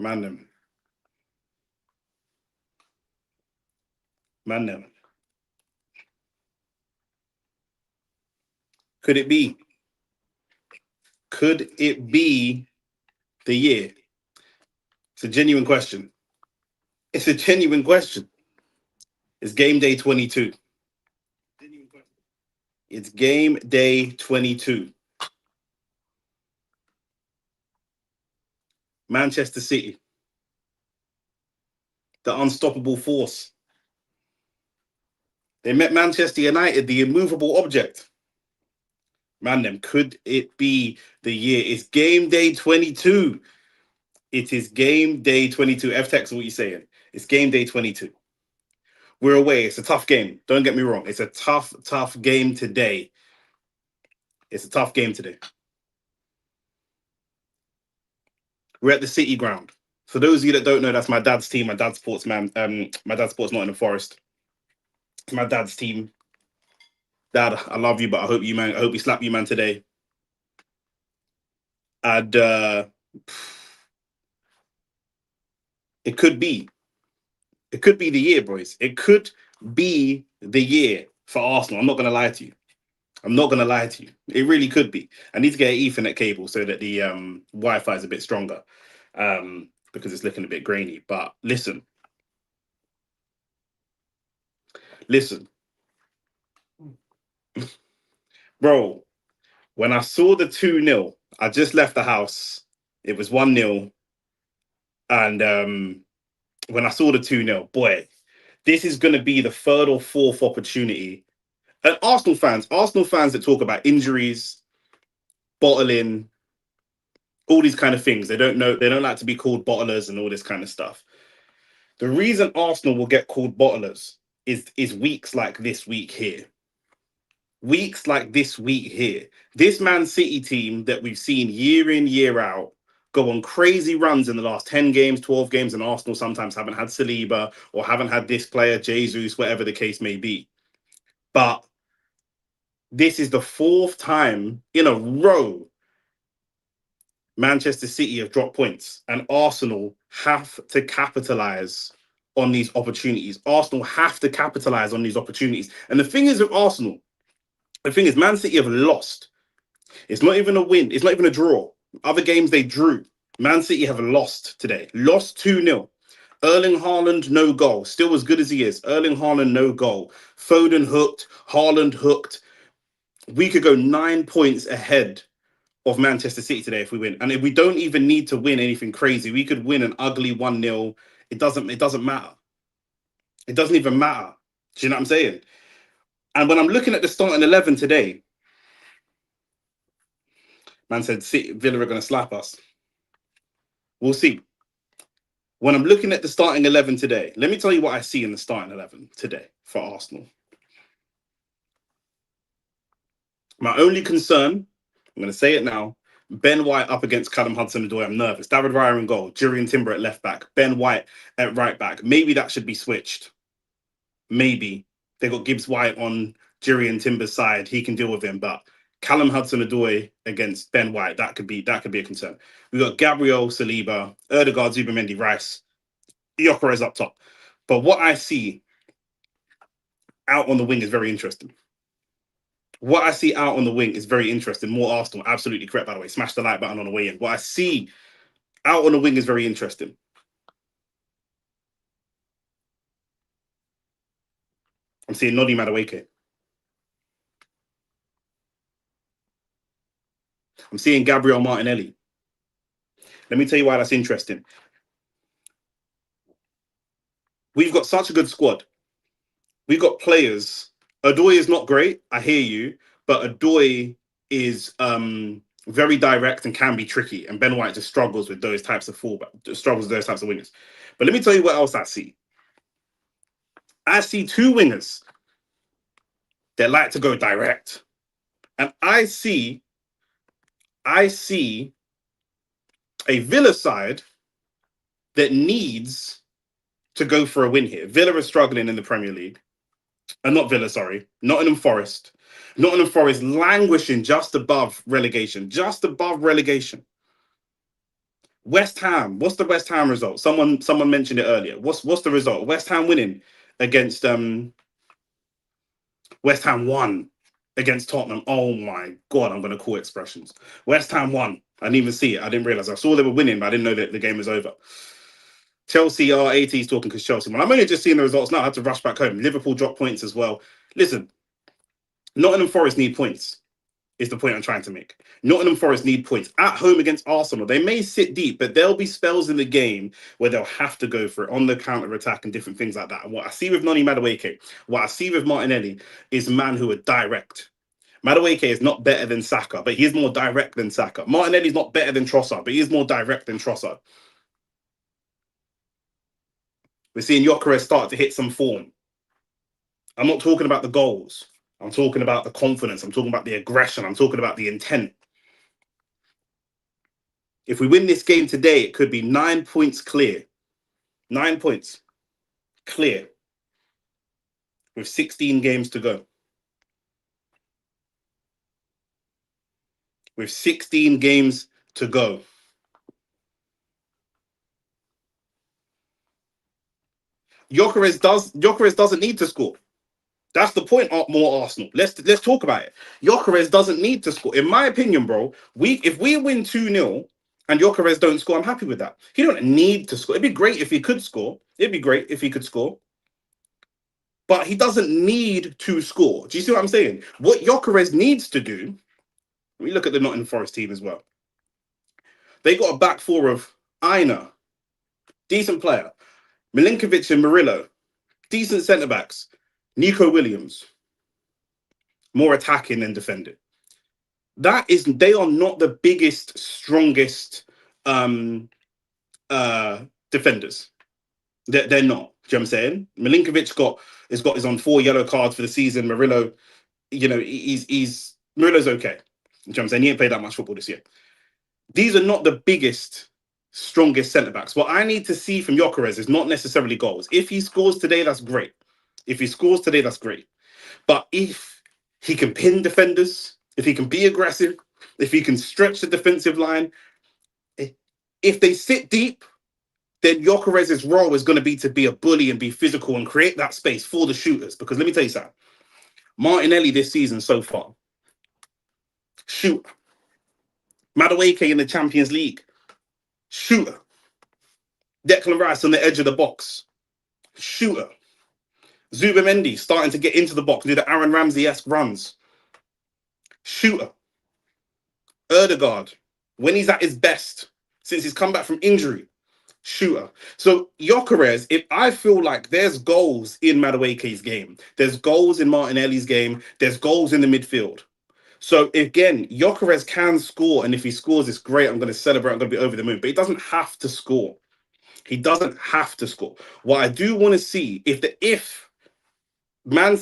Man them. Man them. Could it be? Could it be the year? It's a genuine question. It's a genuine question. It's game day 22. It's game day 22. Manchester City, the unstoppable force. They met Manchester United, the immovable object. Man, them, could it be the year? It's game day 22. It is game day 22. F-Tex, what are you saying? It's game day 22. We're away. It's a tough game. Don't get me wrong. It's a tough game today. It's a tough game today. We're at the City Ground. For those of you that don't know, that's my dad's team. My dad supports my dad supports Nottingham Forest. It's my dad's team. Dad, I love you, but I hope you slap you, man, today. And it could be the year, boys. It could be the year for Arsenal. I'm not gonna lie to you. It really could be. I need to get an Ethernet cable so that the Wi-Fi is a bit stronger, because it's looking a bit grainy. But listen, bro. When I saw the 2-0, I just left the house. It was 1-0, and when I saw the 2-0, boy, this is going to be the third or fourth opportunity. And Arsenal fans that talk about injuries, bottling, all these kind of things. They don't like to be called bottlers and all this kind of stuff. The reason Arsenal will get called bottlers is weeks like this week here. Weeks like this week here. This Man City team that we've seen year in, year out go on crazy runs in the last 10 games, 12 games, and Arsenal sometimes haven't had Saliba or haven't had this player, Jesus, whatever the case may be. But this is the fourth time in a row Manchester City have dropped points, and Arsenal have to capitalize on these opportunities. Arsenal have to capitalize on these opportunities. And the thing is with Arsenal, Man City have lost. It's not even a win. It's not even a draw. Other games they drew. Man City have lost today. Lost 2-0. Erling Haaland, no goal. Still as good as he is. Erling Haaland, no goal. Foden hooked. Haaland hooked. We could go 9 points ahead of Manchester City today if we win. And if we don't even need to win anything crazy, we could win an ugly 1-0. It doesn't matter. It doesn't even matter. Do you know what I'm saying? And when I'm looking at the starting 11 today, man said Villa are going to slap us. We'll see. When I'm looking at the starting 11 today, let me tell you what I see in the starting 11 today for Arsenal. My only concern, I'm going to say it now, Ben White up against Callum Hudson-Odoi. I'm nervous. David Raya in goal. Jurriën Timber at left back. Ben White at right back. Maybe that should be switched. Maybe. They got Gibbs White on Jurriën Timber's side. He can deal with him. But Callum Hudson-Odoi against Ben White, that could be a concern. We got Gabriel, Saliba, Erdegaard, Zubimendi, Rice, Gyökeres up top. But what I see out on the wing is very interesting. More Arsenal, absolutely correct, by the way. Smash the like button on the way in. What I see out on the wing is very interesting. I'm seeing Noddy Madueke. I'm seeing Gabriel Martinelli. Let me tell you why that's interesting. We've got such a good squad. We've got players. Odoi is not great. I hear you. But Odoi is very direct and can be tricky. And Ben White just struggles with those types of wingers. But let me tell you what else I see. I see two wingers that like to go direct. And I see a Villa side that needs to go for a win here. Villa are struggling in the Premier League. Not Villa, sorry. Nottingham Forest. Nottingham Forest languishing just above relegation. West Ham. What's the West Ham result? Someone mentioned it earlier. What's the result? West Ham winning against West Ham won against Tottenham. Oh my god, I'm gonna call expressions. West Ham won. I didn't even see it. I didn't realize. I saw they were winning, but I didn't know that the game was over. Chelsea are 80s talking because Chelsea. Well, I'm only just seeing the results now. I had to rush back home. Liverpool dropped points as well. Listen, Nottingham Forest need points. Is the point I'm trying to make. Nottingham Forest need points at home against Arsenal. They may sit deep, but there'll be spells in the game where they'll have to go for it on the counter attack and different things like that. And what I see with Noni Madueke, what I see with Martinelli is men who are direct. Madueke is not better than Saka, but he is more direct than Saka. Martinelli's not better than Trossard, but he is more direct than Trossard. We're seeing Gyökeres start to hit some form. I'm not talking about the goals. I'm talking about the confidence. I'm talking about the aggression. I'm talking about the intent. If we win this game today, it could be 9 points clear. 9 points clear with 16 games to go. With 16 games to go. Gyökeres doesn't need to score. That's the point. More Arsenal. Let's talk about it. Gyökeres doesn't need to score. In my opinion, bro, if we win 2-0 and Gyökeres don't score, I'm happy with that. He don't need to score. It'd be great if he could score. It'd be great if he could score. But he doesn't need to score. Do you see what I'm saying? What Gyökeres needs to do, we look at the Nottingham Forest team as well. They got a back four of Aina, decent player. Milinkovic and Murillo, decent centre backs. Nico Williams, more attacking than defending. They are not the biggest, strongest defenders. They're not. Do you know what I'm saying? Milinkovic is on 4 yellow cards for the season. Murillo, Murillo's okay. You know what I'm saying? He ain't played that much football this year. These are not the biggest, strongest centre backs. What I need to see from Gyökeres is not necessarily goals. If he scores today, that's great. But if he can pin defenders, if he can be aggressive, if he can stretch the defensive line, if they sit deep, then Gyökeres' role is going to be a bully and be physical and create that space for the shooters. Because let me tell you something. Martinelli this season so far, shooter. Madueke in the Champions League, shooter. Declan Rice on the edge of the box, shooter. Zubamendi starting to get into the box, do the Aaron Ramsey-esque runs, shooter. Erdegaard, when he's at his best, since he's come back from injury, shooter. So Gyökeres, if I feel like there's goals in Madueke's game, there's goals in Martinelli's game, there's goals in the midfield. So again, Gyökeres can score, and if he scores, it's great. I'm going to celebrate. I'm going to be over the moon. But he doesn't have to score. He doesn't have to score. What I do want to see, if Man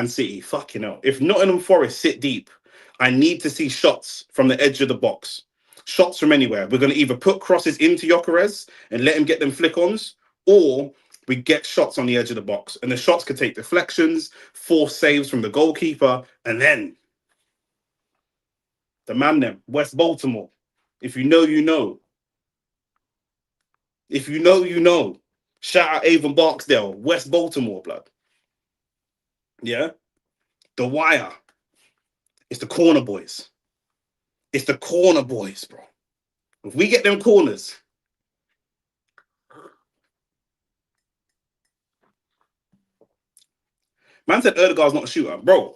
City, fucking hell, if Nottingham Forest sit deep, I need to see shots from the edge of the box. Shots from anywhere. We're going to either put crosses into Gyökeres and let him get them flick-ons, or we get shots on the edge of the box. And the shots could take deflections, force saves from the goalkeeper, and then the man them, West Baltimore. If you know, you know. If you know, you know. Shout out Avon Barksdale, West Baltimore, blood. Yeah? The Wire. It's the corner boys. It's the corner boys, bro. If we get them corners, man said Erdegaard's not a shooter. Bro,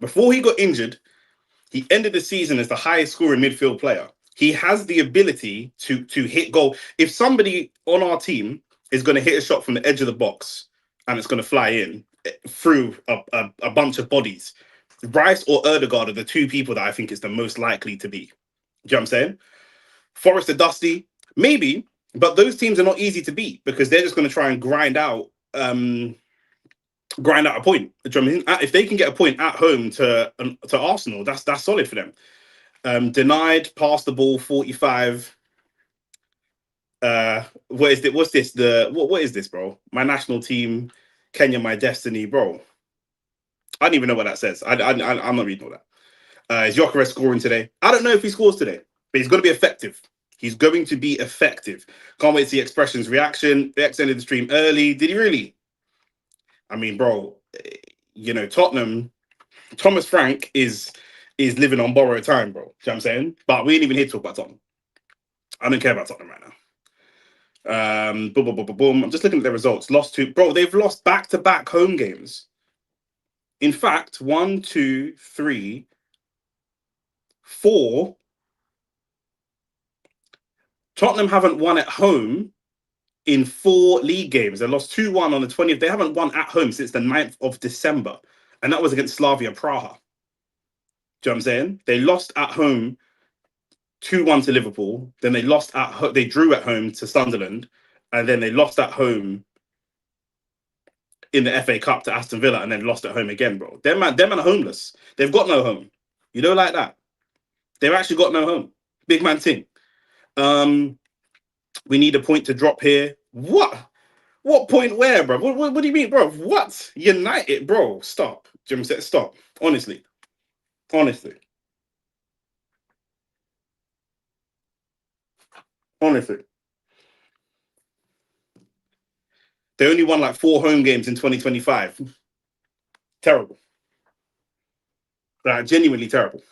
before he got injured, he ended the season as the highest scoring midfield player. He has the ability to hit goal. If somebody on our team is going to hit a shot from the edge of the box and it's going to fly in through a bunch of bodies, Rice or Erdegaard are the two people that I think is the most likely to be. Do you know what I'm saying? Forrest or Dusty, maybe, but those teams are not easy to beat because they're just going to try and grind out a point. Do you know what I mean? If they can get a point at home to Arsenal, that's solid for them. Denied, passed the ball 45. What is it? What's this? What is this, bro? My national team, Kenya, my destiny, bro. I don't even know what that says. I'm not reading all that. Is Gyökeres scoring today? I don't know if he scores today, but he's going to be effective. He's going to be effective. Can't wait to see Expression's reaction. X ended the stream early. Did he really? I mean, bro, you know, Tottenham, Thomas Frank is living on borrowed time, bro. You know what I'm saying? But we ain't even here to talk about Tottenham. I don't care about Tottenham right now. Boom, boom, boom, boom, boom. I'm just looking at their results. Lost to, bro, they've lost back-to-back home games. In fact, 1, 2, 3, 4. Tottenham haven't won at home in 4 league games. They lost 2-1 on the 20th. They haven't won at home since the 9th of December. And that was against Slavia Praha. Do you know what I'm saying? They lost at home 2-1 to Liverpool. Then they lost they drew at home to Sunderland. And then they lost at home in the FA Cup to Aston Villa, and then lost at home again, bro. Them man are homeless. They've got no home. You know, like that. They've actually got no home. Big man thing. We need a point to drop here. What? What point where, bro? What do you mean, bro? What? United, bro. Stop. Jim said stop. Honestly. Honestly. Honestly. They only won like 4 home games in 2025. Terrible. Like, genuinely terrible.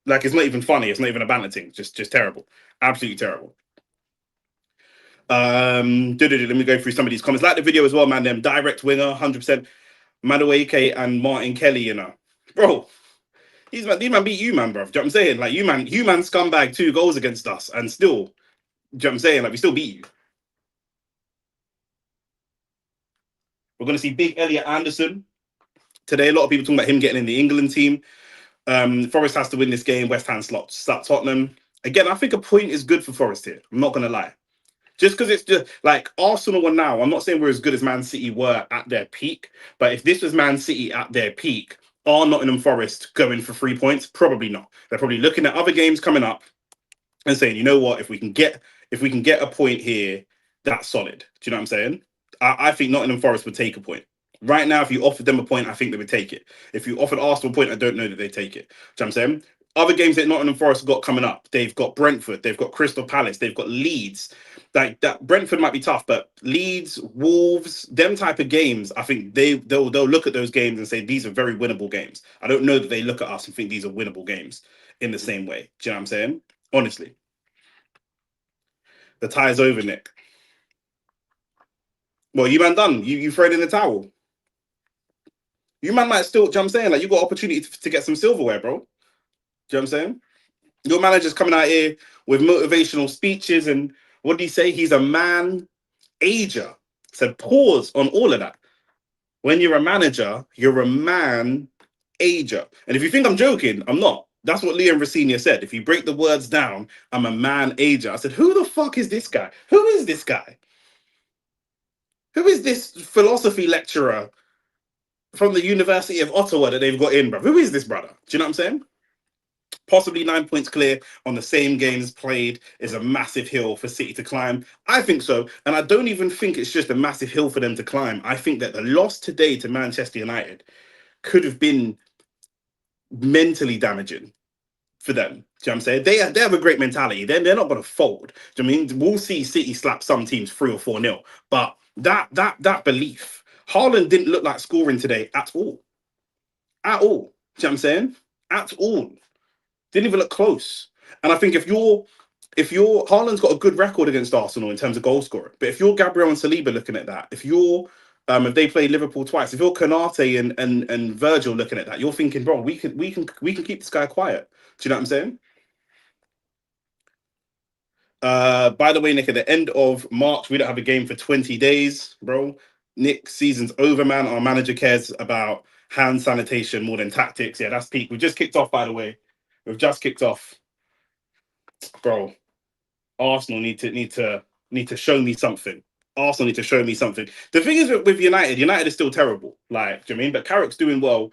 Like, it's not even funny. It's not even a banter thing. Just terrible. Absolutely terrible. Let me go through some of these comments. Like the video as well, man. Them direct winger, 100%. Madueke and Martin Kelly, you know, bro. These man beat you, man, bro. Do you know what I'm saying? Like, you man scumbag 2 goals against us, and still, do you know what I'm saying? Like, we still beat you. We're gonna see big Elliot Anderson today. A lot of people talking about him getting in the England team. Forrest has to win this game. West Ham slot Tottenham. Again, I think a point is good for Forrest here. I'm not gonna lie. Just because it's just like Arsenal are now, I'm not saying we're as good as Man City were at their peak, but if this was Man City at their peak, are Nottingham Forest going for 3 points? Probably not. They're probably looking at other games coming up and saying, you know what, if we can get a point here, that's solid. Do you know what I'm saying? I think Nottingham Forest would take a point. Right now, if you offered them a point, I think they would take it. If you offered Arsenal a point, I don't know that they take it. Do you know what I'm saying? Other games that Nottingham Forest got coming up, they've got Brentford, they've got Crystal Palace, they've got Leeds. Like that, Brentford might be tough, but Leeds, Wolves, them type of games, I think they'll look at those games and say these are very winnable games. I don't know that they look at us and think these are winnable games in the same way. Do you know what I'm saying? Honestly, the tie's over, Nick. Well, you man done. You thrown in the towel. You man might still. Do you know what I'm saying? Like, you got opportunity to get some silverware, bro. Do you know what I'm saying? Your manager's coming out here with motivational speeches, and what did he say? He's a man ager. Said pause on all of that. When you're a manager, you're a man ager. And if you think I'm joking, I'm not. That's what Liam Rossini said. If you break the words down, I'm a man ager. I said, who the fuck is this guy? Who is this guy? Who is this philosophy lecturer from the University of Ottawa that they've got in, bro? Who is this brother? Do you know what I'm saying? Possibly 9 points clear on the same games played is a massive hill for City to climb. I think so. And I don't even think it's just a massive hill for them to climb. I think that the loss today to Manchester United could have been mentally damaging for them. Do you know what I'm saying? They have a great mentality. They're not going to fold. Do you know what I mean? We'll see City slap some teams 3 or 4-0. But that belief, Haaland didn't look like scoring today at all. At all. Do you know what I'm saying? At all. Didn't even look close. And I think if you're Haaland's got a good record against Arsenal in terms of goal scoring, but if you're Gabriel and Saliba looking at that, if they play Liverpool twice, if you're Konate and Virgil looking at that, you're thinking, bro, we can keep this guy quiet. Do you know what I'm saying? By the way, Nick, at the end of March, we don't have a game for 20 days, bro. Nick, season's over, man. Our manager cares about hand sanitation more than tactics. Yeah, that's peak. We just kicked off, by the way. We've just kicked off, bro. Arsenal need to show me something. Arsenal need to show me something. The thing is with United is still terrible. Like, do you know what I mean? But Carrick's doing well.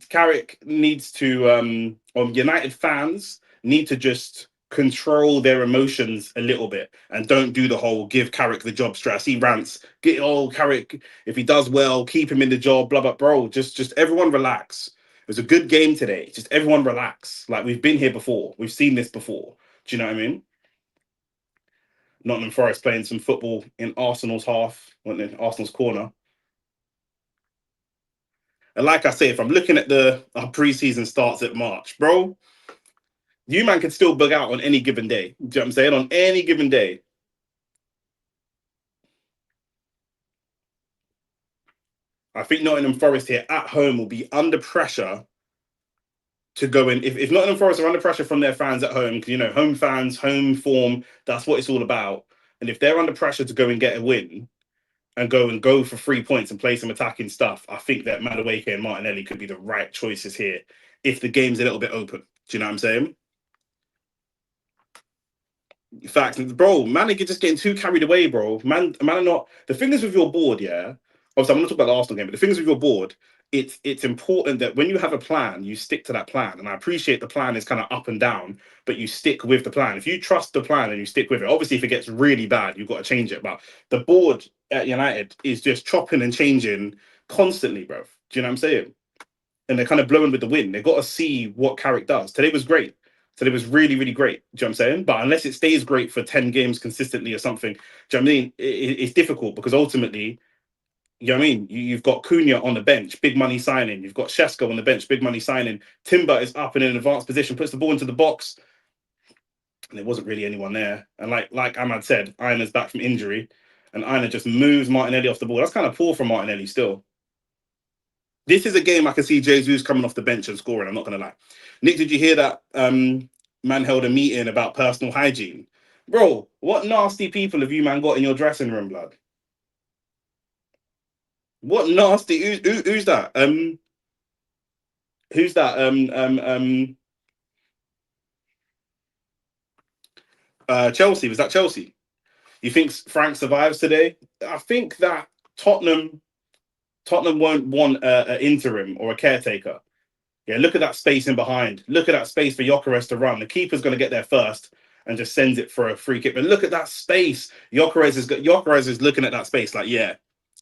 Carrick needs to United fans need to just control their emotions a little bit and don't do the whole give Carrick the job stress. He rants, get Carrick, if he does well, keep him in the job, blah blah, bro. Just everyone relax. It was a good game today. Just everyone relax. Like, we've been here before. We've seen this before. Do you know what I mean? Nottingham Forest playing some football in Arsenal's half, in Arsenal's corner. And like I say, if I'm looking at our preseason starts at March, bro, you man can still bug out on any given day. Do you know what I'm saying? On any given day. I think Nottingham Forest here at home will be under pressure to go in. If Nottingham Forest are under pressure from their fans at home, because you know, home fans, home form, that's what it's all about. And if they're under pressure to go and get a win and go for 3 points and play some attacking stuff, I think that Madueke and Martinelli could be the right choices here if the game's a little bit open. Do you know what I'm saying? Facts, bro. Man, are just getting too carried away, bro. Man, are not. The thing is with your board, yeah. Obviously, I'm going to talk about the Arsenal game, but the thing is with your board, it's important that when you have a plan, you stick to that plan. And I appreciate the plan is kind of up and down, but you stick with the plan. If you trust the plan and you stick with it, obviously, if it gets really bad, you've got to change it. But the board at United is just chopping and changing constantly, bro. Do you know what I'm saying? And they're kind of blowing with the wind. They've got to see what Carrick does. Today was great. Today was really, really great. Do you know what I'm saying? But unless it stays great for 10 games consistently or something, do you know what I mean? It's difficult because ultimately, you know what I mean? You've got Cunha on the bench, big money signing. You've got Shesko on the bench, big money signing. Timber is up in an advanced position, puts the ball into the box, and there wasn't really anyone there. And like Ahmad said, Ina's back from injury, and Ina just moves Martinelli off the ball. That's kind of poor from Martinelli still. This is a game I can see Jesus coming off the bench and scoring. I'm not going to lie. Nick, did you hear that man held a meeting about personal hygiene? Bro, what nasty people have you man got in your dressing room, blood? What nasty? Who's that? Who's that? Chelsea. Was that Chelsea? You think Frank survives today? I think that Tottenham won't want an interim or a caretaker. Yeah, look at that space in behind. Look at that space for Gyökeres to run. The keeper's going to get there first and just sends it for a free kick. But look at that space. Gyökeres is looking at that space like, yeah.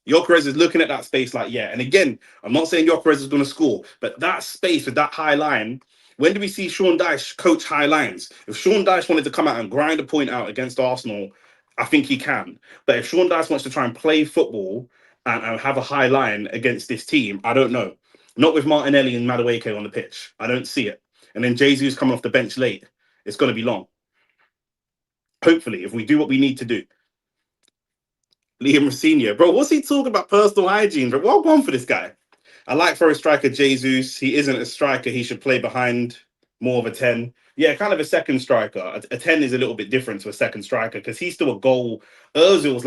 Gyökeres is looking at that space like, yeah. And again, I'm not saying Gyökeres is going to score, but that space with that high line. When do we see Sean Dyche coach high lines? If Sean Dyche wanted to come out and grind a point out against Arsenal, I think he can. But if Sean Dyche wants to try and play football and have a high line against this team, I don't know. Not with Martinelli and Madueke on the pitch. I don't see it. And then Jesus coming off the bench late. It's going to be long. Hopefully, if we do what we need to do. Liam Rosenior. Bro, what's he talking about personal hygiene? Bro, well gone for this guy. I like for a striker, Jesus. He isn't a striker. He should play behind more of a 10. Yeah, kind of a second striker. A 10 is a little bit different to a second striker because he's still a goal. Ozil's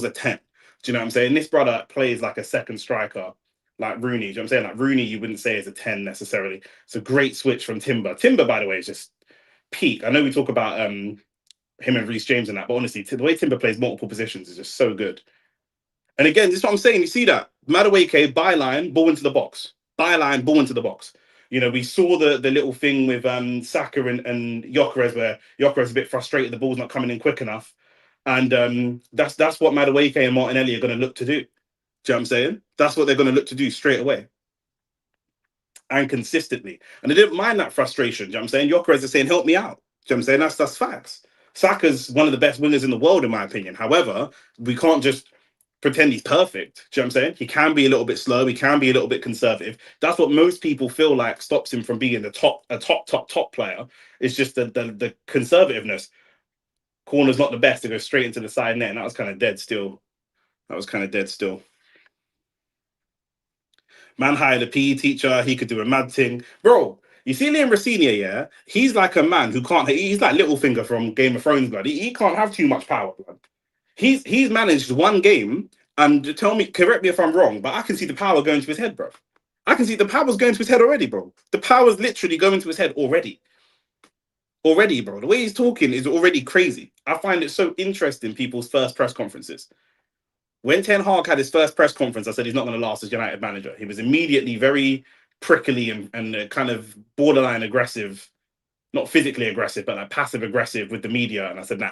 a 10. Do you know what I'm saying? This brother plays like a second striker, like Rooney. Do you know what I'm saying? Like Rooney, you wouldn't say is a 10 necessarily. It's a great switch from Timber. Timber, by the way, is just peak. I know we talk about him and Reece James and that, but honestly, the way Timber plays multiple positions is just so good. And again, this is what I'm saying. You see that Madueke byline, ball into the box, byline, ball into the box. You know, we saw the little thing with Saka and Gyökeres where Gyökeres is a bit frustrated, the ball's not coming in quick enough, and that's what Madueke and Martinelli are going to look to do. Do you know what I'm saying? That's what they're going to look to do straight away and consistently. And they didn't mind that frustration. Do you know what I'm saying? Gyökeres is saying, "Help me out." Do you know what I'm saying? That's facts. Saka's one of the best wingers in the world, in my opinion. However, we can't just pretend he's perfect. Do you know what I'm saying? He can be a little bit slow. He can be a little bit conservative. That's what most people feel like stops him from being a top player. It's just the conservativeness. Corner's not the best to go straight into the side net. And that was kind of dead still. Man hired a PE teacher. He could do a mad thing. Bro, you see Liam Rosenior, yeah? He's like a man who can't... He's like Littlefinger from Game of Thrones, blood. He can't have too much power, blood. He's managed one game, and tell me, correct me if I'm wrong, but I can see the power going to his head, bro. I can see the power's going to his head already, bro. The power's literally going to his head already. Already, bro. The way he's talking is already crazy. I find it so interesting, people's first press conferences. When Ten Hag had his first press conference, I said he's not going to last as United manager. He was immediately very prickly and kind of borderline aggressive, not physically aggressive, but like passive aggressive with the media. And I said, nah,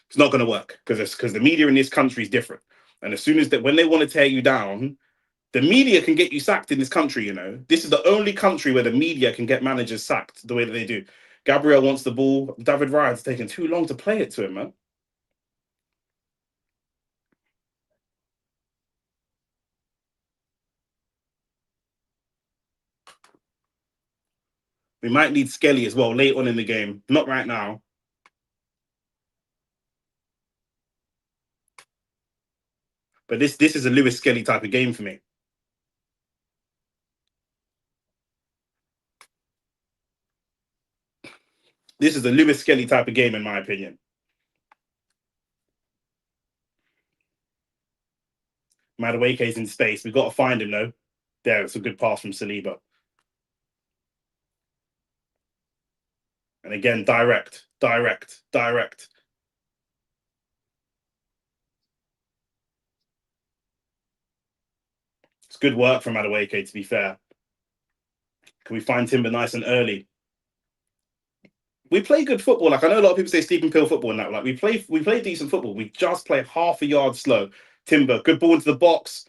it's not going to work because the media in this country is different. And as soon as that, when they want to tear you down, the media can get you sacked in this country. You know, this is the only country where the media can get managers sacked the way that they do. Gabriel wants the ball. David Ryan's taking too long to play it to him, man. We might need Skelly as well late on in the game. Not right now. But this is a Lewis Skelly type of game for me. This is a Lewis Skelly type of game, in my opinion. Madueke's in space. We've got to find him, though. There, it's a good pass from Saliba. And again, direct. It's good work from Madueke, to be fair. Can we find Timber nice and early? We play good football. Like, I know a lot of people say sleeping pill football and that. Like, we play decent football. We just play half a yard slow. Timber, good ball into the box.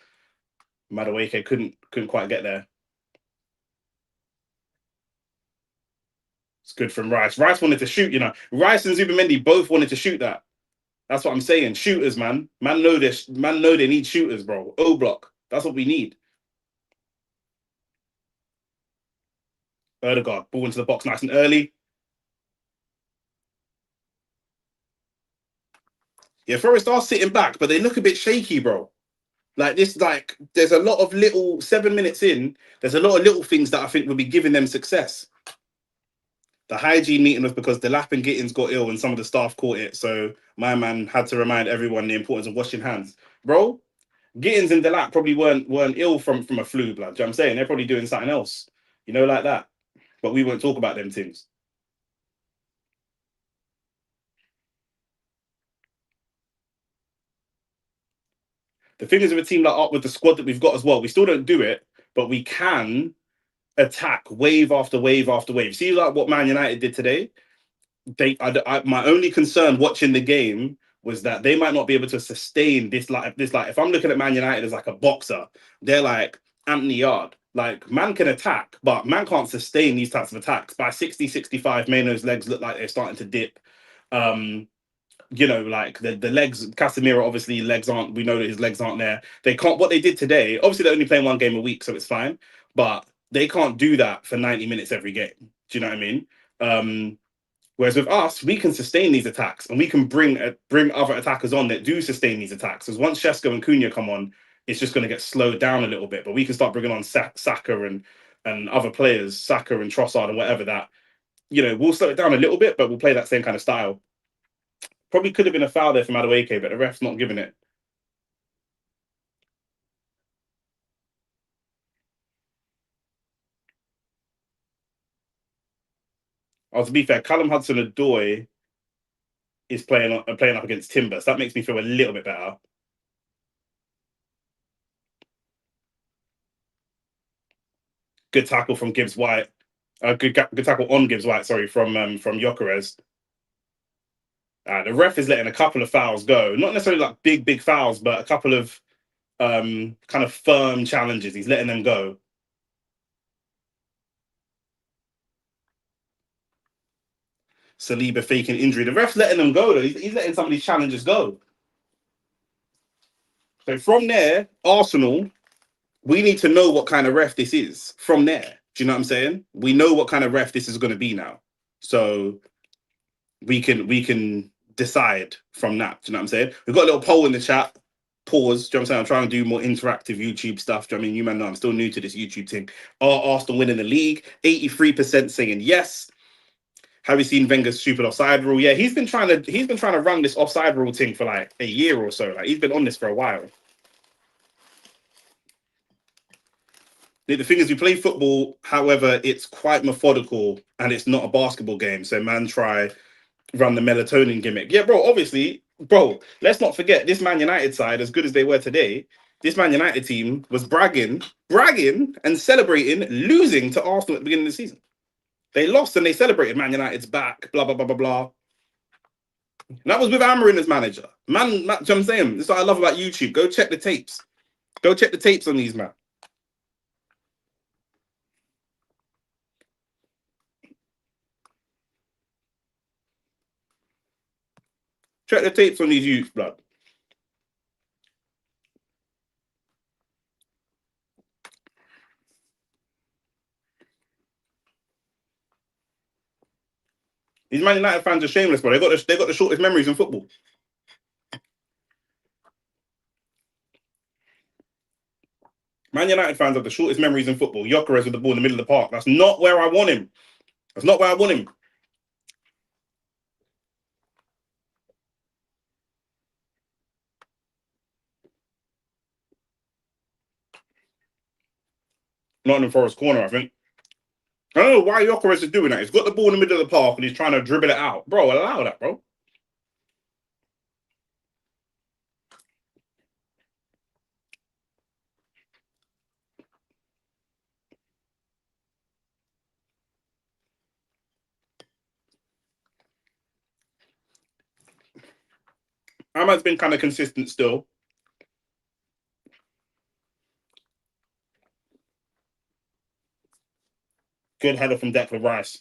Madueke couldn't quite get there. It's good from Rice. Rice wanted to shoot, you know. Rice and Zubimendi both wanted to shoot that. That's what I'm saying. Shooters, man. Man know this. Man know they need shooters, bro. O block. That's what we need. Erdegaard, ball into the box nice and early. Yeah, Forrest are sitting back, but they look a bit shaky, bro. Like this, like there's a lot of little 7 minutes in. There's a lot of little things that I think will be giving them success. The hygiene meeting was because Delap and Gittins got ill and some of the staff caught it. So my man had to remind everyone the importance of washing hands. Bro, Gittins and Delap probably weren't ill from a flu, blood. Do you know what I'm saying? They're probably doing something else, you know, like that. But we won't talk about them things. The thing is with a team like with the squad that we've got as well, we still don't do it, but we can attack wave after wave after wave. See, like what Man United did today. My only concern watching the game was that they might not be able to sustain this. Like, if I'm looking at Man United as like a boxer, they're like Anthony Yard. Like, man can attack, but man can't sustain these types of attacks. By 60, 65, Mano's legs look like they're starting to dip. You know, like the legs, Casemiro, obviously legs aren't, we know that his legs aren't there. They can't, what they did today, obviously they're only playing one game a week, so it's fine, but they can't do that for 90 minutes every game. Do you know what I mean? Whereas with us, we can sustain these attacks and we can bring other attackers on that do sustain these attacks. Because once Shesko and Cunha come on, it's just going to get slowed down a little bit. But we can start bringing on Saka and other players, Saka and Trossard and whatever that, you know, we'll slow it down a little bit, but we'll play that same kind of style. Probably could have been a foul there from Madueke, but the ref's not giving it. Oh, to be fair, Callum Hudson-Odoi is playing up against Timber, so that makes me feel a little bit better. Good tackle from Gibbs White. Good tackle on Gibbs White. Sorry, from Gyökeres. The ref is letting a couple of fouls go. Not necessarily like big fouls, but a couple of kind of firm challenges. He's letting them go. Saliba faking injury. The ref's letting them go though. He's letting some of these challenges go. So from there, Arsenal, we need to know what kind of ref this is from there. Do you know what I'm saying? We know what kind of ref this is going to be now. So we can decide from that. Do you know what I'm saying? We've got a little poll in the chat. Pause. Do you know what I'm saying? I'm trying to do more interactive YouTube stuff. Do you know what I mean? You man know I'm still new to this YouTube thing. Are Arsenal winning the league? 83% saying yes. Have you seen Wenger's stupid offside rule? Yeah, he's been trying to run this offside rule thing for like a year or so. Like he's been on this for a while. The thing is, we play football, however, it's quite methodical and it's not a basketball game. So man try run the melatonin gimmick. Yeah, bro, obviously, bro, let's not forget this Man United side, as good as they were today, this Man United team was bragging and celebrating losing to Arsenal at the beginning of the season. They lost and they celebrated Man United's back, blah, blah, blah, blah, blah. And that was with Amarin as manager. Man, you know what I'm saying? This is what I love about YouTube. Go check the tapes. Go check the tapes on these, man. Check the tapes on these youths, blood. Man United fans are shameless, bro. They got the shortest memories in football. Man United fans have the shortest memories in football. Gyökeres with the ball in the middle of the park. That's not where I want him. That's not where I want him. Nottingham Forest corner, I think. I don't know why Gyökeres is doing that. He's got the ball in the middle of the park and he's trying to dribble it out. Bro, allow that, bro. Ahmad's been kind of consistent still. Good header from Declan Rice.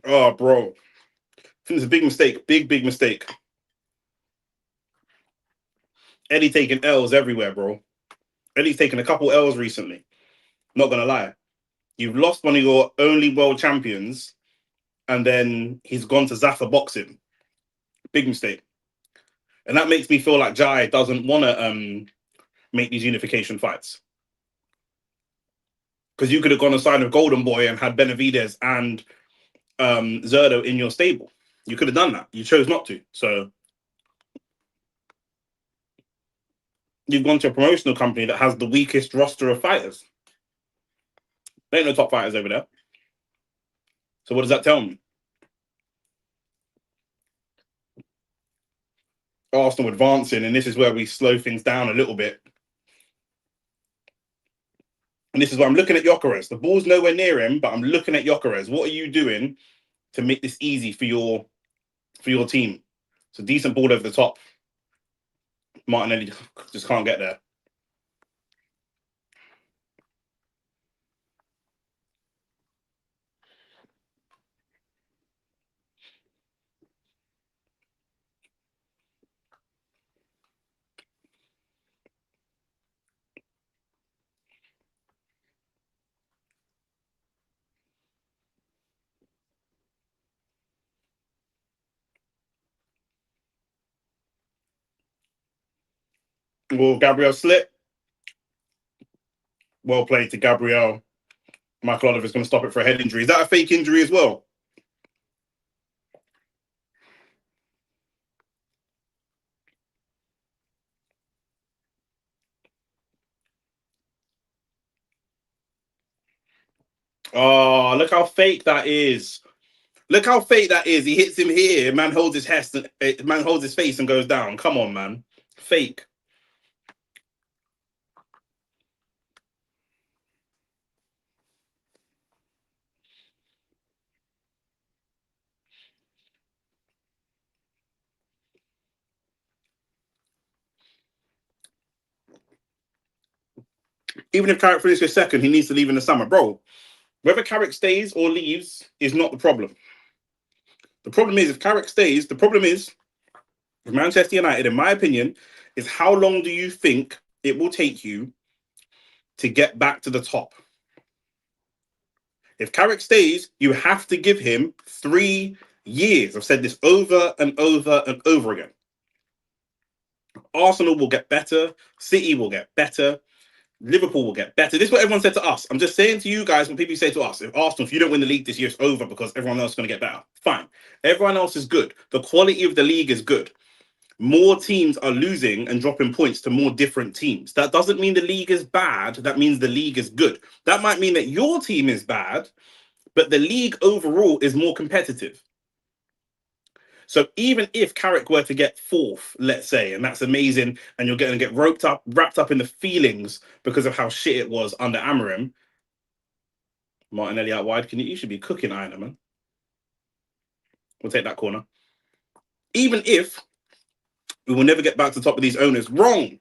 Oh, bro. I think it's a big mistake. Big mistake. Eddie taking L's everywhere, bro. Eddie's taken a couple L's recently. Not going to lie. You've lost one of your only world champions, and then he's gone to Zaffa boxing. Big mistake. And that makes me feel like Jai doesn't want to make these unification fights. Because you could have gone aside with Golden Boy and had Benavides and Zerdo in your stable. You could have done that. You chose not to. So you've gone to a promotional company that has the weakest roster of fighters. There ain't no top fighters over there. So what does that tell me? Arsenal advancing, and this is where we slow things down a little bit. And this is why I'm looking at Gyökeres. The ball's nowhere near him, but I'm looking at Gyökeres. What are you doing to make this easy for your team? It's a decent ball over the top. Martinelli just can't get there. Will Gabriel slip? Well played to Gabriel. Michael Oliver's going to stop it for a head injury. Is that a fake injury as well? Oh, look how fake that is. Look how fake that is. He hits him here. Man holds his face and goes down. Come on, man. Fake. Even if Carrick finishes second, he needs to leave in the summer. Bro, whether Carrick stays or leaves is not the problem. The problem is, if Carrick stays, the problem is, with Manchester United, in my opinion, is how long do you think it will take you to get back to the top? If Carrick stays, you have to give him 3 years. I've said this over and over and over again. Arsenal will get better. City will get better. Liverpool will get better. This is what everyone said to us. I'm just saying to you guys what people say to us. If Arsenal, if you don't win the league this year, it's over because everyone else is going to get better. Fine. Everyone else is good. The quality of the league is good. More teams are losing and dropping points to more different teams. That doesn't mean the league is bad. That means the league is good. That might mean that your team is bad, but the league overall is more competitive. So even if Carrick were to get fourth, let's say, and that's amazing, and you're going to get wrapped up in the feelings because of how shit it was under Amorim, Martinelli out wide, you should be cooking Iron Man. We'll take that corner. Even if we will never get back to the top of these owners, wrong.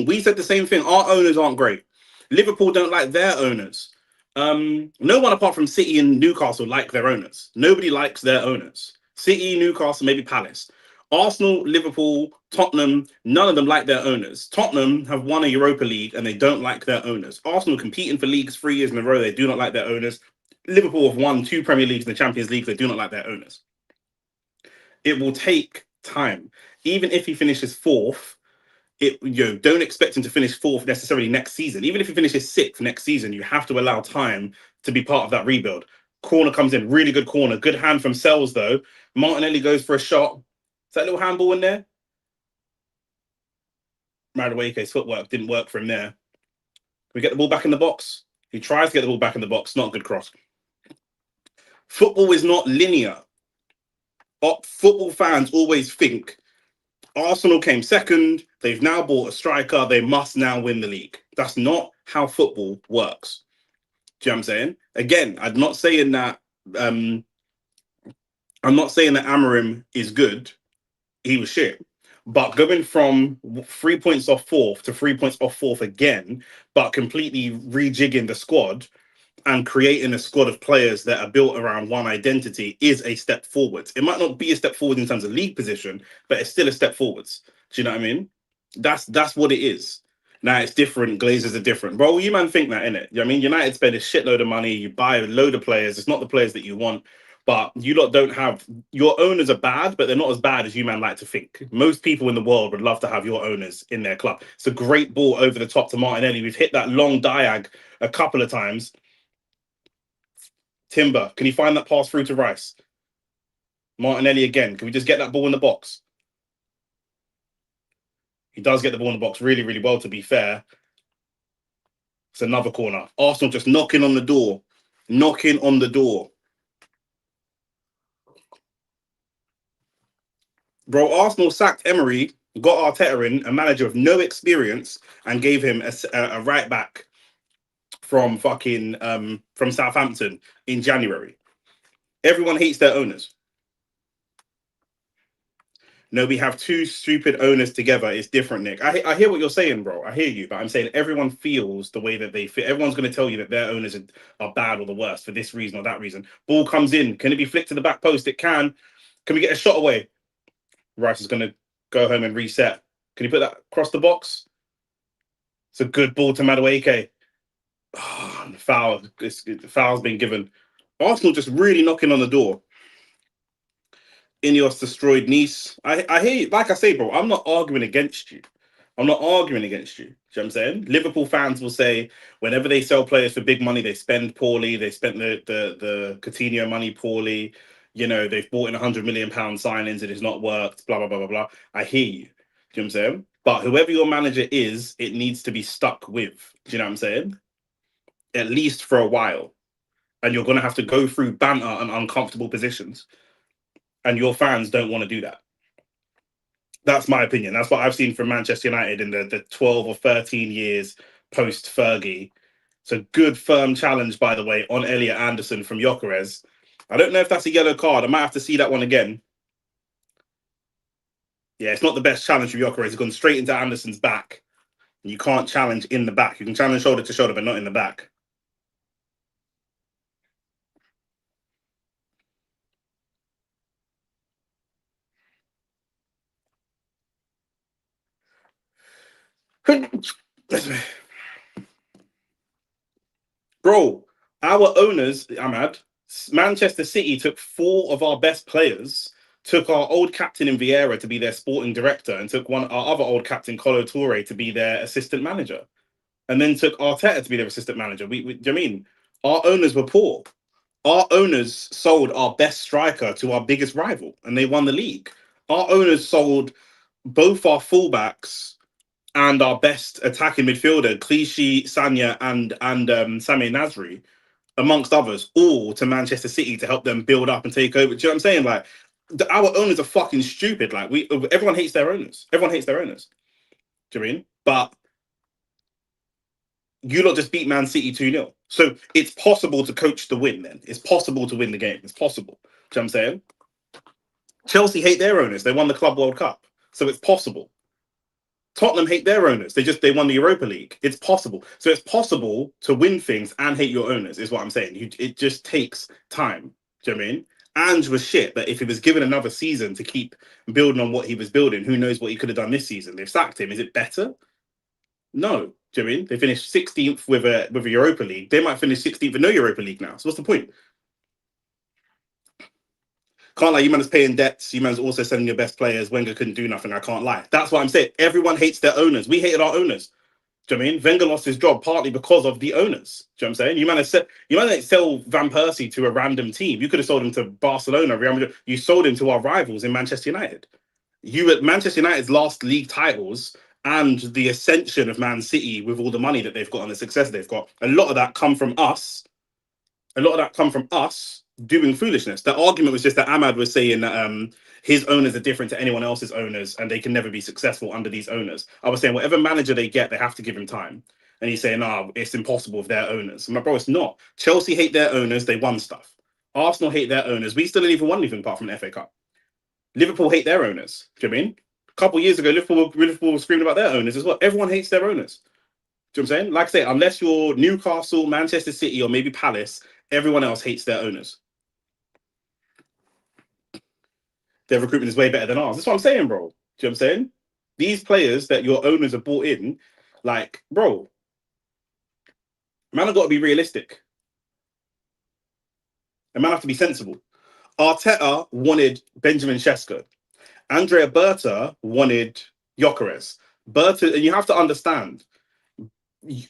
We said the same thing. Our owners aren't great. Liverpool don't like their owners. No one apart from City and Newcastle like their owners. Nobody likes their owners. City, Newcastle, maybe Palace. Arsenal, Liverpool, Tottenham, none of them like their owners. Tottenham have won a Europa League and they don't like their owners. Arsenal competing for leagues 3 years in a row, they do not like their owners. Liverpool have won 2 Premier Leagues and the Champions League, they do not like their owners. It will take time. Even if he finishes 4th, don't expect him to finish 4th necessarily next season. Even if he finishes 6th next season, you have to allow time to be part of that rebuild. Corner comes in, really good corner. Good hand from Sells, though. Martinelli goes for a shot. Is that little handball in there? Madueke's footwork didn't work for him there. We get the ball back in the box. He tries to get the ball back in the box. Not a good cross. Football is not linear. Football fans always think Arsenal came second. They've now bought a striker. They must now win the league. That's not how football works. Do you know what I'm saying? Again, I'm not saying that Amarim is good. He was shit. But going from 3 points off 4th to 3 points off 4th again, but completely rejigging the squad and creating a squad of players that are built around one identity is a step forwards. It might not be a step forward in terms of league position, but it's still a step forwards. Do you know what I mean? That's what it is. Now it's different. Glazers are different. Bro, you man think that, innit? You know what I mean? United spend a shitload of money. You buy a load of players. It's not the players that you want. But you lot don't have... Your owners are bad, but they're not as bad as you man like to think. Most people in the world would love to have your owners in their club. It's a great ball over the top to Martinelli. We've hit that long diag a couple of times. Timber, can you find that pass through to Rice? Martinelli again. Can we just get that ball in the box? He does get the ball in the box really, really well, to be fair. It's another corner. Arsenal just knocking on the door. Knocking on the door. Bro, Arsenal sacked Emery, got Arteta in, a manager of no experience, and gave him a right back from from Southampton in January. Everyone hates their owners. No, we have 2 stupid owners together. It's different, Nick. I hear what you're saying, bro. I hear you, but I'm saying everyone feels the way that they feel. Everyone's going to tell you that their owners are bad or the worst for this reason or that reason. Ball comes in. Can it be flicked to the back post? It can. Can we get a shot away? Rice is going to go home and reset. Can you put that across the box? It's a good ball to Madueke. Oh, foul. The foul's been given. Arsenal just really knocking on the door. Ineos destroyed Nice. I hear you. Like I say, bro, I'm not arguing against you. I'm not arguing against you. Do you know what I'm saying? Liverpool fans will say whenever they sell players for big money, they spend poorly. They spent the Coutinho money poorly. You know, they've bought in £100 million signings. It has not worked. Blah, blah, blah, blah, blah. I hear you. Do you know what I'm saying? But whoever your manager is, it needs to be stuck with. Do you know what I'm saying? At least for a while. And you're going to have to go through banter and uncomfortable positions. And your fans don't want to do that. That's my opinion. That's what I've seen from Manchester United in the 12 or 13 years post-Fergie. It's a good, firm challenge, by the way, on Elliot Anderson from Gyökeres. I don't know if that's a yellow card. I might have to see that one again. Yeah, it's not the best challenge from Gyökeres. It's gone straight into Anderson's back. You can't challenge in the back. You can challenge shoulder to shoulder, but not in the back. Bro, our owners, Ahmad, Manchester City took 4 of our best players, took our old captain in Vieira to be their sporting director, and took our other old captain, Colo Toure, to be their assistant manager, and then took Arteta to be their assistant manager. Do you know I mean? Our owners were poor. Our owners sold our best striker to our biggest rival, and they won the league. Our owners sold both our fullbacks and our best attacking midfielder, Clichy, Sanya, and Sameh Nasri, amongst others, all to Manchester City to help them build up and take over. Do you know what I'm saying? Like, our owners are fucking stupid. Like, everyone hates their owners. Everyone hates their owners. Do you know what I mean? But you lot just beat Man City 2-0. So it's possible to coach the win then. It's possible to win the game. It's possible. Do you know what I'm saying? Chelsea hate their owners. They won the Club World Cup. So it's possible. Tottenham hate their owners. They won the Europa League. It's possible. So it's possible to win things and hate your owners, is what I'm saying. It just takes time. Do you know what I mean? Ange was shit, but if he was given another season to keep building on what he was building, who knows what he could have done this season? They've sacked him. Is it better? No. Do you know what I mean? They finished 16th with a Europa League. They might finish 16th with no Europa League now. So what's the point? Can't lie, you man's paying debts. You man's also selling your best players. Wenger couldn't do nothing. I can't lie. That's what I'm saying. Everyone hates their owners. We hated our owners. Do you know what I mean? Wenger lost his job partly because of the owners. Do you know what I'm saying? You might not sell Van Persie to a random team. You could have sold him to Barcelona, Real Madrid. You sold him to our rivals in Manchester United. You at Manchester United's last league titles and the ascension of Man City with all the money that they've got and the success they've got. A lot of that come from us. A lot of that come from us doing foolishness. The argument was just that Ahmad was saying that his owners are different to anyone else's owners and they can never be successful under these owners. I was saying whatever manager they get, they have to give him time. And he's saying, no, it's impossible with their owners. I'm like, bro, it's not. Chelsea hate their owners. They won stuff. Arsenal hate their owners. We still didn't even won anything apart from the FA Cup. Liverpool hate their owners. Do you know what I mean? A couple of years ago, Liverpool was screaming about their owners as well. Everyone hates their owners. Do you know what I'm saying? Like I say, unless you're Newcastle, Manchester City, or maybe Palace, everyone else hates their owners. Their recruitment is way better than ours. That's what I'm saying, bro. Do you know what I'm saying? These players that your owners have bought in, like, bro, man, have got to be realistic. And man have to be sensible. Arteta wanted Benjamin Sesko. Andrea Berta wanted Gyökeres. Berta, and you have to understand,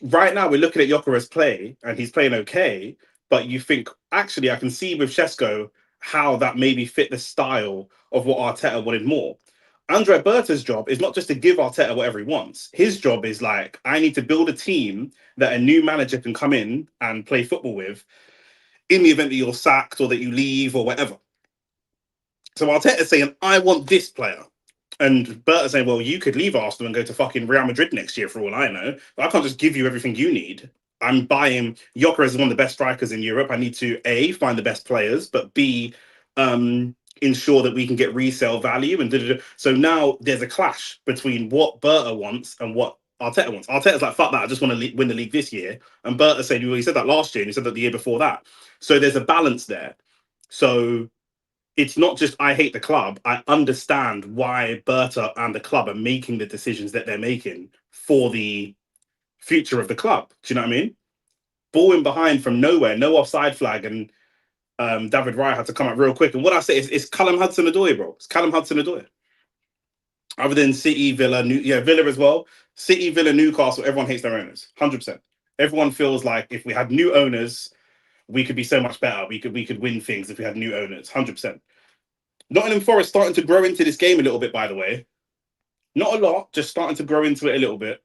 right now we're looking at Gyökeres play, and he's playing okay, but you think, actually, I can see with Sesko how that maybe fit the style of what Arteta wanted more. Andrea Berta's job is not just to give Arteta whatever he wants. His job is like, I need to build a team that a new manager can come in and play football with in the event that you're sacked or that you leave or whatever. So Arteta's saying, I want this player. And Berta's saying, well, you could leave Arsenal and go to fucking Real Madrid next year for all I know. But I can't just give you everything you need. I'm buying Gyökeres is one of the best strikers in Europe. I need to A, find the best players, but B, ensure that we can get resale value. And so now there's a clash between what Berta wants and what Arteta wants. Arteta's like, fuck that, I just want to win the league this year. And Berta said, well, he said that last year and he said that the year before that. So there's a balance there. So it's not just I hate the club. I understand why Berta and the club are making the decisions that they're making for the future of the club. Do you know what I mean? Balling behind from nowhere, no offside flag, and David Raya had to come out real quick. And what I say is, it's Callum Hudson-Odoi, bro. It's Callum Hudson-Odoi. Other than City, Villa, Villa as well. City, Villa, Newcastle, everyone hates their owners. 100%. Everyone feels like if we had new owners, we could be so much better. We could win things if we had new owners. 100%. Nottingham Forest starting to grow into this game a little bit, by the way. Not a lot, just starting to grow into it a little bit.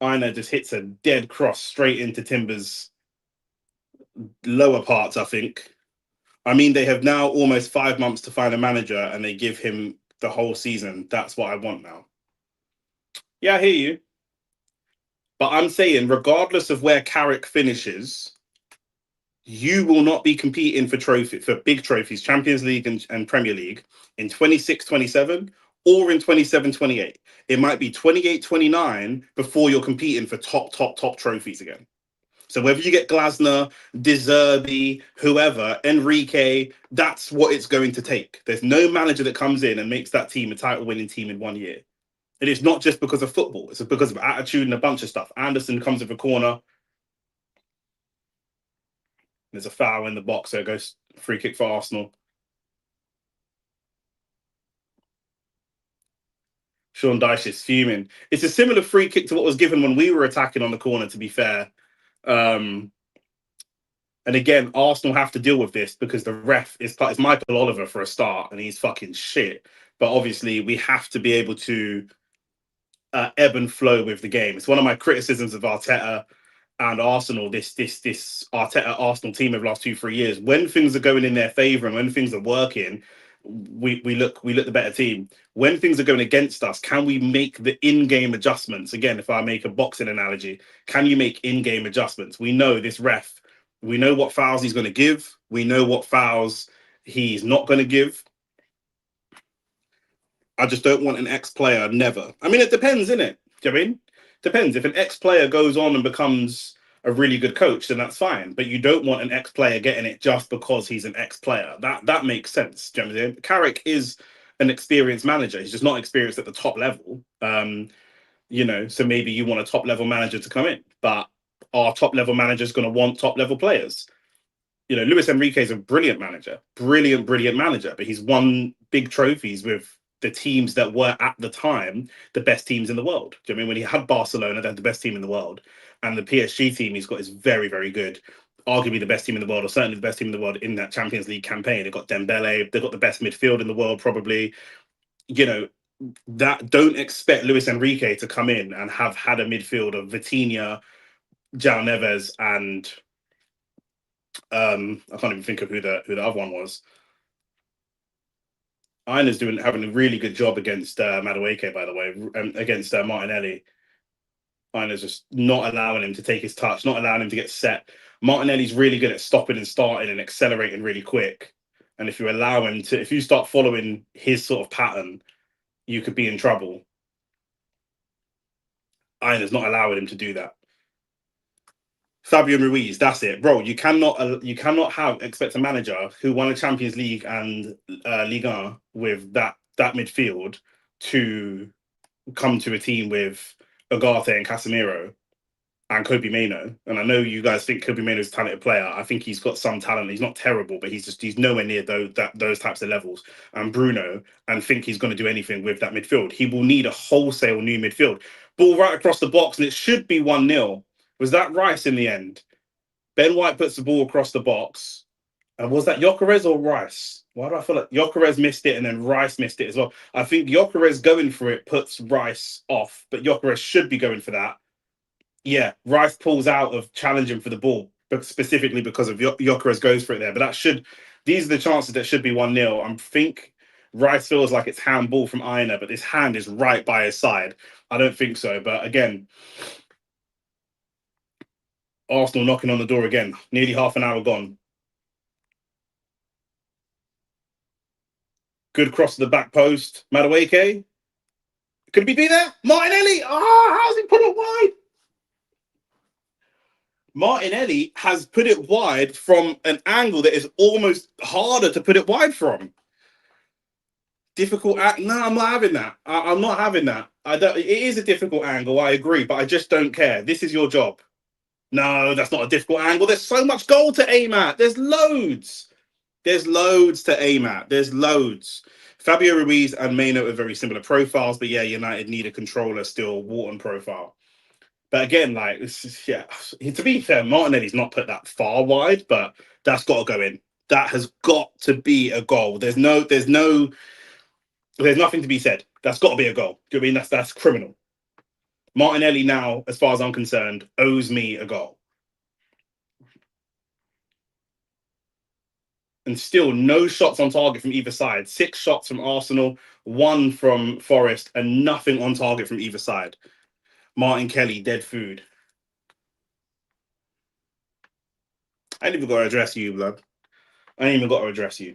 Aina just hits a dead cross straight into Timber's lower parts, I think. I mean, they have now almost 5 months to find a manager and they give him the whole season. That's what I want now. Yeah, I hear you. But I'm saying, regardless of where Carrick finishes, you will not be competing for big trophies, Champions League and Premier League in 26-27 or in 27-28. It might be 28-29 before you're competing for top trophies again. So whether you get Glasner, De Zerbi, whoever, Enrique, that's what it's going to take. There's no manager that comes in and makes that team a title-winning team in 1 year. And it's not just because of football. It's because of attitude and a bunch of stuff. Anderson comes with a corner. There's a foul in the box, so it goes free kick for Arsenal. Sean Dyche is fuming. It's a similar free kick to what was given when we were attacking on the corner, to be fair. And again, Arsenal have to deal with this because the ref is Michael Oliver for a start, and he's fucking shit. But obviously, we have to be able to ebb and flow with the game. It's one of my criticisms of Arteta and Arsenal, this Arteta Arsenal team of the last 2-3 years. When things are going in their favour and when things are working, we look the better team. When things are going against us, can we make the in-game adjustments? Again, if I make a boxing analogy, can you make in-game adjustments? We know this ref, we know what fouls he's going to give, we know what fouls he's not going to give. I just don't want an ex-player, never. I mean, it depends, innit? Do you know what I mean? Depends. If an ex-player goes on and becomes a really good coach, then that's fine. But you don't want an ex-player getting it just because he's an ex-player. That makes sense. Do you know what I mean? Carrick is an experienced manager. He's just not experienced at the top level. You know, so maybe you want a top level manager to come in, but our top level manager is going to want top level players. You know, Luis Enrique is a brilliant manager, brilliant manager, but he's won big trophies with the teams that were at the time the best teams in the world. Do you know what I mean? When he had Barcelona, they had the best team in the world, and the PSG team he's got is very good. Arguably the best team in the world, or certainly the best team in the world in that Champions League campaign. They've got Dembele, they've got the best midfield in the world, probably. You know, that don't expect Luis Enrique to come in and have had a midfield of Vitinha, João Neves, and I can't even think of who the other one was. Ina's having a really good job against Madueke, by the way, against Martinelli. Ina's just not allowing him to take his touch, not allowing him to get set. Martinelli's really good at stopping and starting and accelerating really quick. And if you allow him to, if you start following his sort of pattern, you could be in trouble. Ina's not allowing him to do that. Fabio Ruiz, that's it, bro. You cannot expect a manager who won a Champions League and Liga with that midfield to come to a team with Ugarte and Casemiro and Kobe Mainoo. And I know you guys think Kobe Mainoo is a talented player. I think he's got some talent. He's not terrible, but he's nowhere near those types of levels. And Bruno, and think he's going to do anything with that midfield. He will need a wholesale new midfield. Ball right across the box, and it should be 1-0. Was that Rice in the end? Ben White puts the ball across the box. And was that Gyökeres or Rice? Why do I feel like Gyökeres missed it and then Rice missed it as well? I think Gyökeres going for it puts Rice off, but Gyökeres should be going for that. Yeah, Rice pulls out of challenging for the ball, but specifically because of Gyökeres goes for it there. But these are the chances that should be 1-0. I think Rice feels like it's handball from Ina, but this hand is right by his side. I don't think so. But again, Arsenal knocking on the door again. Nearly half an hour gone. Good cross to the back post. Madueke. Could he be there? Martinelli. How's he put it wide? Martinelli has put it wide from an angle that is almost harder to put it wide from. Difficult. No, I'm not having that. I'm not having that. It is a difficult angle. I agree, but I just don't care. This is your job. No, that's not a difficult angle. There's so much goal to aim at. There's loads. There's loads to aim at. There's loads. Fabio Ruiz and Mainoo are very similar profiles, but yeah, United need a controller still, Wharton profile. But again, like, yeah, to be fair, Martinelli's not put that far wide, but that's got to go in. That has got to be a goal. There's nothing to be said. That's got to be a goal. Do you know what I mean? That's criminal. Martinelli now, as far as I'm concerned, owes me a goal. And still no shots on target from either side. 6 shots from Arsenal, 1 from Forrest, and nothing on target from either side. Martin Kelly, dead food. I ain't even got to address you, blood. I ain't even got to address you.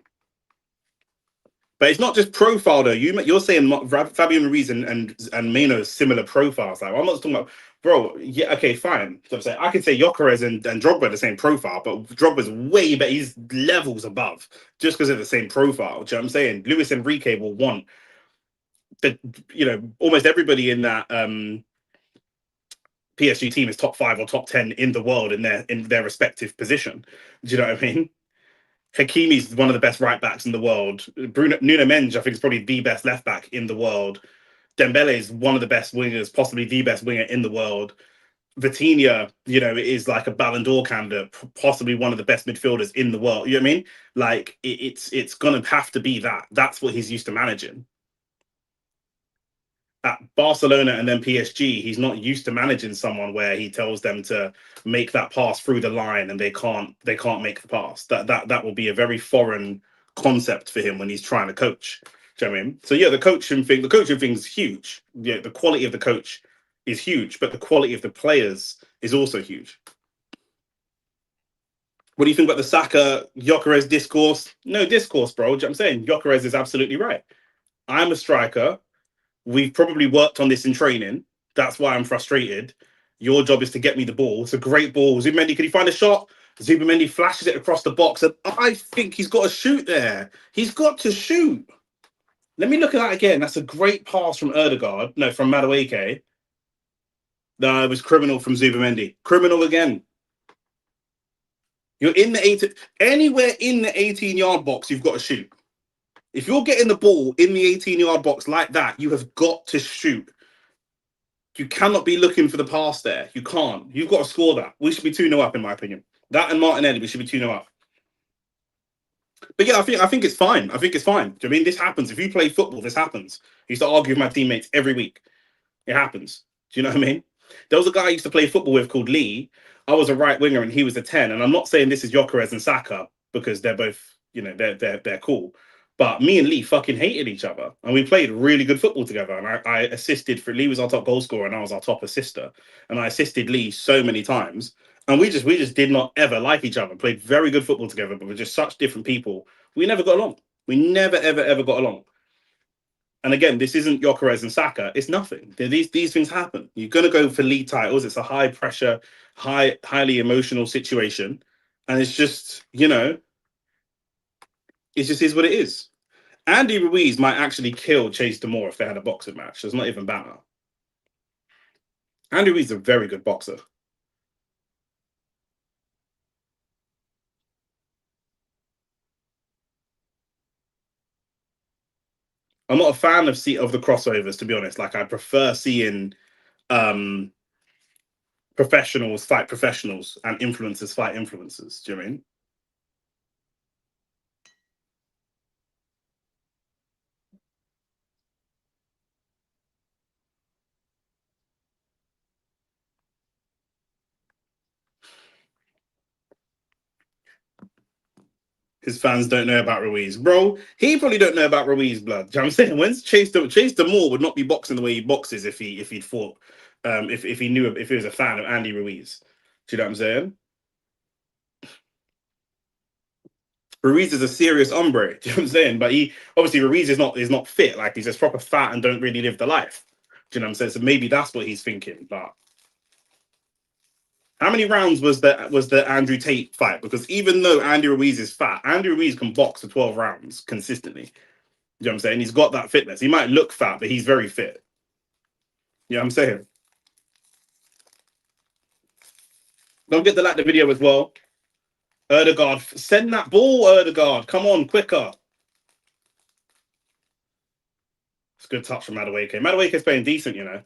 But it's not just profile though. You're saying Fabio Ruiz and Mainoo similar profiles. Like, I'm not talking about, bro. Yeah, okay, fine. So I'm saying I could say Gyökeres and Drogba are the same profile, but Drogba's way better. He's levels above just because of the same profile. Do you know what I'm saying? Luis Enrique will want almost everybody in that PSG team is top 5 or top 10 in the world in their respective position. Do you know what I mean? Hakimi's one of the best right backs in the world. Nuno Mendes, I think, is probably the best left back in the world. Dembele is one of the best wingers, possibly the best winger in the world. Vitinha, is like a Ballon d'Or candidate, possibly one of the best midfielders in the world. You know what I mean? Like, it's gonna have to be that. That's what he's used to managing. At Barcelona and then PSG, he's not used to managing someone where he tells them to make that pass through the line and they can't make the pass. That will be a very foreign concept for him when he's trying to coach. Do you know what I mean? So yeah, the coaching thing is huge. Yeah, the quality of the coach is huge, but the quality of the players is also huge. What do you think about the Saka Gyökeres discourse? No discourse, bro. Do you know what I'm saying? Gyökeres is absolutely right. I'm a striker. We've probably worked on this in training. That's why I'm frustrated. Your job is to get me the ball. It's a great ball. Zubimendi, can he find a shot? Zubimendi flashes it across the box, and I think he's got to shoot there. He's got to shoot. Let me look at that again. That's a great pass from Erdegaard. No, from Madueke. No, it was criminal from Zubimendi. Criminal again. You're in the 18, anywhere in the 18-yard box, you've got to shoot. If you're getting the ball in the 18-yard box like that, you have got to shoot. You cannot be looking for the pass there. You can't. You've got to score that. We should be 2-0 up, in my opinion. That and Martinelli, we should be 2-0 up. But yeah, I think it's fine. I think it's fine. Do you know what I mean? This happens. If you play football, this happens. I used to argue with my teammates every week. It happens. Do you know what I mean? There was a guy I used to play football with called Lee. I was a right winger and he was a 10. And I'm not saying this is Gyökeres and Saka because they're both, you know, they're cool. But me and Lee fucking hated each other. And we played really good football together. And I assisted for Lee was our top goal scorer and I was our top assister. And I assisted Lee so many times. And we just did not ever like each other. Played very good football together, but we're just such different people. We never got along. We never, ever got along. And again, this isn't Gyökeres and Saka. It's nothing. These things happen. You're going to go for league titles. It's a high pressure, highly emotional situation. And it's just, you know, it just is what it is. Andy Ruiz might actually kill Chase Demore if they had a boxing match. It's not even banter. Andy Ruiz is a very good boxer. I'm not a fan of the crossovers, to be honest. Like I prefer seeing professionals fight professionals and influencers fight influencers. Do you know what I mean? His fans don't know about Ruiz, bro. He probably don't know about Ruiz, blood. Do you know what I'm saying? When's Chase Demore would not be boxing the way he boxes if he'd fought, if he knew if he was a fan of Andy Ruiz. Do you know what I'm saying? Ruiz is a serious hombre. Do you know what I'm saying? But he obviously Ruiz is not fit. Like he's just proper fat and don't really live the life. Do you know what I'm saying? So maybe that's what he's thinking. But how many rounds was the Andrew Tate fight? Because even though Andy Ruiz is fat, Andy Ruiz can box for 12 rounds consistently. You know what I'm saying? He's got that fitness. He might look fat, but he's very fit. You know what I'm saying? Don't forget to like the video as well. Erdegaard, send that ball, Erdegaard. Come on, quicker. It's a good touch from Madueke. Madueke's playing decent, you know.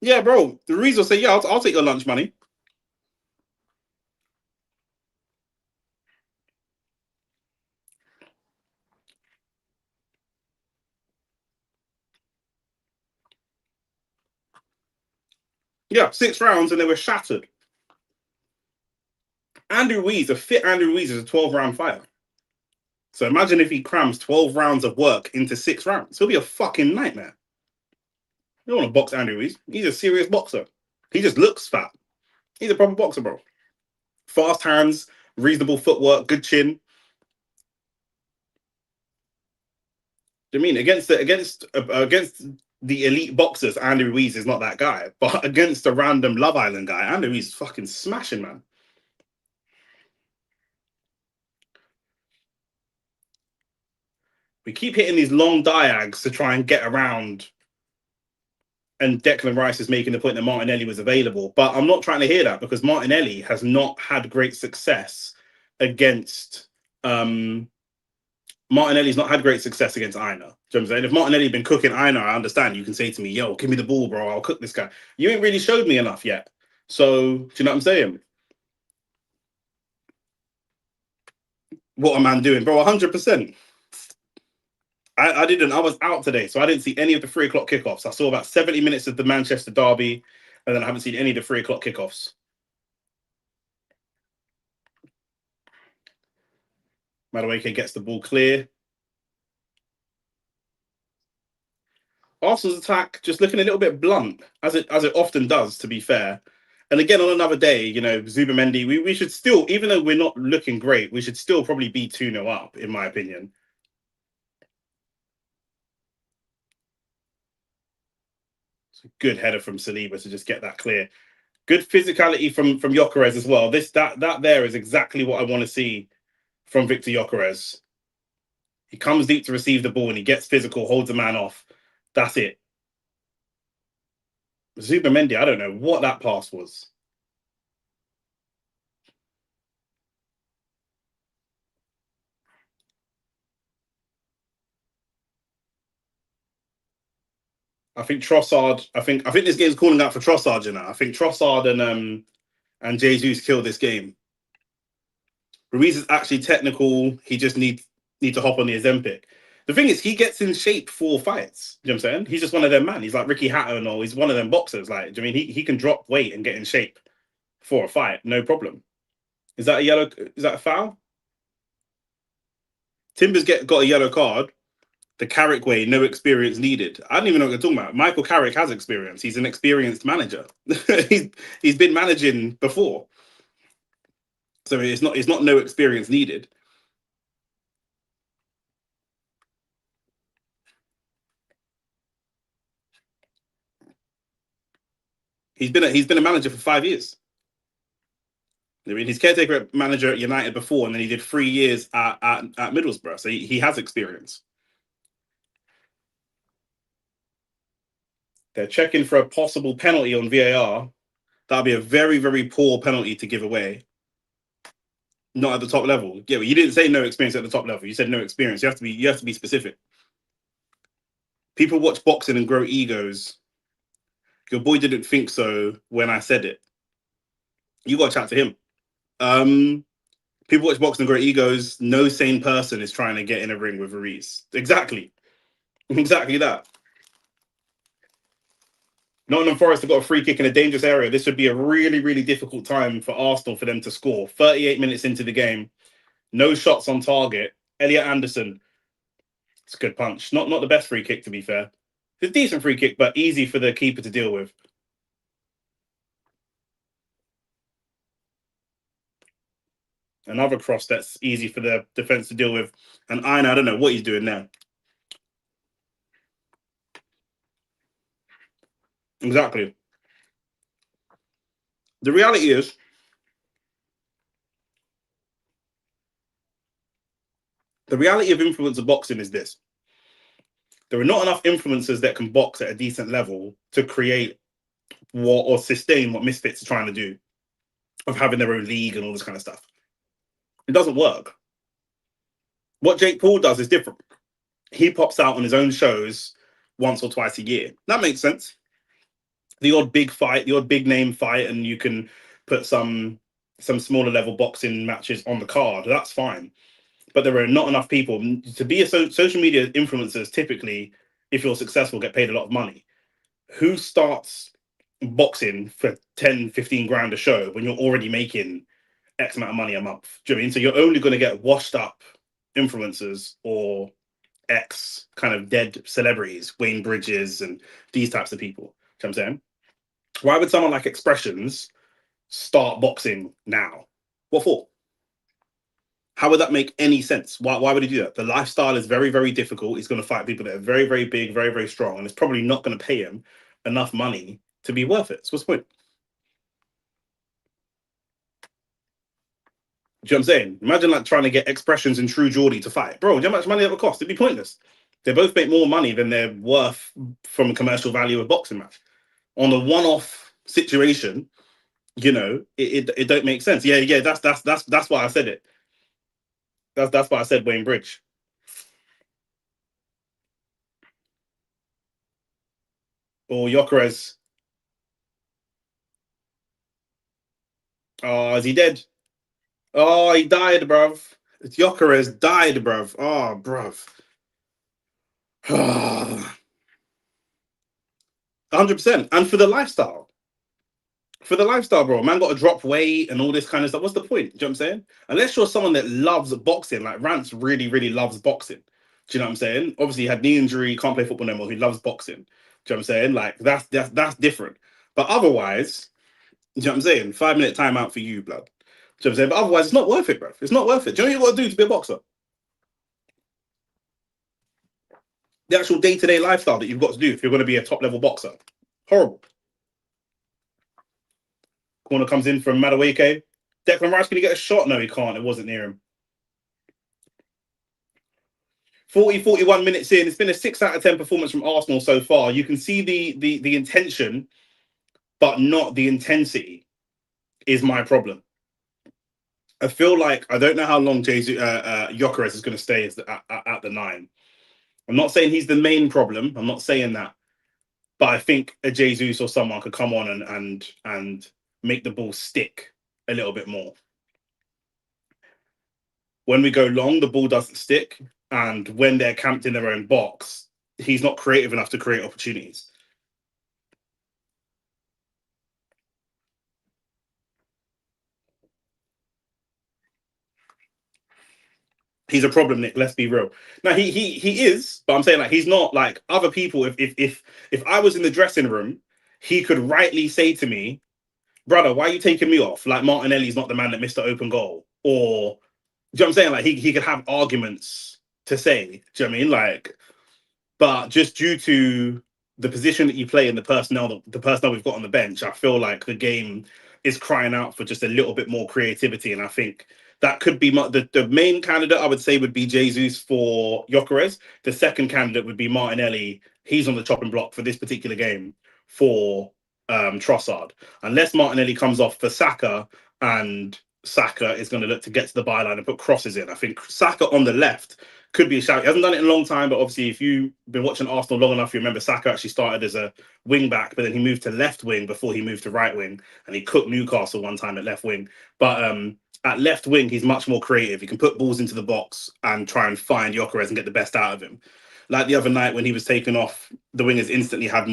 Yeah, bro. The Ruiz will say, yeah, I'll take your lunch money. Yeah, 6 rounds and they were shattered. A fit Andrew Ruiz is a 12-round fighter. So imagine if he crams 12 rounds of work into 6 rounds. He'll be a fucking nightmare. You don't want to box Andrew Ruiz. He's a serious boxer. He just looks fat. He's a proper boxer, bro. Fast hands, reasonable footwork, good chin. Do you mean against the elite boxers, Andy Ruiz is not that guy. But against a random Love Island guy, Andy Ruiz is fucking smashing, man. We keep hitting these long diags to try and get around. And Declan Rice is making the point that Martinelli was available. But I'm not trying to hear that because Martinelli has not had great success against. Martinelli's not had great success against Aina. Do you know what I'm saying? If Martinelli had been cooking Aina, I understand. You can say to me, yo, give me the ball, bro. I'll cook this guy. You ain't really showed me enough yet. So, do you know what I'm saying? What a man doing, bro? 100%. I didn't. I was out today, so I didn't see any of the 3 o'clock kickoffs. I saw about 70 minutes of the Manchester derby, and then I haven't seen any of the 3 o'clock kickoffs. Madueke gets the ball clear. Arsenal's attack just looking a little bit blunt, as it often does, to be fair. And again, on another day, you know, Zubamendi, we should still, even though we're not looking great, we should still probably be 2-0 up, in my opinion. It's a good header from Saliba to just get that clear. Good physicality from Gyökeres as well. That there is exactly what I want to see from Victor Gyökeres. He comes deep to receive the ball and he gets physical, holds a man off. That's it. Zubamendi, I don't know what that pass was. I think Trossard. I think this game's calling out for Trossard. You know, I think Trossard and Jesus kill this game. Ruiz is actually technical. He just need to hop on the Ozempic. The thing is, he gets in shape for fights. You know what I'm saying? He's just one of them, man. He's like Ricky Hatton, or he's one of them boxers. Like, I mean, he can drop weight and get in shape for a fight, no problem. Is that a yellow? Is that a foul? Timbers got a yellow card. The Carrick way, no experience needed. I don't even know what you're talking about. Michael Carrick has experience. He's an experienced manager. he's been managing before, so it's not no experience needed. He's been a manager for 5 years. I mean, he's caretaker manager at United before, and then he did 3 years at Middlesbrough. So he has experience. They're checking for a possible penalty on VAR. That'll be a very, very poor penalty to give away. Not at the top level. Yeah, but you didn't say no experience at the top level. You said no experience. You have to be specific. People watch boxing and grow egos. Your boy didn't think so when I said it. You got to chat to him. People watch boxing and grow egos. No sane person is trying to get in a ring with Ruiz. Exactly that. Nottingham Forest have got a free kick in a dangerous area. This would be a really, really difficult time for Arsenal for them to score. 38 minutes into the game, no shots on target. Elliot Anderson, it's a good punch. Not the best free kick, to be fair. It's a decent free kick, but easy for the keeper to deal with. Another cross that's easy for the defense to deal with. And I don't know what he's doing now. Exactly. The reality is, the reality of influencer boxing is this. There are not enough influencers that can box at a decent level to create or sustain what Misfits are trying to do of having their own league and all this kind of stuff. It doesn't work. What Jake Paul does is different. He pops out on his own shows once or twice a year. That makes sense. The odd big fight, the odd big name fight, and you can put some smaller level boxing matches on the card. That's fine. But there are not enough people to be a social media influencers. Typically, if you're successful, get paid a lot of money. Who starts boxing for 10, 15 grand a show when you're already making X amount of money a month? Do you know what I mean? So you're only going to get washed up influencers or X kind of dead celebrities, Wayne Bridges and these types of people. Do you know what I'm saying? Why would someone like Expressions start boxing now? What for? How would that make any sense? Why would he do that? The lifestyle is very, very difficult. He's going to fight people that are very, very big, very, very strong, and it's probably not going to pay him enough money to be worth it. So what's the point? Do you know what I'm saying? Imagine like trying to get Expressions and True Geordie to fight. Bro, do you know how much money that would cost? It'd be pointless. They both make more money than they're worth from a commercial value of boxing match. On a one-off situation, you know, it don't make sense. Yeah, that's why I said it. That's why I said Wayne Bridge. Or Gyökeres. Oh, is he dead? Oh, he died, bruv. Gyökeres died, bruv. Oh, bruv. 100%. And for the lifestyle. For the lifestyle, bro. Man got to drop weight and all this kind of stuff. What's the point? Do you know what I'm saying? Unless you're someone that loves boxing, like Rance really, really loves boxing. Do you know what I'm saying? Obviously, he had knee injury, can't play football no more. He loves boxing. Do you know what I'm saying? Like, that's different. But otherwise, You know what I'm saying? 5 minute timeout for you, blood. Do you know what I'm saying? But otherwise, it's not worth it, bro. It's not worth it. Do you know what you got to do to be a boxer? The actual day-to-day lifestyle that you've got to do if you're going to be a top-level boxer. Horrible. Corner comes in from Madueke. Declan Rice, can he get a shot? No, he can't. It wasn't near him. 41 minutes in. It's been a 6 out of 10 performance from Arsenal so far. You can see the intention, but not the intensity is my problem. I feel like I don't know how long Gyökeres is going to stay at the 9. I'm not saying he's the main problem. I'm not saying that. But I think a Jesus or someone could come on and make the ball stick a little bit more. When we go long, the ball doesn't stick. And when they're camped in their own box, he's not creative enough to create opportunities. He's a problem, Nick. Let's be real. Now he is, but I'm saying like he's not like other people. If I was in the dressing room, he could rightly say to me, "Brother, why are you taking me off? Like Martinelli's not the man that missed the open goal." Or do you know what I'm saying? Like he could have arguments to say. Do you know what I mean? Like, but just due to the position that you play and the personnel we've got on the bench, I feel like the game is crying out for just a little bit more creativity. And I think that could be the main candidate. I would say would be Jesus for Gyökeres. The second candidate would be Martinelli. He's on the chopping block for this particular game for Trossard. Unless Martinelli comes off for Saka and Saka is going to look to get to the byline and put crosses in. I think Saka on the left could be a shout. He hasn't done it in a long time, but obviously, if you've been watching Arsenal long enough, you remember Saka actually started as a wing back, but then he moved to left wing before he moved to right wing, and he cooked Newcastle one time at left wing. But at left wing, he's much more creative. He can put balls into the box and try and find Gyökeres and get the best out of him. Like the other night when he was taken off, the wingers instantly had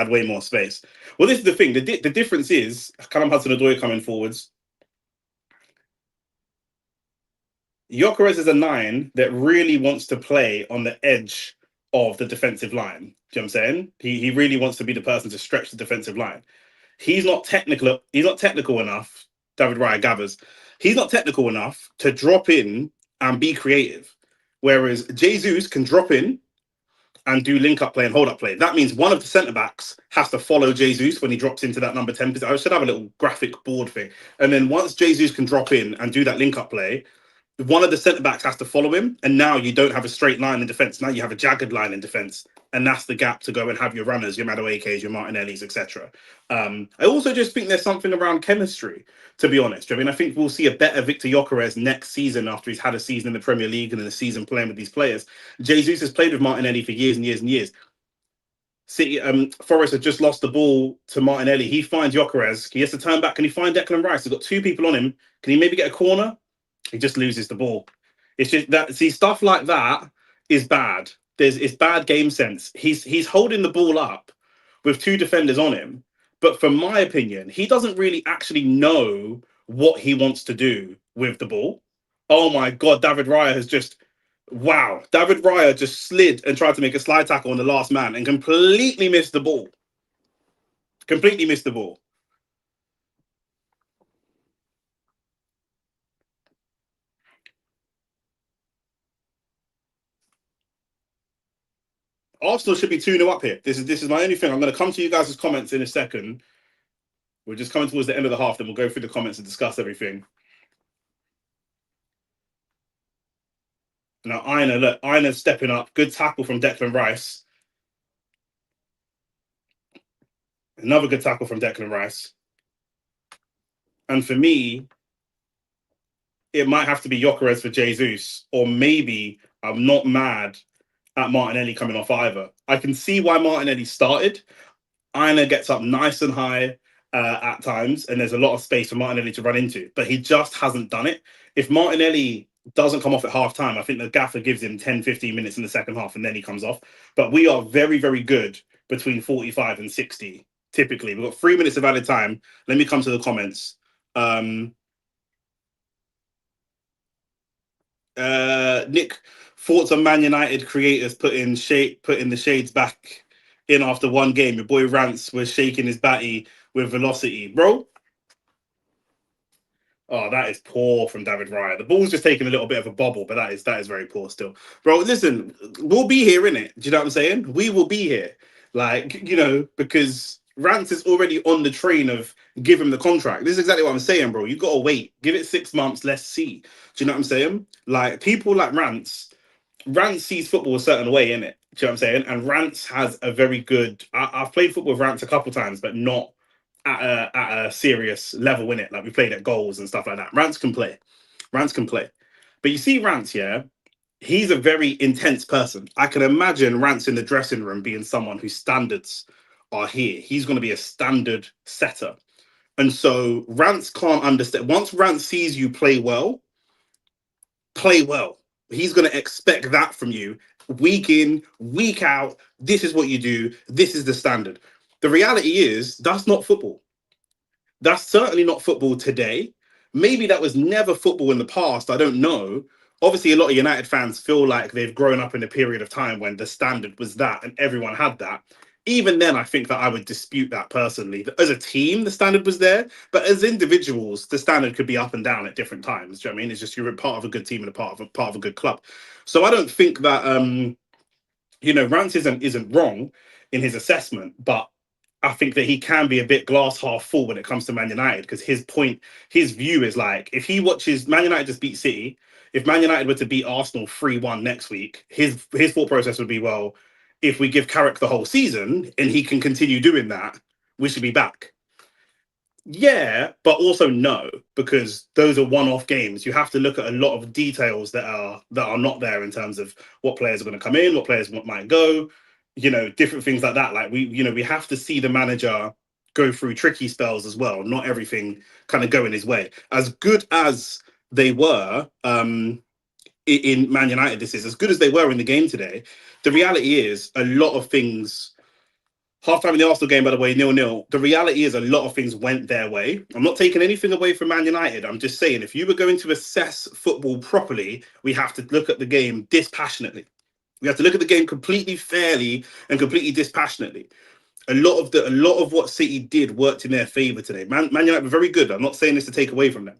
way more space. Well, this is the thing. The difference is Callum Hudson-Odoi coming forwards. Gyökeres is a 9 that really wants to play on the edge of the defensive line. Do you know what I'm saying? He really wants to be the person to stretch the defensive line. He's not technical. He's not technical enough. David Raya gathers. He's not technical enough to drop in and be creative. Whereas Jesus can drop in and do link up play and hold up play. That means one of the centre backs has to follow Jesus when he drops into that number 10 position. I should have a little graphic board thing. And then once Jesus can drop in and do that link up play, one of the centre backs has to follow him, and now you don't have a straight line in defence. Now you have a jagged line in defence, and that's the gap to go and have your runners, your Maduekes, your Martinellis, etc. I also just think there's something around chemistry, to be honest. I mean, I think we'll see a better Victor Gyökeres next season after he's had a season in the Premier League and a season playing with these players. Jesus has played with Martinelli for years and years and years. City, Forrest has just lost the ball to Martinelli. He finds Gyökeres. He has to turn back. Can he find Declan Rice? He's got two people on him. Can he maybe get a corner? He just loses the ball. It's just that stuff like that is bad. It's bad game sense. He's holding the ball up with two defenders on him, but from my opinion, he doesn't really actually know what he wants to do with the ball. Oh my god, David Raya has just David Raya just slid and tried to make a slide tackle on the last man and completely missed the ball. Completely missed the ball. Arsenal should be 2-0 up here. This is my only thing. I'm going to come to you guys' comments in a second. We're just coming towards the end of the half, then we'll go through the comments and discuss everything. Now, Ina's stepping up. Good tackle from Declan Rice. Another good tackle from Declan Rice. And for me, it might have to be Gyökeres for Jesus, or maybe I'm not mad at Martinelli coming off either. I can see why Martinelli started. Ina gets up nice and high at times, and there's a lot of space for Martinelli to run into, but he just hasn't done it. If Martinelli doesn't come off at half time, I think the gaffer gives him 10, 15 minutes in the second half, and then he comes off. But we are very, very good between 45 and 60, typically. We've got 3 minutes of added time. Let me come to the comments. Nick, thoughts on Man United creators putting the shades back in after one game. Your boy Rance was shaking his batty with velocity, bro. Oh, that is poor from David Raya. The ball's just taking a little bit of a bobble, but that is very poor still. Bro, listen, we'll be here in it. Do you know what I'm saying? We will be here. Like, because Rance is already on the train of give him the contract. This is exactly what I'm saying, bro. You gotta wait. Give it 6 months, let's see. Do you know what I'm saying? Like people like Rance sees football a certain way, in it. Do you know what I'm saying? And Rance has a very good. I've played football with Rance a couple times, but not at a serious level in it. Like we played at goals and stuff like that. Rance can play. Rance can play. But you see, Rance, yeah, he's a very intense person. I can imagine Rance in the dressing room being someone whose standards are here. He's going to be a standard setter. And so Rance can't understand. Once Rance sees you play well. He's going to expect that from you week in, week out. This is what you do. This is the standard. The reality is that's not football. That's certainly not football today. Maybe that was never football in the past. I don't know. Obviously, a lot of United fans feel like they've grown up in a period of time when the standard was that and everyone had that. Even then, I think that I would dispute that personally. As a team, the standard was there, but as individuals, the standard could be up and down at different times. Do you know what I mean? It's just you're a part of a good team and a part of a good club. So I don't think that Rance isn't wrong in his assessment, but I think that he can be a bit glass half full when it comes to Man United because his view is like if he watches Man United just beat City, if Man United were to beat Arsenal 3-1 next week, his thought process would be, well, if we give Carrick the whole season and he can continue doing that, we should be back. Yeah, but also no, because those are one-off games. You have to look at a lot of details that are not there in terms of what players are going to come in, what players might go, different things like that. Like we have to see the manager go through tricky spells as well. Not everything kind of going his way. As good as they were in Man United, this is as good as they were in the game today. The reality is a lot of things half time in the Arsenal game, by the way, 0-0. The reality is a lot of things went their way. I'm not taking anything away from Man United. I'm just saying, if you were going to assess football properly, we have to look at the game dispassionately. We have to look at the game completely fairly and completely dispassionately. A lot of what City did worked in their favour today. Man United were very good. I'm not saying this to take away from them.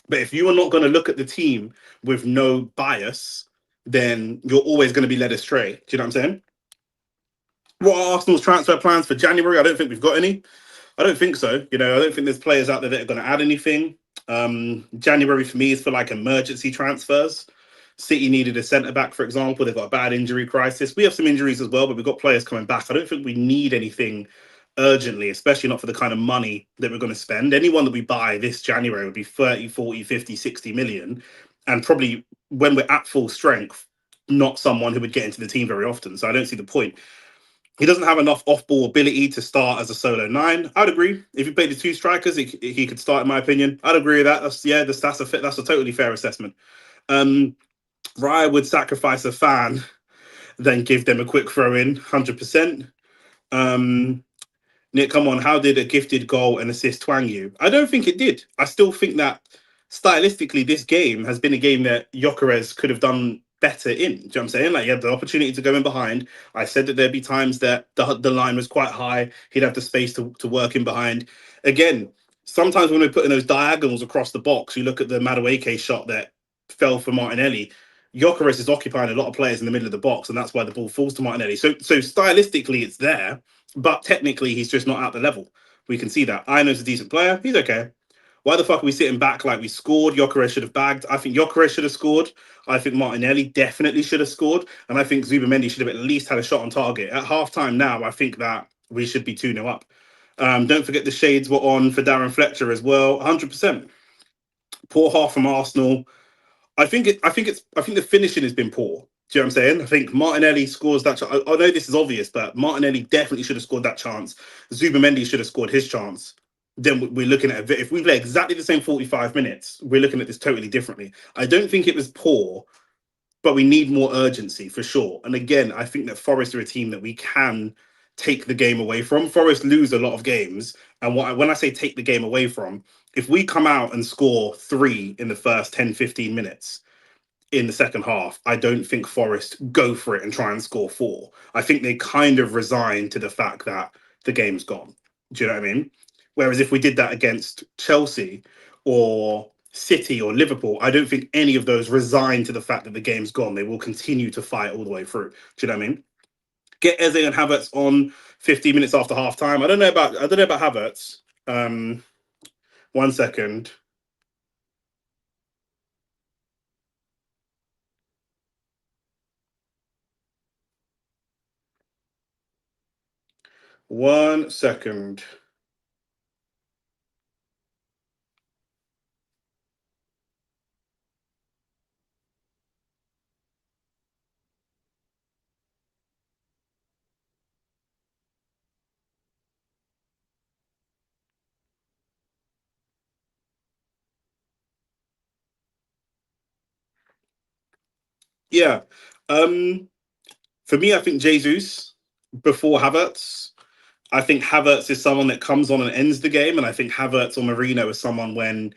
But if you are not going to look at the team with no bias, then you're always going to be led astray. Do you know what I'm saying? What are Arsenal's transfer plans for January? I don't think we've got any. I don't think so. I don't think there's players out there that are going to add anything. January for me is for like emergency transfers. City needed a centre back, for example. They've got a bad injury crisis. We have some injuries as well, but we've got players coming back. I don't think we need anything urgently, especially not for the kind of money that we're going to spend. Anyone that we buy this January would be 30, 40, 50, 60 million. And probably when we're at full strength, not someone who would get into the team very often. So I don't see the point. He doesn't have enough off-ball ability to start as a solo nine. I'd agree. If he played the two strikers, he could start, in my opinion. I'd agree with that. That's a totally fair assessment. Raya would sacrifice a fan, then give them a quick throw in, 100%. Nick, come on. How did a gifted goal and assist twang you? I don't think it did. I still think that stylistically, this game has been a game that Gyökeres could have done better in. Do you know what I'm saying? Like, he had the opportunity to go in behind. I said that there'd be times that the line was quite high. He'd have the space to work in behind. Again, sometimes when we're putting those diagonals across the box, you look at the Madueke shot that fell for Martinelli. Gyökeres is occupying a lot of players in the middle of the box, and that's why the ball falls to Martinelli. So stylistically, it's there, but technically, he's just not at the level. We can see that. Aino's a decent player. He's okay. Why the fuck are we sitting back like we scored? Gyökeres should have bagged. I think Gyökeres should have scored. I think Martinelli definitely should have scored. And I think Zubamendi should have at least had a shot on target. At halftime now, I think that we should be 2-0 up. Don't forget the shades were on for Darren Fletcher as well. 100%. Poor half from Arsenal. I think the finishing has been poor. Do you know what I'm saying? I think Martinelli scores that. I know this is obvious, but Martinelli definitely should have scored that chance. Zubamendi should have scored his chance. Then we're looking at if we play exactly the same 45 minutes, we're looking at this totally differently. I don't think it was poor, but we need more urgency for sure. And again, I think that Forest are a team that we can take the game away from. Forest lose a lot of games, and when I say take the game away from, if we come out and score 3 in the first 10, 15 minutes in the second half, I don't think Forest go for it and try and score 4. I think they kind of resign to the fact that the game's gone. Do you know what I mean? Whereas if we did that against Chelsea or City or Liverpool, I don't think any of those resign to the fact that the game's gone. They will continue to fight all the way through. Do you know what I mean? Get Eze and Havertz on 15 minutes after half time. I don't know about Havertz. 1 second. One second. Yeah. Um, for me, I think Jesus before Havertz. I think Havertz is someone that comes on and ends the game, and I think Havertz or Marino is someone when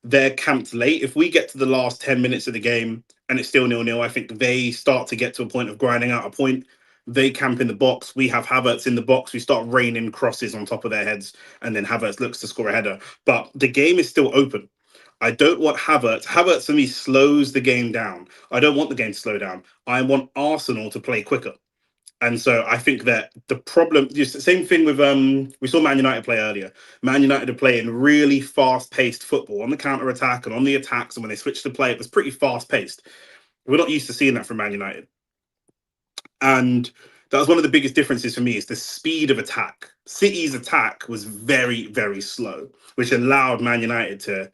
they're camped late. If we get to the last 10 minutes of the game and it's still 0-0, I think they start to get to a point of grinding out a point. They camp in the box. We have Havertz in the box. We start raining crosses on top of their heads, and then Havertz looks to score a header. But the game is still open. I don't want Havertz. Havertz for me slows the game down. I don't want the game to slow down. I want Arsenal to play quicker. And so I think that the problem, just the same thing with we saw Man United play earlier. Man United are playing really fast-paced football on the counter attack and on the attacks, and when they switched to play, it was pretty fast-paced. We're not used to seeing that from Man United, and that was one of the biggest differences for me is the speed of attack. City's attack was very, very slow, which allowed Man United to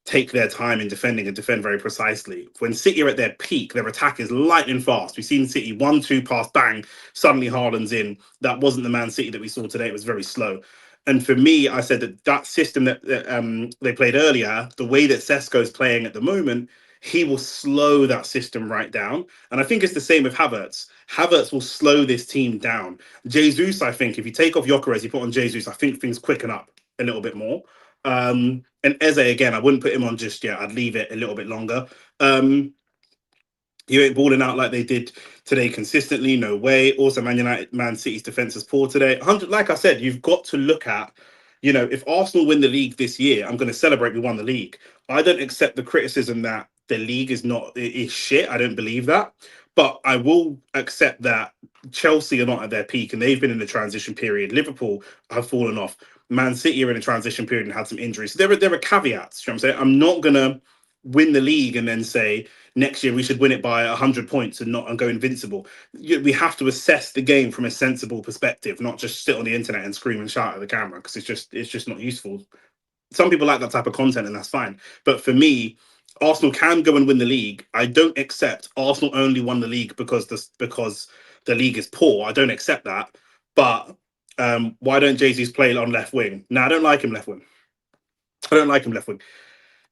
take their time in defending and defend very precisely. When City are at their peak, their attack is lightning fast. We've seen City 1-2 pass, bang, suddenly Haaland's in. That wasn't the Man City that we saw today. It was very slow. And for me, I said that system that they played earlier, the way that Sesko's playing at the moment, he will slow that system right down. And I think it's the same with Havertz. Havertz will slow this team down. Jesus, I think, if you take off Gyökeres, you put on Jesus, I think things quicken up a little bit more. And Eze again, I wouldn't put him on just yet. I'd leave it a little bit longer. You ain't balling out like they did today consistently. No way. Also, Man City's defense is poor today. 100, like I said, you've got to look at, if Arsenal win the league this year, I'm going to celebrate we won the league. I don't accept the criticism that the league is shit. I don't believe that. But I will accept that Chelsea are not at their peak and they've been in the transition period. Liverpool have fallen off. Man City are in a transition period and had some injuries. So there are caveats. You know what I'm saying? I'm not going to win the league and then say next year we should win it by 100 points and go invincible. We have to assess the game from a sensible perspective, not just sit on the internet and scream and shout at the camera, because it's just not useful. Some people like that type of content and that's fine, but for me, Arsenal can go and win the league. I don't accept Arsenal only won the league because the league is poor. I don't accept that. But why don't Jesus play on left wing? No, I don't like him left wing. I don't like him left wing.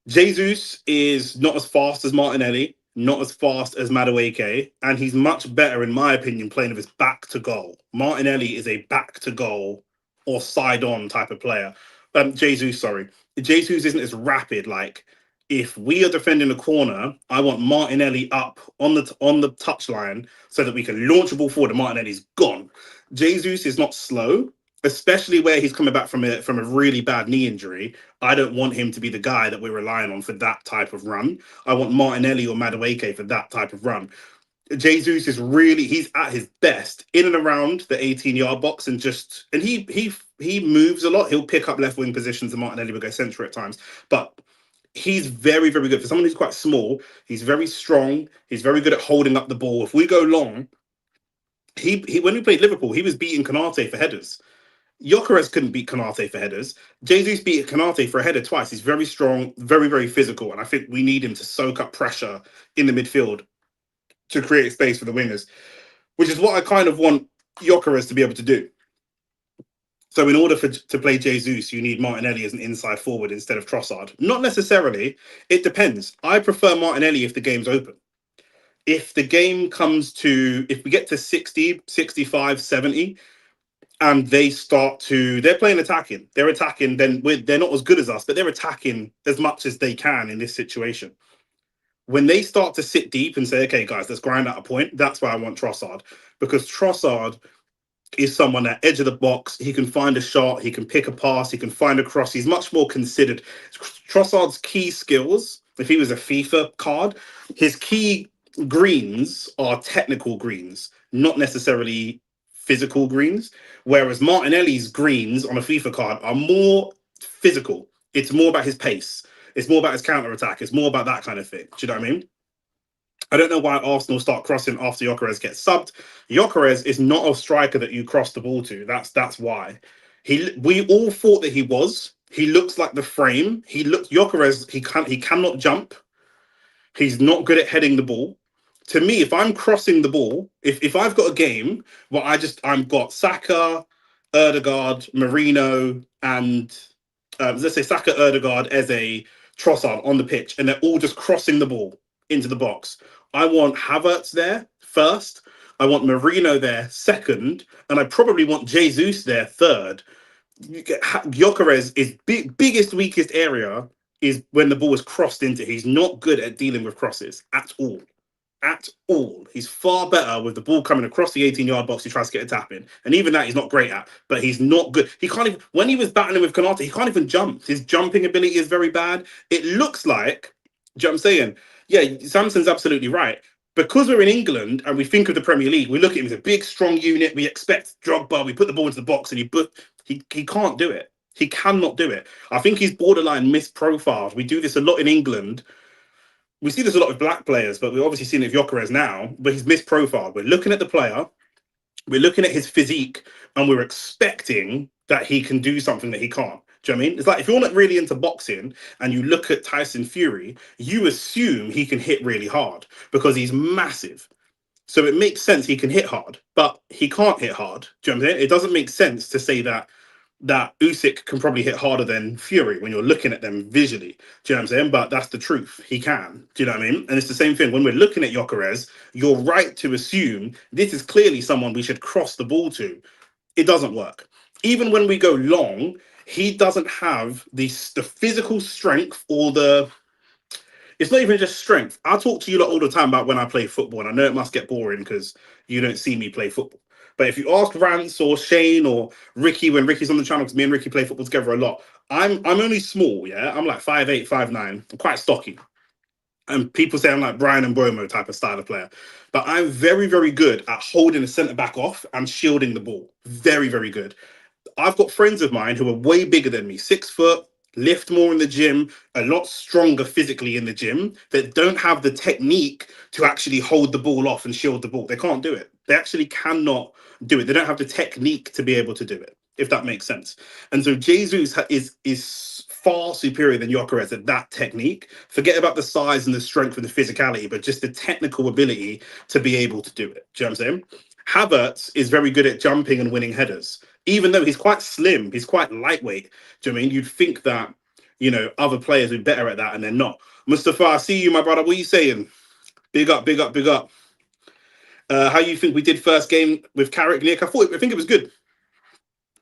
Jesus is not as fast as Martinelli, not as fast as Madueke, and he's much better, in my opinion, playing with his back to goal. Martinelli is a back to goal or side on type of player. Jesus, sorry. Jesus isn't as rapid. Like, if we are defending a corner, I want Martinelli up on the touchline so that we can launch a ball forward and Martinelli's gone. Jesus is not slow, especially where he's coming back from a really bad knee injury. I don't want him to be the guy that we're relying on for that type of run. I want Martinelli or Madueke for that type of run. Jesus is he's at his best in and around the 18-yard box and he moves a lot. He'll pick up left wing positions and Martinelli will go central at times. But he's very, very good. For someone who's quite small, he's very strong. He's very good at holding up the ball. If we go long, he when we played Liverpool, he was beating Konate for headers. Gyökeres couldn't beat Konate for headers. Jesus beat Konate for a header twice. He's very strong, very, very physical, and I think we need him to soak up pressure in the midfield to create space for the wingers, which is what I kind of want Gyökeres to be able to do. So in order to play Jesus, you need Martinelli as an inside forward instead of Trossard. Not necessarily. It depends. I prefer Martinelli if the game's open. If the game if we get to 60, 65, 70, and they're playing attacking. They're attacking, then they're not as good as us, but they're attacking as much as they can in this situation. When they start to sit deep and say, okay, guys, let's grind out a point, that's why I want Trossard. Because Trossard is someone at edge of the box. He can find a shot. He can pick a pass. He can find a cross. He's much more considered. Trossard's key skills, if he was a FIFA card, his key greens are technical greens, not necessarily physical greens. Whereas Martinelli's greens on a FIFA card are more physical. It's more about his pace. It's more about his counter attack. It's more about that kind of thing. Do you know what I mean? I don't know why Arsenal start crossing after Gyökeres gets subbed. Gyökeres is not a striker that you cross the ball to. That's why. We all thought that he was. He looks like the frame. He looks Gyökeres. He cannot jump. He's not good at heading the ball. To me, if I'm crossing the ball, if I've got a game where I've got Saka, Erdegaard, Marino, and let's say Saka, Erdegaard, Eze, Trossard on the pitch, and they're all just crossing the ball into the box. I want Havertz there first. I want Marino there second, and I probably want Jesus there third. Gyökeres is biggest weakest area is when the ball is crossed into. He's not good at dealing with crosses at all. At all. He's far better with the ball coming across the 18-yard box. He tries to get a tap in. And even that he's not great at, but he's not good. He can't even, when he was battling with Konate, he can't even jump. His jumping ability is very bad. It looks like, do you know what I'm saying? Yeah, Samson's absolutely right. Because we're in England and we think of the Premier League, we look at him as a big, strong unit. We expect Drogba. We put the ball into the box and he can't do it. He cannot do it. I think he's borderline misprofiled. We do this a lot in England. We see this a lot with black players, but we're obviously seeing it with Gyökeres now, but he's misprofiled. We're looking at the player, we're looking at his physique, and we're expecting that he can do something that he can't. Do you know what I mean? It's like if you're not really into boxing and you look at Tyson Fury, you assume he can hit really hard because he's massive. So it makes sense he can hit hard, but he can't hit hard. Do you know what I'm saying? It doesn't make sense to say that Usyk can probably hit harder than Fury when you're looking at them visually. Do you know what I'm saying? But that's the truth. He can. Do you know what I mean? And it's the same thing. When we're looking at Gyökeres, you're right to assume this is clearly someone we should cross the ball to. It doesn't work. Even when we go long, he doesn't have the physical strength or the... It's not even just strength. I talk to you lot all the time about when I play football, and I know it must get boring because you don't see me play football. But if you ask Rance or Shane or Ricky, when Ricky's on the channel, because me and Ricky play football together a lot, I'm only small, yeah? I'm like 5'8", 5'9". I'm quite stocky. And people say I'm like Brian and Bromo type of style of player. But I'm very, very good at holding the centre-back off and shielding the ball. Very, very good. I've got friends of mine who are way bigger than me, 6 foot, lift more in the gym, a lot stronger physically in the gym, that don't have the technique to actually hold the ball off and shield the ball. They can't do it. They actually cannot do it. They don't have the technique to be able to do it, if that makes sense. And so Jesus is far superior than Gyökeres at that technique. Forget about the size and the strength and the physicality, but just the technical ability to be able to do it. Do you know what I'm saying? Havertz is very good at jumping and winning headers. Even though he's quite slim, he's quite lightweight. Do you know what I mean? You'd think that, you know, other players would be better at that, and they're not. Mustafa, I see you, my brother. What are you saying? Big up, big up, big up. How you think we did first game with Carrick, Nick? I think it was good.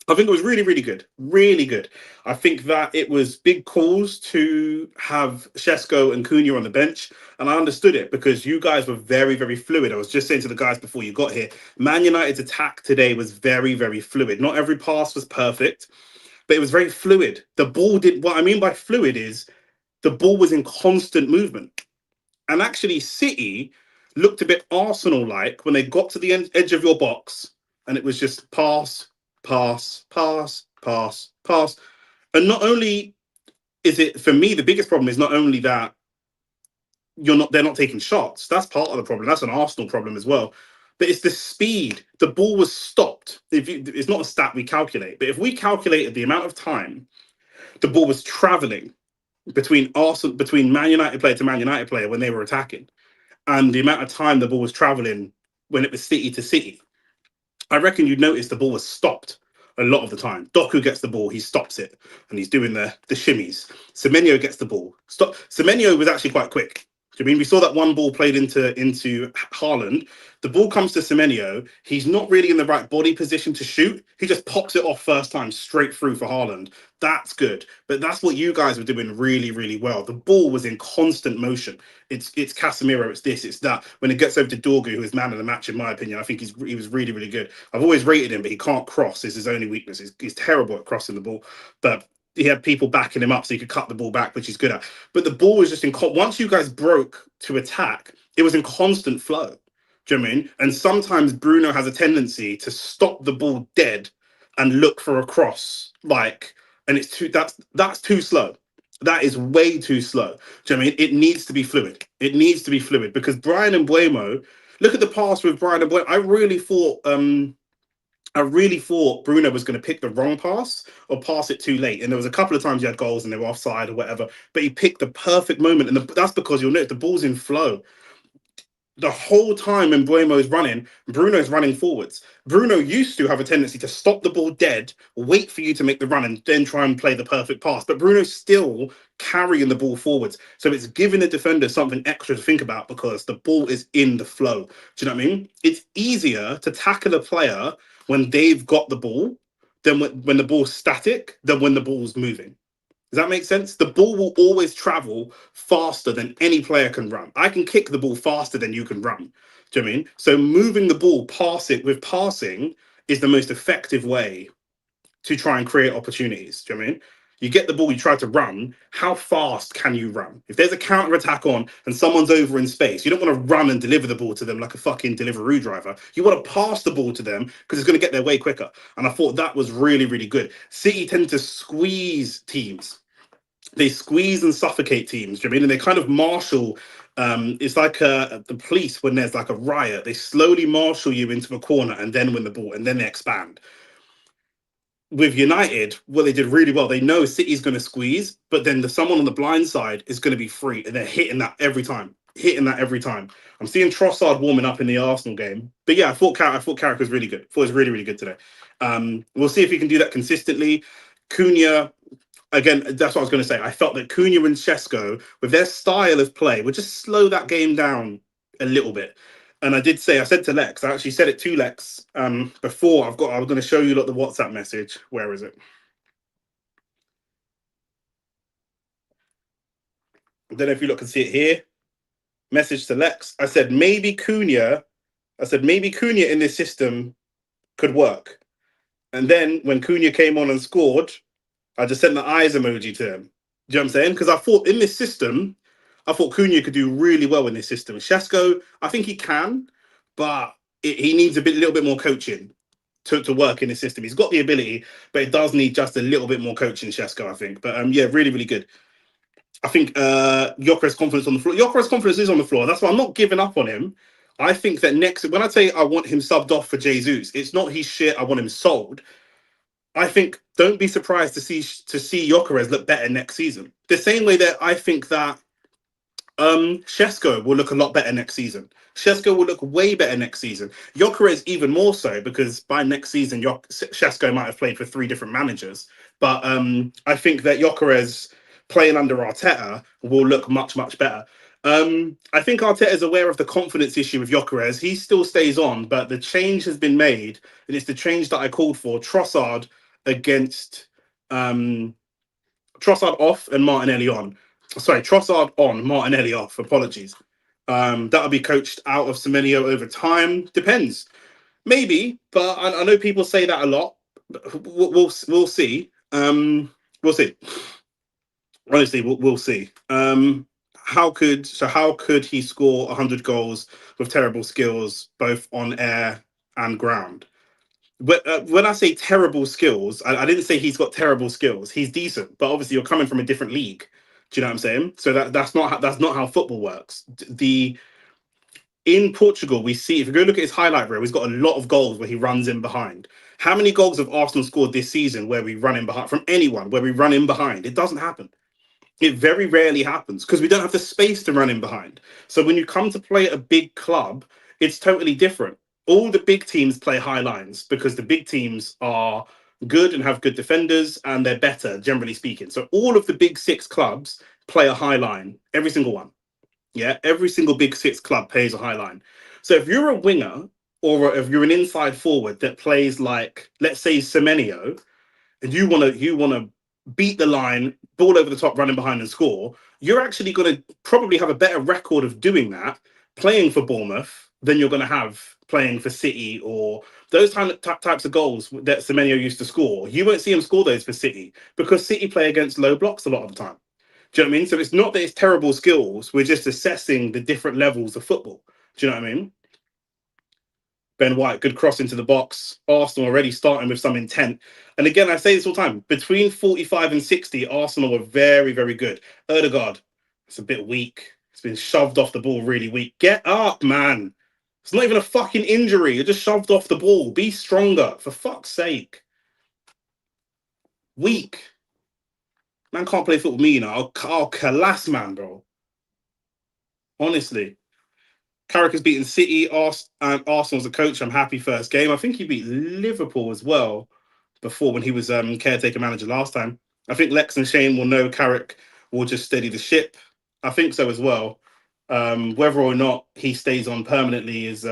I think it was really, really good. Really good. I think that it was big calls to have Shesko and Cunha on the bench. And I understood it because you guys were very, very fluid. I was just saying to the guys before you got here, Man United's attack today was very, very fluid. Not every pass was perfect, but it was very fluid. The ball did, what I mean by fluid is the ball was in constant movement. And actually, City looked a bit Arsenal-like when they got to the edge of your box and it was just pass, pass, pass, pass, pass. And not only is it, for me, the biggest problem is not only that they're not taking shots. That's part of the problem. That's an Arsenal problem as well. But it's the speed. The ball was stopped. It's not a stat we calculate, but if we calculated the amount of time the ball was traveling between Man United player to Man United player when they were attacking, and the amount of time the ball was traveling when it was City to City, I reckon you'd notice the ball was stopped a lot of the time. Doku gets the ball, he stops it, and he's doing the shimmies. Semenyo gets the ball. Semenyo was actually quite quick. I mean, we saw that one ball played into Haaland. The ball comes to Semenyo. He's not really in the right body position to shoot. He just pops it off first time straight through for Haaland. That's good. But that's what you guys were doing really, really well. The ball was in constant motion. It's Casemiro, it's this, it's that. When it gets over to Dorgu, who is man of the match, in my opinion, I think he was really, really good. I've always rated him, but he can't cross. Is his only weakness. He's terrible at crossing the ball. But he had people backing him up so he could cut the ball back, which he's good at. But the ball was just once you guys broke to attack, it was in constant flow. Do you know what I mean? And sometimes Bruno has a tendency to stop the ball dead and look for a cross, and that's too slow. That is way too slow. Do you know what I mean? It needs to be fluid. It needs to be fluid because Brian and Buemo, look at the pass with Brian and Buemo. I really thought Bruno was going to pick the wrong pass or pass it too late. And there was a couple of times he had goals and they were offside or whatever, but he picked the perfect moment. And that's because you'll notice the ball's in flow. The whole time when Buemo is running, Bruno's running forwards. Bruno used to have a tendency to stop the ball dead, wait for you to make the run, and then try and play the perfect pass. But Bruno's still carrying the ball forwards. So it's giving the defender something extra to think about because the ball is in the flow. Do you know what I mean? It's easier to tackle a player when they've got the ball than when the ball's static than when the ball's moving. Does that make sense? The ball will always travel faster than any player can run. I can kick the ball faster than you can run. Do you know what I mean? So moving the ball, passing is the most effective way to try and create opportunities. Do you know what I mean? You get the ball, you try to run. How fast can you run? If there's a counter attack on and someone's over in space, you don't want to run and deliver the ball to them like a fucking Deliveroo driver. You want to pass the ball to them because it's going to get their way quicker. And I thought that was really, really good. City tend to squeeze teams. They squeeze and suffocate teams. Do you know what I mean? And they kind of marshal. It's like the police when there's like a riot. They slowly marshal you into a corner and then win the ball and then they expand. With United, well, they did really well. They know City's going to squeeze, but then someone on the blind side is going to be free, and they're hitting that every time. Hitting that every time. I'm seeing Trossard warming up in the Arsenal game, but yeah, I thought Carrick was really good. I thought it was really, really good today. We'll see if he can do that consistently. Cunha, again, that's what I was going to say. I felt that Cunha and Shesko, with their style of play, would just slow that game down a little bit. And I said to Lex, I actually said it to Lex before. I was going to show you the WhatsApp message. Where is it? I don't know if you can see it here. Message to Lex. I said maybe Cunha in this system could work. And then when Cunha came on and scored, I just sent the eyes emoji to him. Do you know what I'm saying? Because I thought in this system, I thought Cunha could do really well in this system. Shesko, I think he can, but he needs little bit more coaching to work in the system. He's got the ability, but it does need just a little bit more coaching, Shesko, I think. But yeah, really, really good. I think Gyökeres' confidence on the floor. Gyökeres' confidence is on the floor. That's why I'm not giving up on him. I think that when I say I want him subbed off for Jesus, it's not he's shit. I want him sold. I think don't be surprised to see Gyökeres look better next season. The same way that I think that Shesko will look a lot better next season. Shesko will look way better next season. Gyökeres even more so because by next season, Shesko might have played for 3 different managers. But I think that Gyökeres playing under Arteta will look much, much better. I think Arteta is aware of the confidence issue with Gyökeres. He still stays on, but the change has been made, and it's the change that I called for. Trossard off and Martinelli on. Sorry, Trossard on, Martinelli off. Apologies. That'll be coached out of Semenyo over time. Depends, maybe, but I know people say that a lot. We'll see. We'll see. Honestly, we'll see. How could he score 100 goals with terrible skills, both on air and ground? When I say terrible skills, I didn't say he's got terrible skills. He's decent, but obviously you're coming from a different league. Do you know what I'm saying? So that's not how football works. In Portugal, we see if you go look at his highlight reel, he's got a lot of goals where he runs in behind. How many goals have Arsenal scored this season where we run in behind from anyone? Where we run in behind? It doesn't happen. It very rarely happens because we don't have the space to run in behind. So when you come to play at a big club, it's totally different. All the big teams play high lines because the big teams are good and have good defenders and they're better, generally speaking. So all of the big 6 clubs play a high line, every single one. Yeah, every single big six club pays a high line. So if you're a winger or if you're an inside forward that plays like, let's say, Semenyo, and you want to beat the line, ball over the top, running behind and score, you're actually going to probably have a better record of doing that playing for Bournemouth than you're going to have playing for City or those types of goals that Semenyo used to score. You won't see him score those for City because City play against low blocks a lot of the time. Do you know what I mean? So it's not that it's terrible skills. We're just assessing the different levels of football. Do you know what I mean? Ben White, good cross into the box. Arsenal already starting with some intent. And again, I say this all the time, between 45 and 60, Arsenal were very, very good. Odegaard, it's a bit weak. It's been shoved off the ball really weak. Get up, man. It's not even a fucking injury. You're just shoved off the ball. Be stronger, for fuck's sake. Weak. Man can't play football with me, you know. I'll collapse, man, bro. Honestly. Carrick has beaten City, Arsenal as a coach. I'm happy first game. I think he beat Liverpool as well before when he was caretaker manager last time. I think Lex and Shane will know Carrick will just steady the ship. I think so as well. Whether or not he stays on permanently is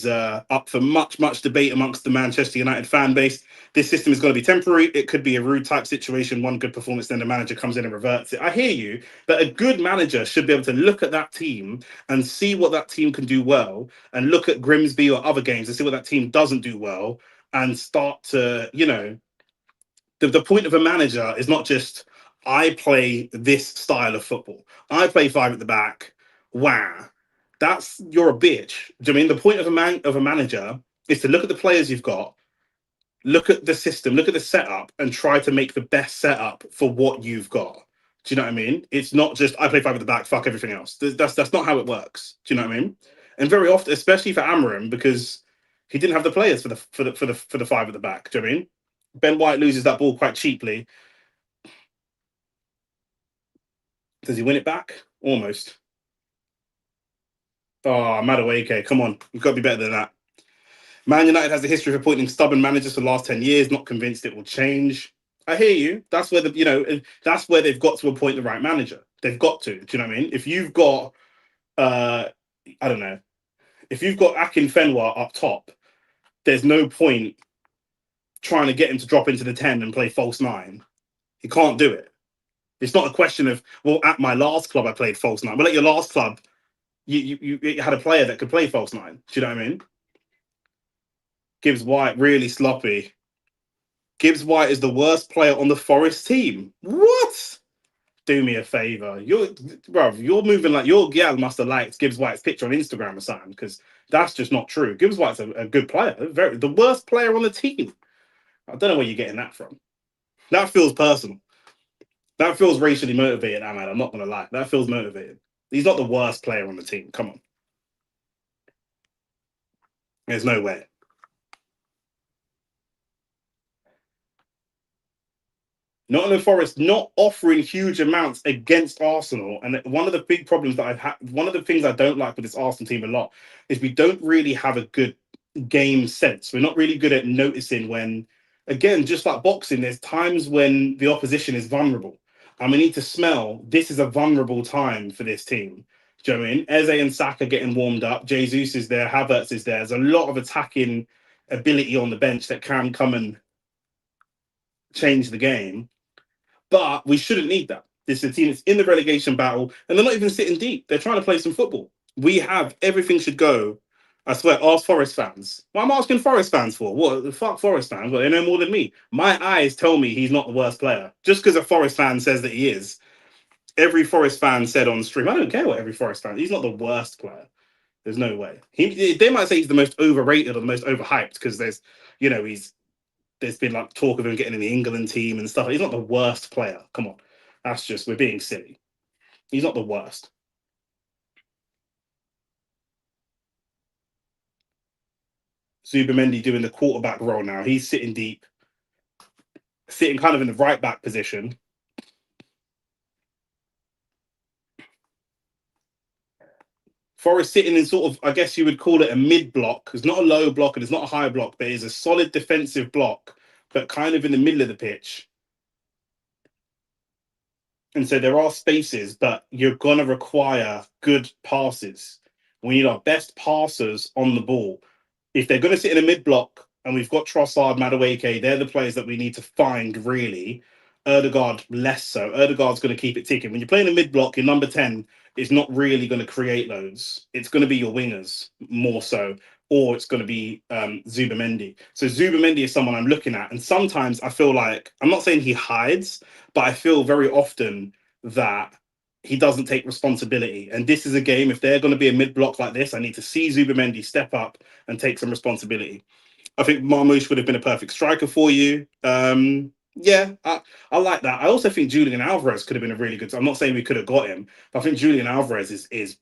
up for much debate amongst the Manchester United fan base. This system is going to be temporary. It could be a rude type situation. One good performance, then the manager comes in and reverts it. I hear you, but a good manager should be able to look at that team and see what that team can do well, and look at Grimsby or other games and see what that team doesn't do well, and start to, the point of a manager is not just I play this style of football. I play five at the back. Wow, that's you're a bitch. Do you know what I mean the point of a manager is to look at the players you've got, look at the system, look at the setup, and try to make the best setup for what you've got. Do you know what I mean? It's not just I play five at the back, fuck everything else. That's not how it works. Do you know what I mean? And very often, especially for Amarim, because he didn't have the players for the five at the back. Do you know what I mean? Ben White loses that ball quite cheaply. Does he win it back? Almost. Oh, Madueke, come on. You've got to be better than that. Man United has a history of appointing stubborn managers for the last 10 years, not convinced it will change. I hear you. That's where that's where they've got to appoint the right manager. They've got to. Do you know what I mean? If you've got I don't know, if you've got Akin Fenwa up top, there's no point trying to get him to drop into the 10 and play false nine. He can't do it. It's not a question of, well, at my last club I played false nine. Well, at your last club, you had a player that could play false nine. Do you know what I mean? Gibbs White really sloppy. Gibbs White is the worst player on the Forest team. What? Do me a favor. You're moving like your gal must have liked Gibbs White's picture on Instagram or something, because that's just not true. Gibbs White's a good player. The worst player on the team. I don't know where you're getting that from. That feels personal. That feels racially motivated, Ahmad. I'm not gonna lie. That feels motivated. He's not the worst player on the team. Come on. There's no way. Nottingham Forest not offering huge amounts against Arsenal. And one of the big problems that I've had, one of the things I don't like with this Arsenal team a lot, is we don't really have a good game sense. We're not really good at noticing when, again, just like boxing, there's times when the opposition is vulnerable. And we need to smell this is a vulnerable time for this team. Do you know what I mean? Eze and Saka getting warmed up. Jesus is there. Havertz is there. There's a lot of attacking ability on the bench that can come and change the game. But we shouldn't need that. This is a team that's in the relegation battle, and they're not even sitting deep. They're trying to play some football. We have everything should go. I swear, ask Forest fans. What I'm asking Forest fans for? What the fuck, Forest fans? Well, they know more than me. My eyes tell me he's not the worst player. Just because a Forest fan says that he is. Every Forest fan said on stream, I don't care what every Forest fan. He's not the worst player. There's no way. They might say he's the most overrated or the most overhyped because there's been like talk of him getting in the England team and stuff. He's not the worst player. Come on. That's just, we're being silly. He's not the worst. Zubimendi doing the quarterback role now. He's sitting deep, sitting kind of in the right back position. Forrest sitting in sort of, I guess you would call it a mid block. It's not a low block and it's not a high block, but it's a solid defensive block, but kind of in the middle of the pitch. And so there are spaces, but you're going to require good passes. We need our best passers on the ball. If they're going to sit in a mid block and we've got Trossard, Madueke, they're the players that we need to find, really. Erdegaard, less so. Erdegaard's going to keep it ticking. When you're playing a mid block, your number 10 is not really going to create loads. It's going to be your wingers more so, or it's going to be Zubamendi. So Zubamendi is someone I'm looking at. And sometimes I feel like, I'm not saying he hides, but I feel very often that he doesn't take responsibility. And this is a game, if they're going to be a mid block like this, I need to see Zubamendi step up and take some responsibility. I think Marmoush would have been a perfect striker for you. Yeah, I like that. I also think Julian Alvarez could have been a really good. I'm not saying we could have got him, but I think Julian Alvarez is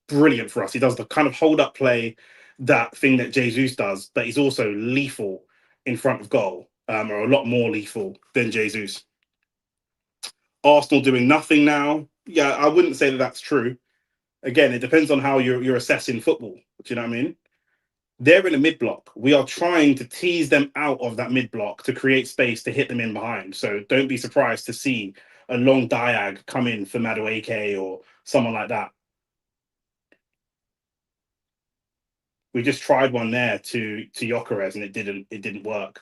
brilliant for us. He does the kind of hold up play, that thing that Jesus does, but he's also lethal in front of goal, or a lot more lethal than Jesus. Arsenal doing nothing now. Yeah, I wouldn't say that that's true. Again, it depends on how you're assessing football. Do you know what I mean? They're in a mid block. We are trying to tease them out of that mid block to create space to hit them in behind. So don't be surprised to see a long diag come in for Madueke or someone like that. We just tried one there to Jokeres and it didn't work.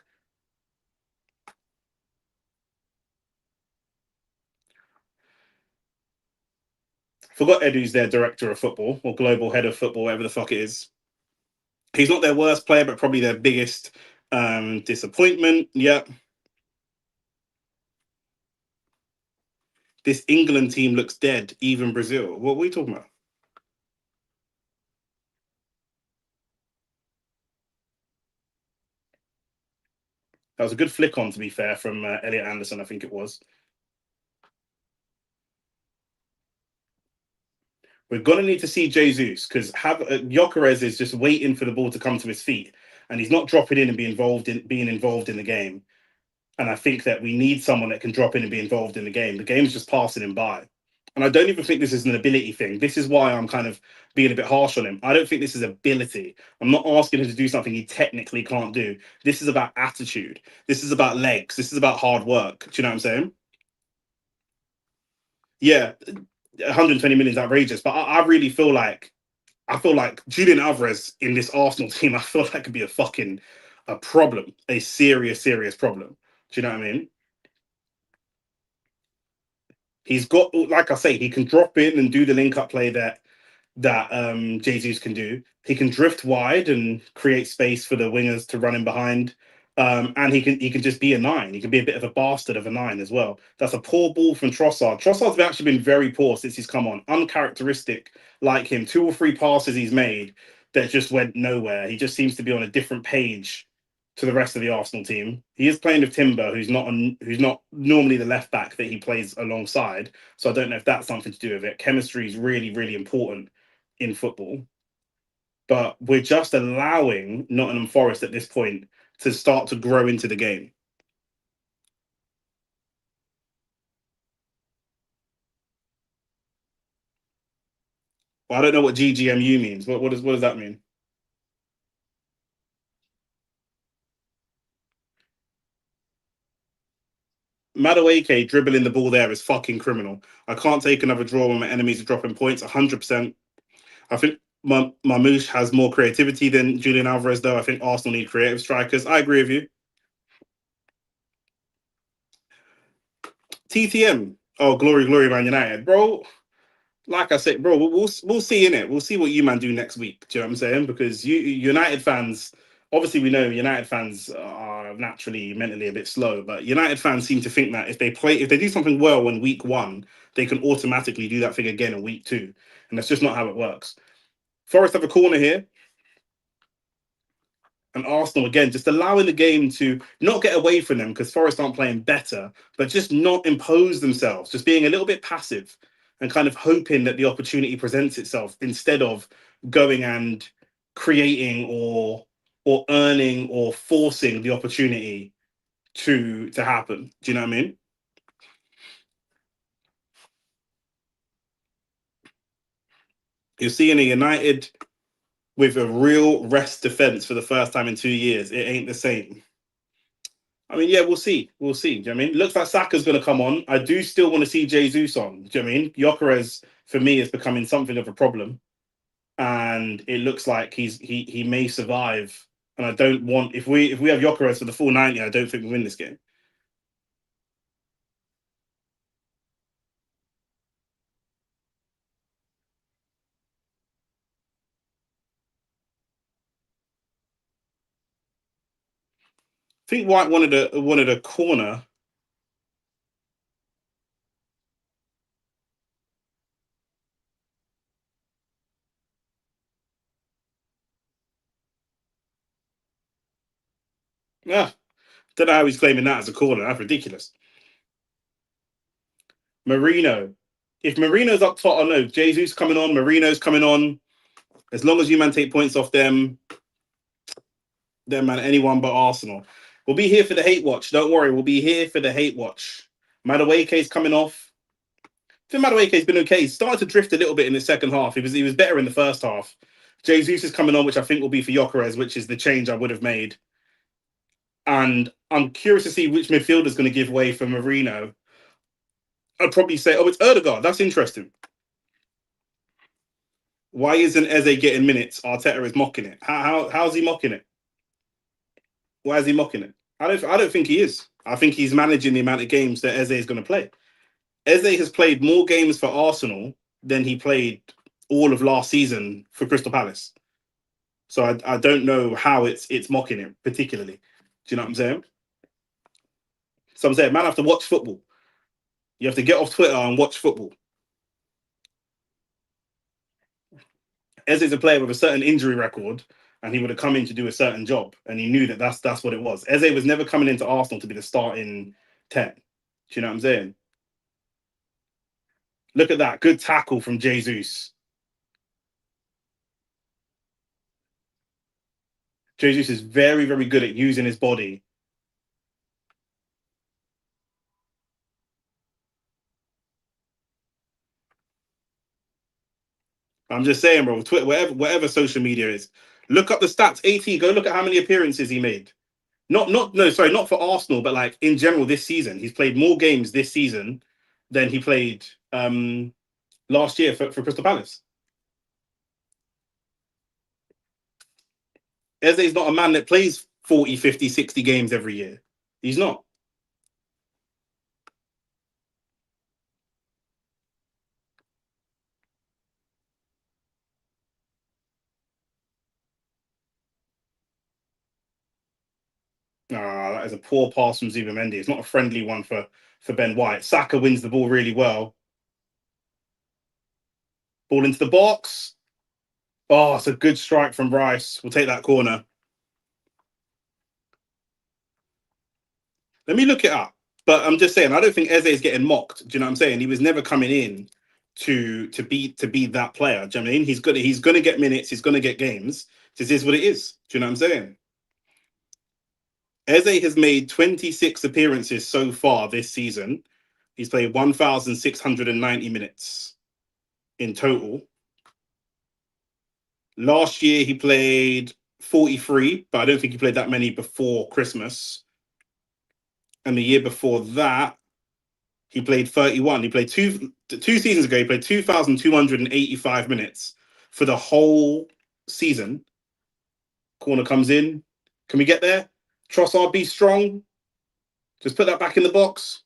Forgot Edu's their director of football or global head of football, whatever the fuck it is. He's not their worst player, but probably their biggest disappointment. Yeah. This England team looks dead, even Brazil. What are we talking about? That was a good flick on, to be fair, from Elliot Anderson, I think it was. We're going to need to see Jesus because Jokeres is just waiting for the ball to come to his feet, and he's not dropping in and being involved in the game. And I think that we need someone that can drop in and be involved in the game. The game's just passing him by. And I don't even think this is an ability thing. This is why I'm kind of being a bit harsh on him. I don't think this is ability. I'm not asking him to do something he technically can't do. This is about attitude. This is about legs. This is about hard work. Do you know what I'm saying? Yeah, 120 million is outrageous, but I really feel like Julian Alvarez in this Arsenal team, I feel like could be a problem, a serious problem. Do you know what I mean? He's got, like I say, he can drop in and do the link up play that Jesus can do. He can drift wide and create space for the wingers to run in behind. And he can just be a nine. He can be a bit of a bastard of a nine as well. That's a poor ball from Trossard. Trossard's actually been very poor since he's come on. Uncharacteristic like him. Two or three passes he's made that just went nowhere. He just seems to be on a different page to the rest of the Arsenal team. He is playing with Timber, who's not normally the left back that he plays alongside. So I don't know if that's something to do with it. Chemistry is really important in football, but we're just allowing Nottingham Forest at this point to start to grow into the game. Well, I don't know what GGMU means. What does that mean? Madueke dribbling the ball there is fucking criminal. I can't take another draw when my enemies are dropping points. 100%. I think Mamouche has more creativity than Julian Alvarez, though. I think Arsenal need creative strikers. I agree with you. TTM. Oh, glory, Man United, bro. Like I said, bro, we'll see in it. We'll see what you man do next week. Do you know what I'm saying? Because you United fans, obviously we know United fans are naturally mentally a bit slow, but United fans seem to think that if they do something well in week one, they can automatically do that thing again in week two, and that's just not how it works. Forest have a corner here, and Arsenal again just allowing the game to not get away from them because Forest aren't playing better, but just not impose themselves, just being a little bit passive and kind of hoping that the opportunity presents itself instead of going and creating or earning or forcing the opportunity to happen. Do you know what I mean? You're seeing a United with a real rest defense for the first time in 2 years. It ain't the same. I mean, yeah, we'll see. We'll see. Do you know what I mean? Looks like Saka's going to come on. I do still want to see Jesus on. Do you know what I mean? Gyökeres, for me, is becoming something of a problem. And it looks like he may survive. And I don't want, if we have Gyökeres for the full 90, I don't think we win this game. I think White wanted a corner. Yeah, don't know how he's claiming that as a corner. That's ridiculous. Marino. If Marino's up top, I know Jesus coming on, Marino's coming on. As long as you man take points off them, then man, anyone but Arsenal. We'll be here for the hate watch. Don't worry, we'll be here for the hate watch. Madueke's coming off. I think Madueke's been okay. He started to drift a little bit in the second half. He was better in the first half. Jesus is coming on, which I think will be for Gyökeres, which is the change I would have made. And I'm curious to see which midfielder is going to give way for Marino. I'd probably say, oh, it's Erdegaard. That's interesting. Why isn't Eze getting minutes? Arteta is mocking it. How's he mocking it? Why is he mocking it? I don't think he is. I think he's managing the amount of games that Eze is going to play. Eze has played more games for Arsenal than he played all of last season for Crystal Palace. So I don't know how it's mocking him particularly. Do you know what I'm saying? So I'm saying, man, have to watch football. You have to get off Twitter and watch football. Eze is a player with a certain injury record, and he would have come in to do a certain job, and he knew that that's what it was. Eze was never coming into Arsenal to be the starting 10. Do you know what I'm saying? Look at that. Good tackle from Jesus. Jesus is very, very good at using his body. I'm just saying, bro, Twitter, whatever social media is, look up the stats. AT, go look at how many appearances he made. Not no, sorry, not for Arsenal, but like in general this season. He's played more games this season than he played last year for Crystal Palace. Eze's not a man that plays 40, 50, 60 games every year. He's not. That is a poor pass from Zubimendi. It's not a friendly one for Ben White. Saka wins the ball really well. Ball into the box. Oh, it's a good strike from Rice. We'll take that corner. Let me look it up. But I'm just saying, I don't think Eze is getting mocked. Do you know what I'm saying? He was never coming in to be that player. Do you know what I mean? He's gonna get minutes, he's gonna get games. This is what it is. Do you know what I'm saying? Eze has made 26 appearances so far this season. He's played 1,690 minutes in total. Last year he played 43, but I don't think he played that many before Christmas. And the year before that, he played 31. He played two seasons ago. He played 2,285 minutes for the whole season. Corner comes in. Can we get there? Trossard, be strong. Just put that back in the box.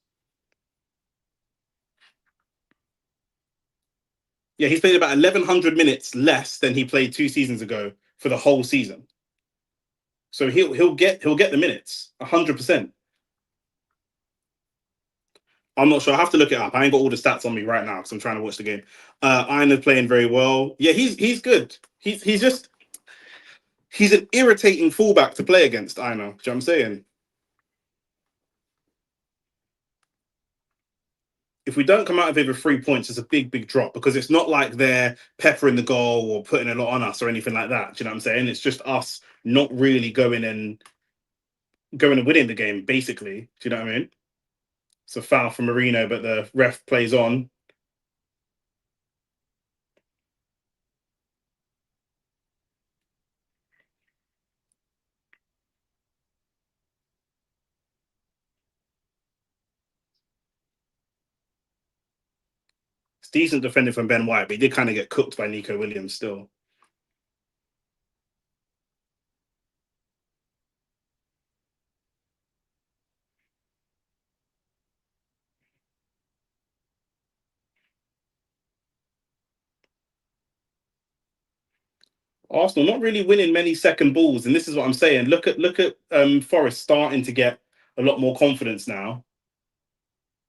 Yeah, he's played about 1,100 minutes less than he played 2 seasons ago for the whole season. So he'll get the minutes 100%. I'm not sure. I have to look it up. I ain't got all the stats on me right now because I'm trying to watch the game. Ina's playing very well. Yeah, he's good. He's an irritating fullback to play against. I know. Do you know what I'm saying? If we don't come out of it with 3 points, it's a big, big drop because it's not like they're peppering the goal or putting a lot on us or anything like that. Do you know what I'm saying? It's just us not really going and winning the game, basically. Do you know what I mean? It's a foul from Marino, but the ref plays on. decent defending from Ben White, but he did kind of get cooked by Nico Williams still. Arsenal not really winning many second balls, and this is what I'm saying. Look at Forrest starting to get a lot more confidence now.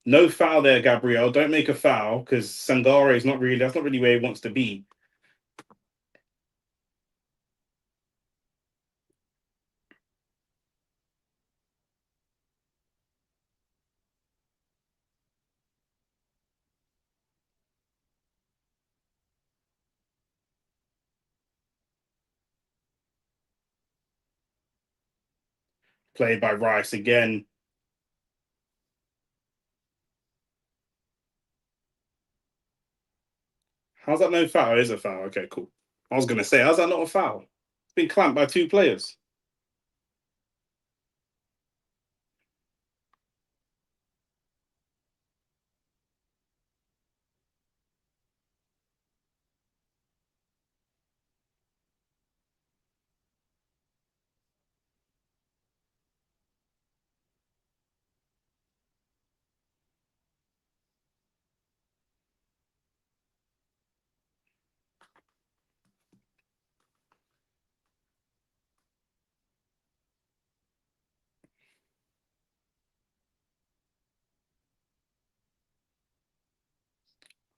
No foul there, Gabriel. Don't make a foul because Sangare is not really. That's not really where he wants to be. Played by Rice again. How's that no foul? It is a foul. Okay, cool. I was gonna say, how's that not a foul? It's been clamped by two players.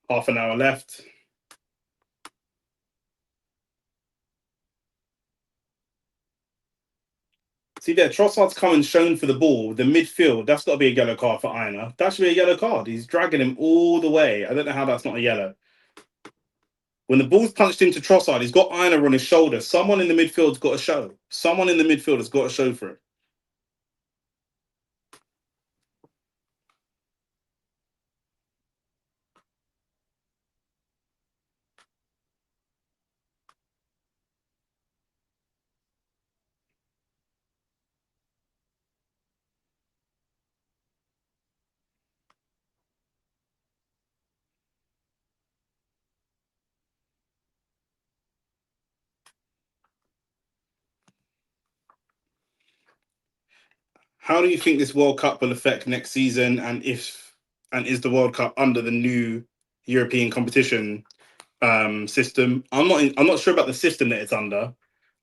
Half an hour left. See there, Trossard's coming shown for the ball. The midfield, that's got to be a yellow card for Aina. That should be a yellow card. He's dragging him all the way. I don't know how that's not a yellow. When the ball's punched into Trossard, he's got Aina on his shoulder. Someone in the midfield's got to show. Someone in the midfield has got to show for it. How do you think this World Cup will affect next season, and is the World Cup under the new European competition system? I'm not sure about the system that it's under.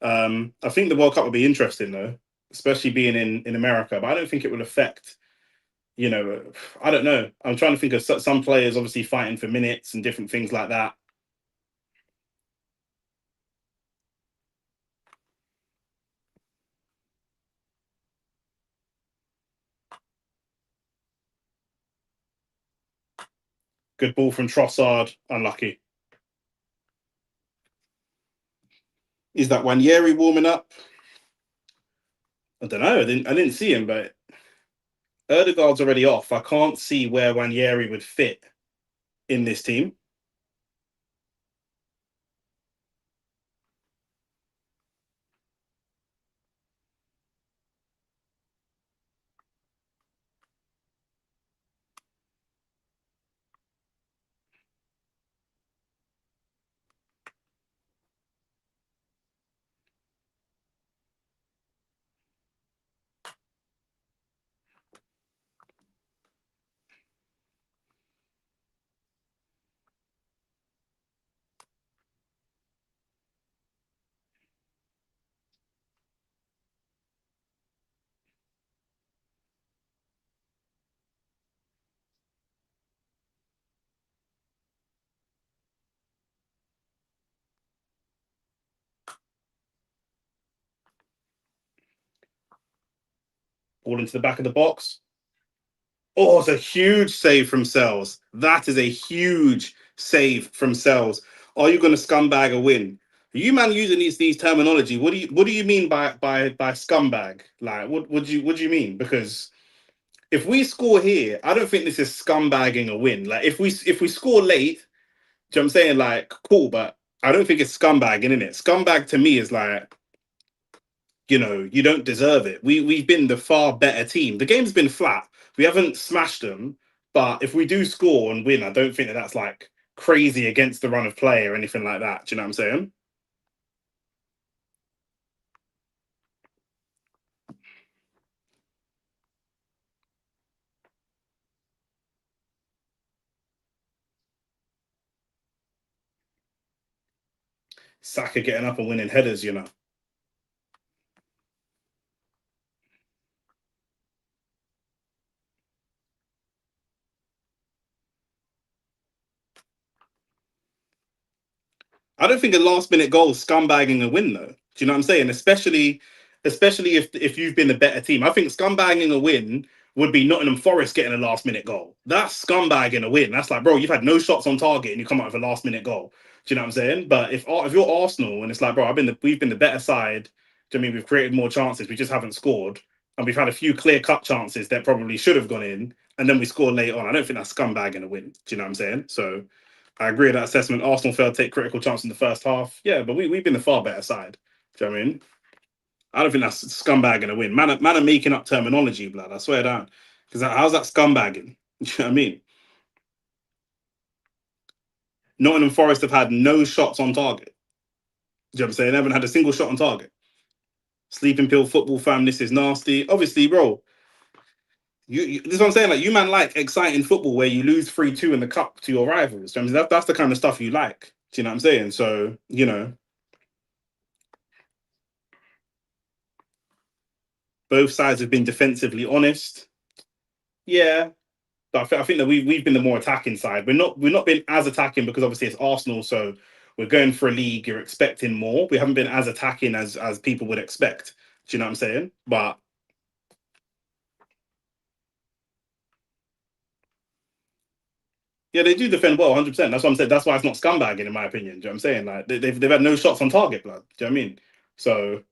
I think the World Cup will be interesting though, especially being in America. But I don't think it will affect. I don't know. I'm trying to think of some players obviously fighting for minutes and different things like that. Good ball from Trossard, unlucky. Is that Wanyeri warming up? I don't know. I didn't see him, but Erdegaard's already off. I can't see where Wanyeri would fit in this team. Ball into the back of the box. Oh, it's a huge save from Sells. That is a huge save from Sells. Are you going to scumbag a win? Are you man using these terminology? What do you mean by scumbag? Like what do you mean? Because if we score here, I don't think this is scumbagging a win. Like if we score late, do you know what I'm saying? Like cool, but I don't think it's scumbagging, in it. Scumbag to me is like, you don't deserve it. We've been the far better team. The game's been flat. We haven't smashed them, but if we do score and win, I don't think that's like crazy against the run of play or anything like that. Do you know what I'm saying? Saka getting up and winning headers, you know. I don't think a last minute goal is scumbagging a win though. Do you know what I'm saying? Especially if you've been the better team. I think scumbagging a win would be Nottingham Forest getting a last minute goal. That's scumbag a win. That's like, bro, you've had no shots on target and you come out with a last minute goal. Do you know what I'm saying? But if you're Arsenal and it's like, bro, we've been the better side. Do you know what I mean we've created more chances? We just haven't scored, and we've had a few clear cut chances that probably should have gone in, and then we score late on. I don't think that's scumbag a win. Do you know what I'm saying? So I agree with that assessment. Arsenal failed to take critical chance in the first half. Yeah, but we've been the far better side. Do you know what I mean? I don't think that's scumbag a win. Man are making up terminology, blood. I swear down. Because how's that scumbagging? Do you know what I mean? Nottingham Forest have had no shots on target. Do you know what I'm saying? They haven't had a single shot on target. Sleeping pill football fam, this is nasty. Obviously, bro, this is what I'm saying. Like, you man like exciting football where you lose 3-2 in the cup to your rivals. Do you know what I mean? That's the kind of stuff you like. Do you know what I'm saying? So, both sides have been defensively honest. Yeah, but I think that we've been the more attacking side. We're not been as attacking because obviously it's Arsenal, so we're going for a league. You're expecting more. We haven't been as attacking as people would expect. Do you know what I'm saying? But yeah, they do defend well, 100%. That's what I'm saying. That's why it's not scumbagging in my opinion. Do you know what I'm saying? Like they've had no shots on target, blood. Do you know what I mean? So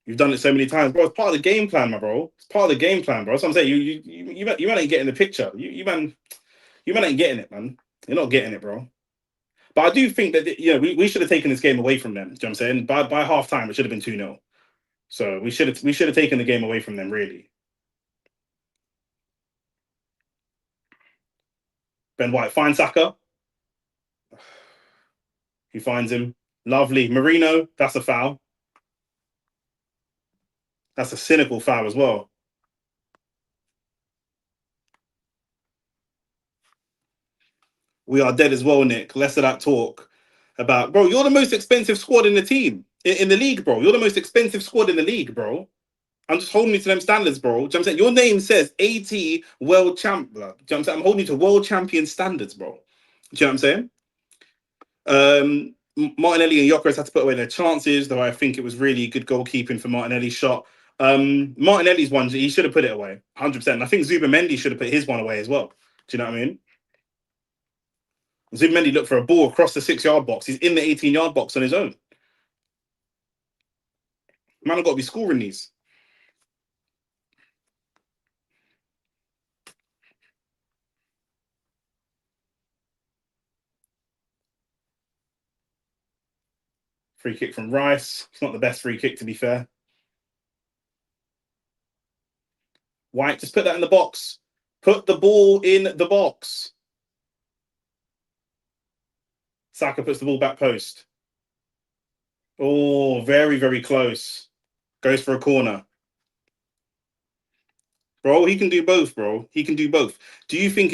you've done it so many times, bro. It's part of the game plan, my bro. It's part of the game plan, bro. That's what I'm saying. You man ain't getting the picture. You man ain't getting it, man. You're not getting it, bro. But I do think that we should have taken this game away from them. Do you know what I'm saying? By half time, it should have been 2-0. So we should have taken the game away from them, really. Ben White finds Saka. He finds him. Lovely. Marino, that's a foul. That's a cynical foul as well. We are dead as well, Nick. Less of that talk about, bro, you're the most expensive squad in the team, in the league, bro. You're the most expensive squad in the league, bro. I'm just holding you to them standards, bro. Do you know what I'm saying? Your name says AT world champ, bro. Do you know what I'm saying? I'm holding you to world champion standards, bro. Do you know what I'm saying? Martinelli and Gyökeres had to put away their chances, though I think it was really good goalkeeping for Martinelli's shot. Martinelli's one, he should have put it away, 100%. I think Zubamendi should have put his one away as well. Do you know what I mean? Zubamendi looked for a ball across the 6-yard box. He's in the 18-yard box on his own. Man, I've got to be scoring these. Free kick from Rice. It's not the best free kick, to be fair. White, just put that in the box. Put the ball in the box. Saka puts the ball back post. Oh, very, very close. Goes for a corner. Bro, he can do both, bro. He can do both. Do you think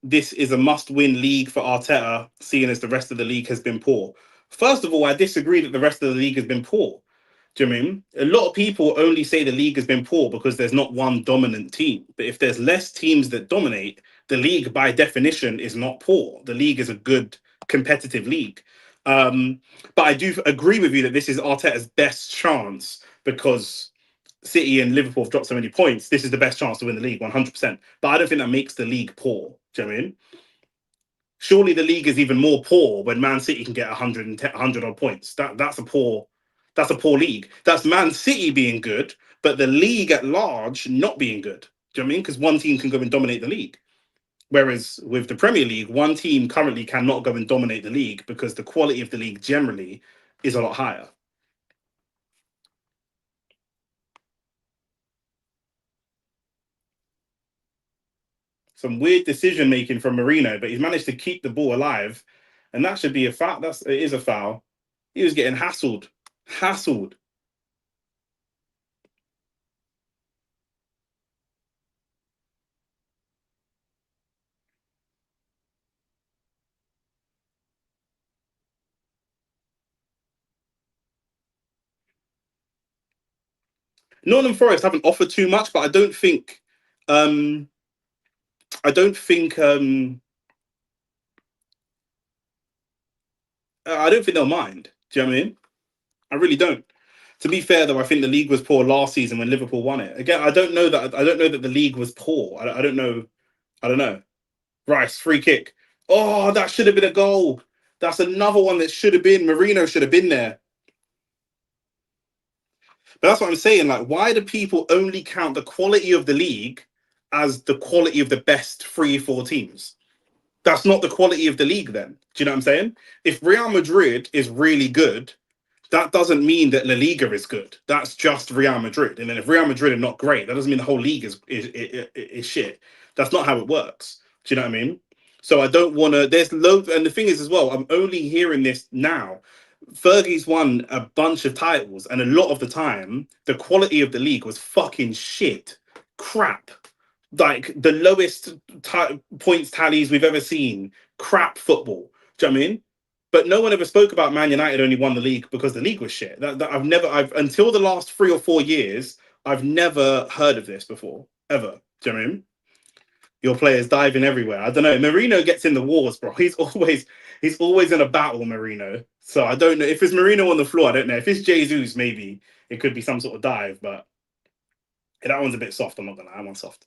this is a must-win league for Arteta, seeing as the rest of the league has been poor? First of all, I disagree that the rest of the league has been poor. Do you know what I mean? A lot of people only say the league has been poor because there's not one dominant team. But if there's less teams that dominate, the league by definition is not poor. The league is a good competitive league. But I do agree with you that this is Arteta's best chance because City and Liverpool have dropped so many points. This is the best chance to win the league, 100%. But I don't think that makes the league poor. Do you know what I mean? Surely the league is even more poor when Man City can get 100 odd points. That's a poor league. That's Man City being good, but the league at large not being good. Do you know what I mean? Because one team can go and dominate the league. Whereas with the Premier League, one team currently cannot go and dominate the league because the quality of the league generally is a lot higher. Some weird decision making from Marino, but he's managed to keep the ball alive, and that should be a foul. It is a foul. He was getting hassled. Nottingham Forest haven't offered too much, but I don't think, um, I don't think, I don't think they'll mind. Do you know what I mean? I really don't. To be fair, though, I think the league was poor last season when Liverpool won it. Again, I don't know that. I don't know that the league was poor. I don't know. I don't know. Rice free kick. Oh, that should have been a goal. That's another one that should have been. Marino should have been there. But that's what I'm saying. Like, why do people only count the quality of the league as the quality of the best 3, 4 teams? That's not the quality of the league. Then, do you know what I'm saying? If Real Madrid is really good, that doesn't mean that La Liga is good. That's just Real Madrid. And then if Real Madrid are not great, that doesn't mean the whole league is shit. That's not how it works. Do you know what I mean? So I don't want to. There's loads, and the thing is as well. I'm only hearing this now. Fergie's won a bunch of titles, and a lot of the time, the quality of the league was fucking shit, crap, like the lowest points tallies we've ever seen, crap football. Do you know what I mean? But no one ever spoke about Man United only won the league because the league was shit. I've until the last 3 or 4 years, I've never heard of this before, ever. Do you know what I mean? Your players diving everywhere. I don't know. Marino gets in the wars, bro. He's always in a battle, Marino. So I don't know if it's Marino on the floor. I don't know if it's Jesus. Maybe it could be some sort of dive, but that one's a bit soft. I'm not gonna lie, that one's soft.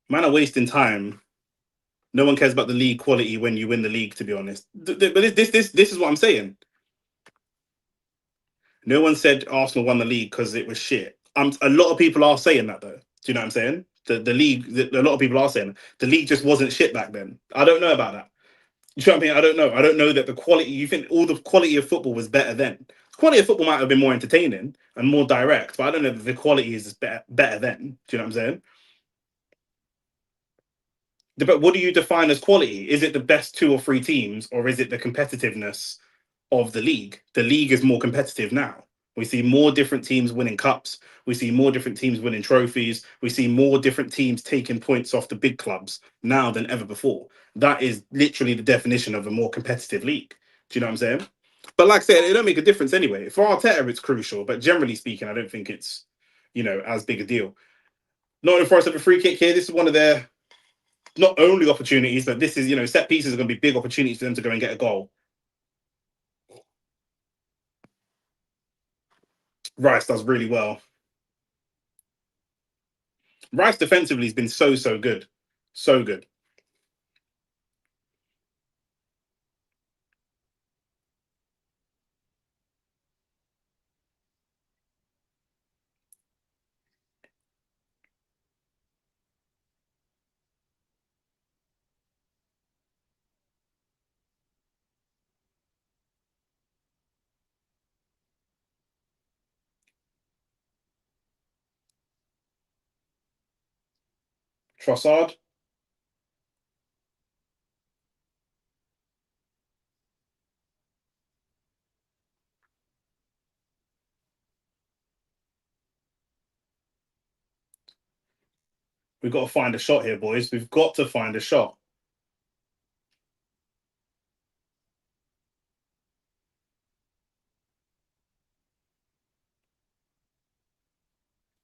Man are wasting time. No one cares about the league quality when you win the league. To be honest, but this is what I'm saying. No one said Arsenal won the league because it was shit. A lot of people are saying that though. Do you know what I'm saying? The league, a lot of people are saying the league just wasn't shit back then. I don't know about that. You know what I mean? I don't know. I don't know that the quality. You think all the quality of football was better then? The quality of football might have been more entertaining and more direct, but I don't know that the quality is better then. Do you know what I'm saying? But what do you define as quality? Is it the best 2 or 3 teams, or is it the competitiveness of the league? The league is more competitive now. We see more different teams winning cups. We see more different teams winning trophies. We see more different teams taking points off the big clubs now than ever before. That is literally the definition of a more competitive league. Do you know what I'm saying? But like I said, it don't make a difference anyway. For Arteta, it's crucial, but generally speaking, I don't think it's as big a deal. Nottingham Forest have a free kick here. This is one of their not only opportunities, but this is set pieces are going to be big opportunities for them to go and get a goal. Rice does really well. Rice defensively has been so good, so good. Trossard, we've got to find a shot here, boys. We've got to find a shot.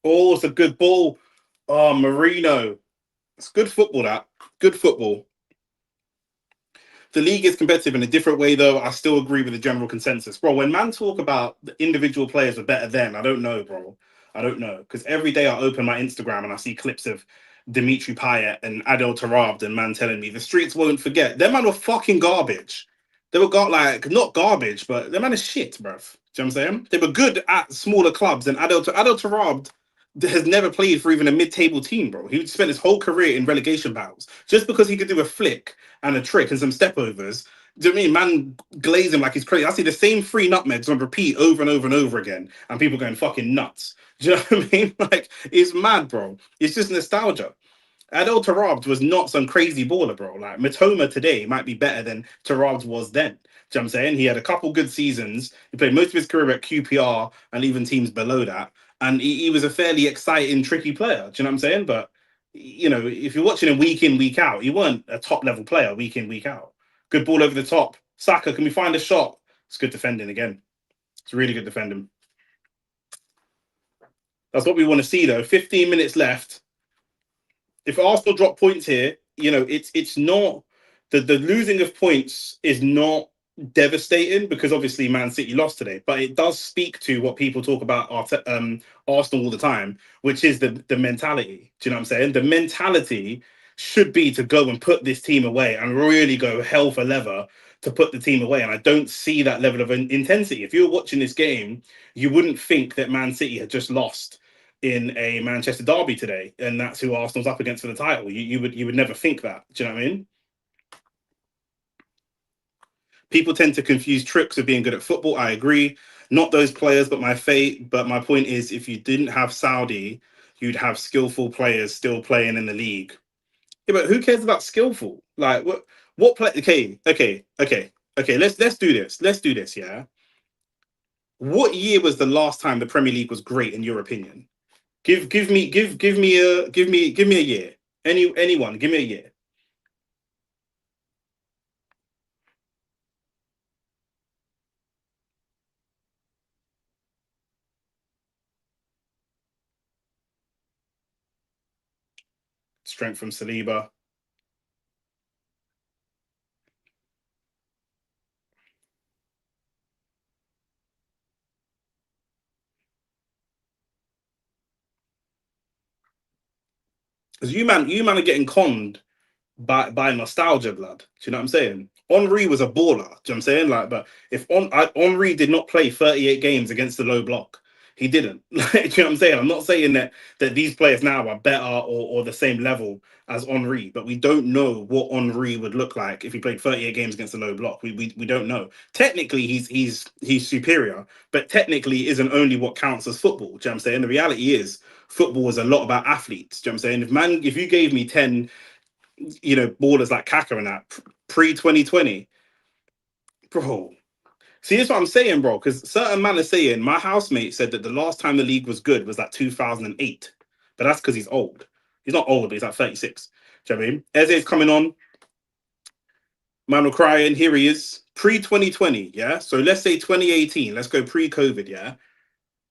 Oh, it's a good ball. Oh, Marino. It's good football. That good football. The league is competitive in a different way, though. I still agree with the general consensus, bro. When man talk about the individual players were better then, I don't know, bro. I don't know because every day I open my Instagram and I see clips of Dimitri Payet and Adel Tarab and man telling me the streets won't forget. Them man were fucking garbage. They were like not garbage, but them man is shit, bro. Do you know what I'm saying? They were good at smaller clubs, and Adel Tarab has never played for even a mid-table team, bro. He spent his whole career in relegation battles. Just because he could do a flick and a trick and some stepovers, do you know what I mean? Man glaze him like he's crazy. I see the same three nutmegs on repeat over and over and over again, and people going fucking nuts. Do you know what I mean? Like, it's mad, bro. It's just nostalgia. Adel Tarabs was not some crazy baller, bro. Like, Matoma today might be better than Tarabs was then. Do you know what I'm saying? He had a couple good seasons. He played most of his career at QPR and even teams below that. And he was a fairly exciting, tricky player. Do you know what I'm saying? But, you know, if you're watching him week in, week out, he weren't a top level player week in, week out. Good ball over the top. Saka, can we find a shot? It's good defending again. It's really good defending. That's what we want to see, though. 15 minutes left. If Arsenal drop points here, you know, it's not the losing of points is not devastating because obviously Man City lost today, but it does speak to what people talk about Arsenal all the time, which is the mentality. Do you know what I'm saying? The mentality should be to go and put this team away and really go hell for leather to put the team away. And I don't see that level of intensity. If you were watching this game, you wouldn't think that Man City had just lost in a Manchester derby today, and that's who Arsenal's up against for the title. You would never think that. Do you know what I mean? People tend to confuse tricks with being good at football. I agree. Not those players, but my point is, if you didn't have Saudi, you'd have skillful players still playing in the league. Yeah, but who cares about skillful? Like what play? Okay. Let's do this. Let's do this. Yeah. What year was the last time the Premier League was great in your opinion? Give me a year. Anyone, give me a year. Strength from Saliba. Because you man are getting conned by nostalgia, blood. Do you know what I'm saying? Henri was a baller. Do you know what I'm saying? Like, but if Henri did not play 38 games against the low block, he didn't. Like, do you know what I'm saying? I'm not saying that these players now are better or the same level as Henri, but we don't know what Henri would look like if he played 38 games against the low block. We don't know. Technically, he's superior, but technically isn't only what counts as football. Do you know what I'm saying? The reality is football is a lot about athletes. Do you know what I'm saying? If you gave me 10 ballers like Kaka and that pre 2020, bro. See, that's what I'm saying, bro. Because certain man are saying my housemate said that the last time the league was good was like 2008, but that's because he's old. He's not old, but he's like 36. Do you know what I mean? Eze's coming on. Man will crying. Here he is. Pre 2020, yeah. So let's say 2018. Let's go pre COVID, yeah.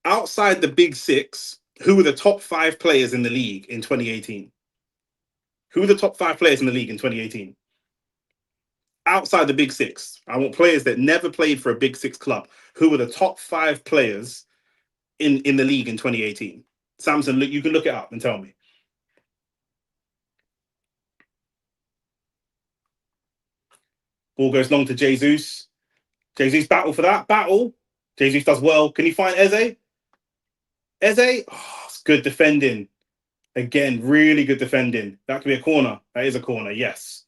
Outside the big six, who were the top five players in the league in 2018? Who were the top five players in the league in 2018? Outside the big six. I want players that never played for a big six club. Who were the top five players in the league in 2018? Samson, look, you can look it up and tell me. Ball goes long to Jesus. Jesus battle for that. Battle. Jesus does well. Can you find Eze? Eze? Oh, it's good defending. Again, really good defending. That could be a corner. That is a corner, yes.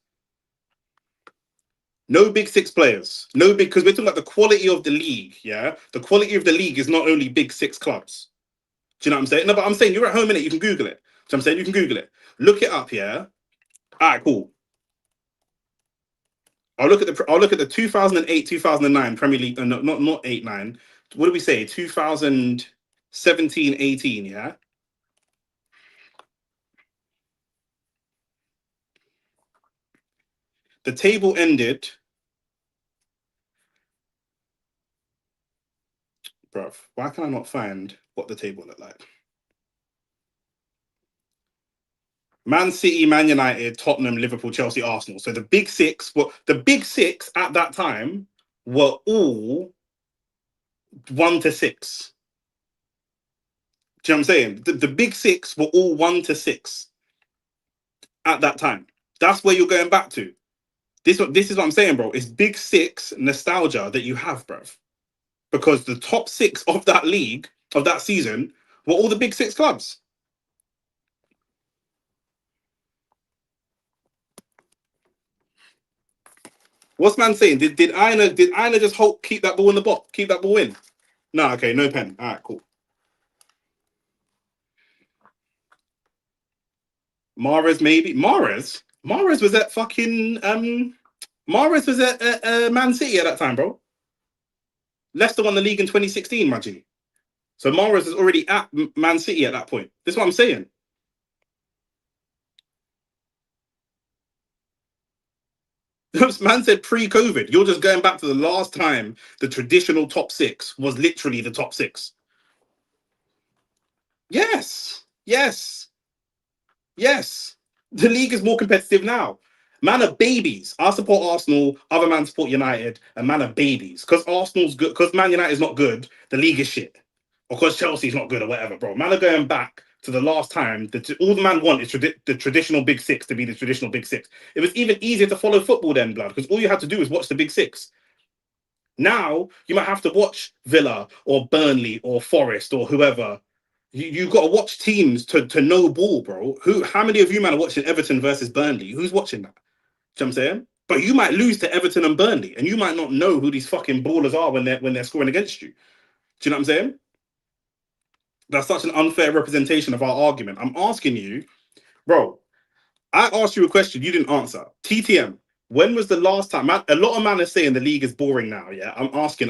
No big six players. No big, because we're talking about the quality of the league, yeah? The quality of the league is not only big six clubs. Do you know what I'm saying? No, but I'm saying you're at home in it. You can Google it. So I'm saying you can Google it. Look it up, yeah? All right, cool. I'll look at the 2008 2009 Premier League. Not 8 9. What do we say? 2017 18. Yeah. The table ended, bruv. Why can I not find what the table looked like? Man City, Man United, Tottenham, Liverpool, Chelsea, Arsenal. So the big six. Well, the big six at that time were all 1 to 6. Do you know what I'm saying? The big six were all 1 to 6 at that time. That's where you're going back to. This is what I'm saying, bro. It's big six nostalgia that you have, bro. Because the top six of that league, of that season, were all the big six clubs. What's man saying? Did Aina just keep that ball in the box? Keep that ball in? No, okay, no pen. All right, cool. Mahrez maybe. Mahrez was at fucking Mahrez was at Man City at that time, bro. Leicester won the league in 2016, my G. So Mahrez is already at Man City at that point. That's what I'm saying. Man said pre-COVID. You're just going back to the last time the traditional top six was literally the top six. Yes. Yes. Yes. The league is more competitive now. Man are babies. I support Arsenal, other man support United, and man are babies. Because Arsenal's good, because Man United's not good, the league is shit. Or because Chelsea's not good or whatever, bro. Man are going back to the last time that all the man want is the traditional big six to be the traditional big six. It was even easier to follow football then, blood, because all you had to do was watch the big six. Now you might have to watch Villa or Burnley or Forest or whoever. You got to watch teams to know ball, bro. How many of you man are watching Everton versus Burnley? Who's watching that? Do you know what I'm saying? But you might lose to Everton and Burnley, and you might not know who these fucking ballers are when they're scoring against you. Do you know what I'm saying? That's such an unfair representation of our argument. I'm asking you, bro. I asked you a question you didn't answer. TTM. When was the last time? A lot of men are saying the league is boring now. Yeah, I've asked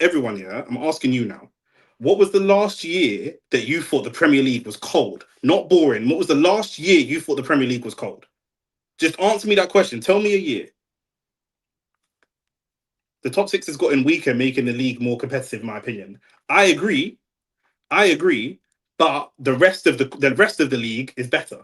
everyone. Yeah, I'm asking you now. What was the last year that you thought the Premier League was cold, not boring? What was the last year you thought the Premier League was cold? Just answer me that question. Tell me a year. The top six has gotten weaker, making the league more competitive, in my opinion. I agree. I agree. But the rest of the league is better.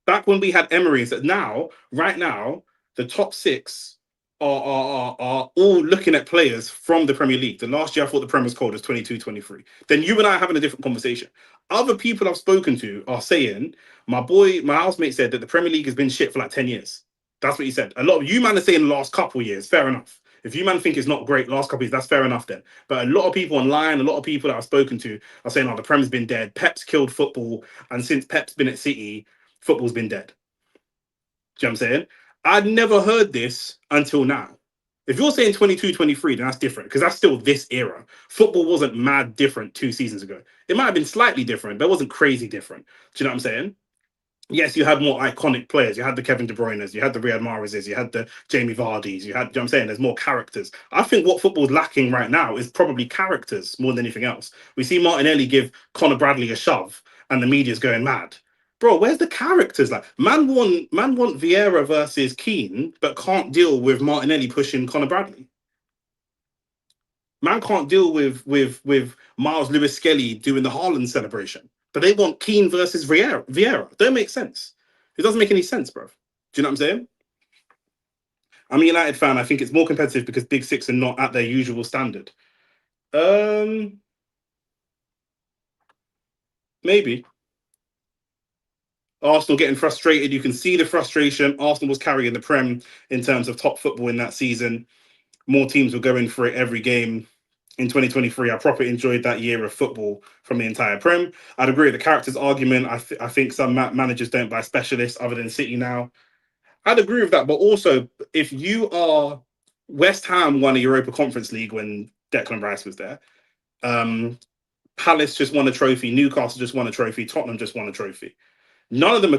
Back when we had Emirates, that now, right now, the top six are all looking at players from the Premier League. The last year I thought the Premier was cold was 22-23. Then you and I are having a different conversation. Other people I've spoken to are saying, my housemate said that the Premier League has been shit for like 10 years. That's what he said. A lot of you man are saying the last couple of years. Fair enough. If you man think it's not great last couple of years, that's fair enough then. But a lot of people online, a lot of people that I've spoken to are saying, oh, the Prem's been dead. Pep's killed football. And since Pep's been at City, football's been dead. Do you know what I'm saying? I'd never heard this until now. If you're saying 22, 23, then that's different because that's still this era. Football wasn't mad different 2 seasons ago. It might have been slightly different, but it wasn't crazy different. Do you know what I'm saying? Yes, you had more iconic players. You had the Kevin De Bruyne's, you had the Riyad Mahrez's, you had the Jamie Vardy's, you had, you know what I'm saying? There's more characters. I think what football's lacking right now is probably characters more than anything else. We see Martinelli give Conor Bradley a shove and the media's going mad. Bro, where's the characters? Like, man want Vieira versus Keane, but can't deal with Martinelli pushing Conor Bradley. Man can't deal with Miles Lewis Skelly doing the Haaland celebration, but they want Keane versus Vieira. Don't make sense. It doesn't make any sense, bro. Do you know what I'm saying? I'm a United fan. I think it's more competitive because Big Six are not at their usual standard. Um, Maybe Arsenal getting frustrated. You can see the frustration. Arsenal was carrying the Prem in terms of top football in that season. More teams were going for it every game. In 2023, I properly enjoyed that year of football from the entire Prem. I'd agree with the characters argument. I think some managers don't buy specialists other than City now. I'd agree with that. But also, if you are West Ham won a Europa Conference League when Declan Rice was there. Palace just won a trophy. Newcastle just won a trophy. Tottenham just won a trophy. None of them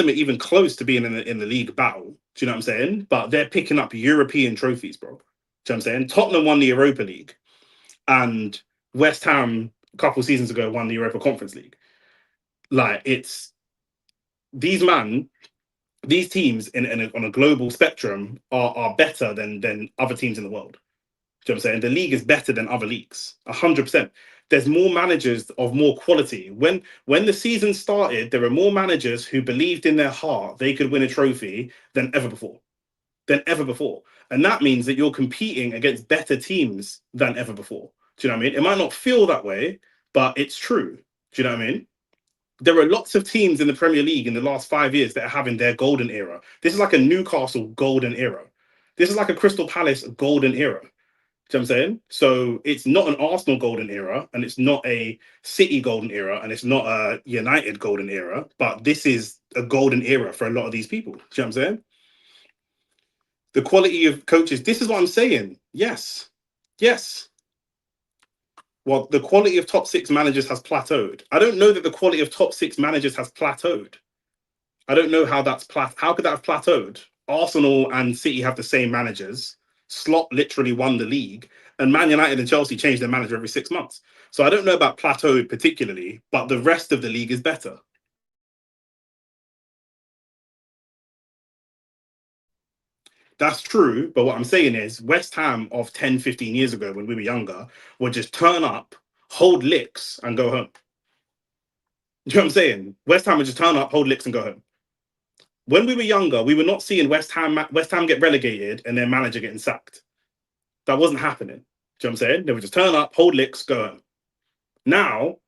are even close to being in the league battle. Do you know what I'm saying? But they're picking up European trophies, bro. Do you know what I'm saying? Tottenham won the Europa League, and West Ham a couple seasons ago won the Europa Conference League. Like it's these man, these teams on a global spectrum are better than other teams in the world. Do you know what I'm saying? The league is better than other leagues, 100%. There's more managers of more quality. When the season started, there were more managers who believed in their heart they could win a trophy than ever before. Than ever before. And that means that you're competing against better teams than ever before. Do you know what I mean? It might not feel that way, but it's true. Do you know what I mean? There are lots of teams in the Premier League in the last 5 years that are having their golden era. This is like a Newcastle golden era. This is like a Crystal Palace golden era. Do you know what I'm saying? So it's not an Arsenal golden era, and it's not a City golden era, and it's not a United golden era, but this is a golden era for a lot of these people. Do you know what I'm saying? The quality of coaches. This is what I'm saying. Yes. Yes. Well, the quality of top six managers has plateaued. I don't know that the quality of top six managers has plateaued. I don't know how that's how could that have plateaued? Arsenal and City have the same managers. Slot literally won the league, and Man United and Chelsea change their manager every 6 months. So I don't know about plateaued particularly, but the rest of the league is better. That's true, but what I'm saying is West Ham of 10, 15 years ago when we were younger would just turn up, hold licks, and go home. You know what I'm saying? West Ham would just turn up, hold licks, and go home. When we were younger, we were not seeing West Ham get relegated and their manager getting sacked. That wasn't happening. Do you know what I'm saying? They would just turn up, hold licks, go home. Now,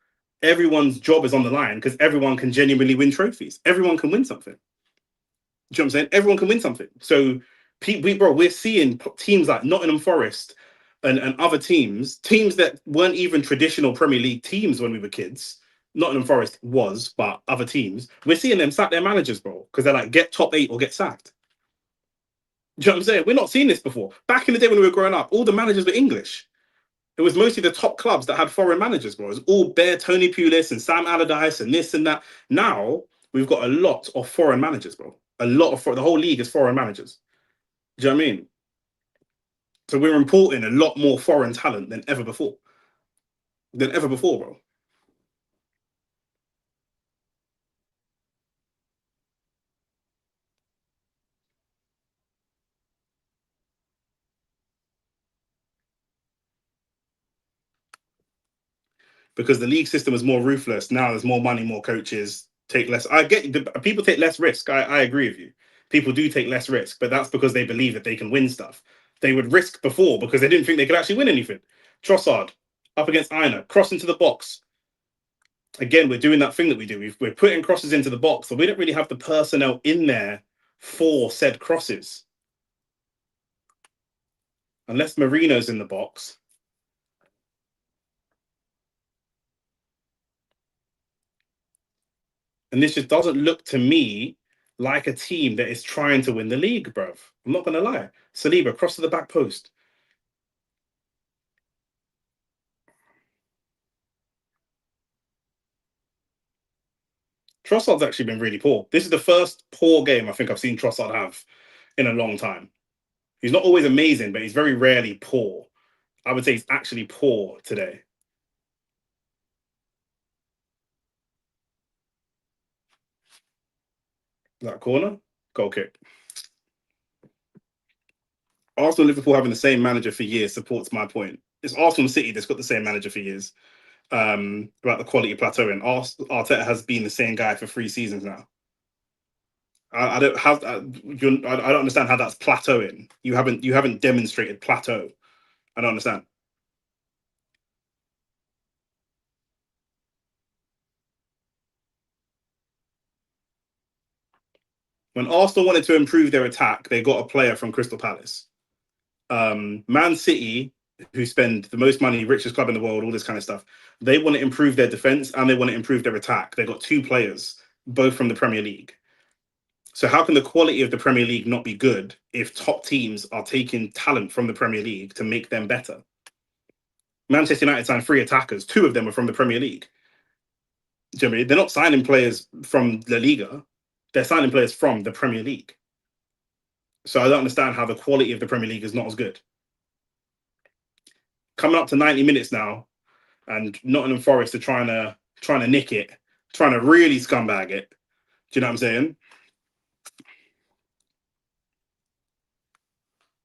everyone's job is on the line because everyone can genuinely win trophies. Everyone can win something. Do you know what I'm saying? Everyone can win something. So, we're seeing teams like Nottingham Forest and other teams that weren't even traditional Premier League teams when we were kids. Nottingham Forest was, but other teams, we're seeing them sack their managers, bro, because they're like, get top 8 or get sacked. Do you know what I'm saying? We're not seeing this before. Back in the day when we were growing up, all the managers were English. It was mostly the top clubs that had foreign managers, bro. It was all bare Tony Pulis and Sam Allardyce and this and that. Now we've got a lot of foreign managers, bro. A lot of the whole league is foreign managers. Do you know what I mean? So we're importing a lot more foreign talent than ever before. Than ever before, bro. Because the league system is more ruthless. Now there's more money, more coaches, take less. I get people take less risk. I agree with you. People do take less risk, but that's because they believe that they can win stuff. They would risk before because they didn't think they could actually win anything. Trossard up against Aina, cross into the box. Again, we're doing that thing that we do. We're putting crosses into the box, but we don't really have the personnel in there for said crosses. Unless Marino's in the box, and this just doesn't look to me like a team that is trying to win the league, bruv. I'm not going to lie. Saliba, cross to the back post. Trossard's actually been really poor. This is the first poor game I think I've seen Trossard have in a long time. He's not always amazing, but he's very rarely poor. I would say he's actually poor today. That corner, goal kick. Arsenal and Liverpool having the same manager for years supports my point. It's Arsenal City that's got the same manager for years. About the quality plateauing. Arteta has been the same guy for 3 seasons now. I don't have. I don't understand how that's plateauing. You haven't demonstrated plateau. I don't understand. When Arsenal wanted to improve their attack, they got a player from Crystal Palace. Man City, who spend the most money, richest club in the world, all this kind of stuff, they want to improve their defense and they want to improve their attack. They got 2 players, both from the Premier League. So how can the quality of the Premier League not be good if top teams are taking talent from the Premier League to make them better? Manchester United signed 3 attackers. 2 of them are from the Premier League. Do you know what I mean? They're not signing players from La Liga. They're signing players from the Premier League. So I don't understand how the quality of the Premier League is not as good. Coming up to 90 minutes now, and Nottingham Forest are trying to nick it, trying to really scumbag it. Do you know what I'm saying?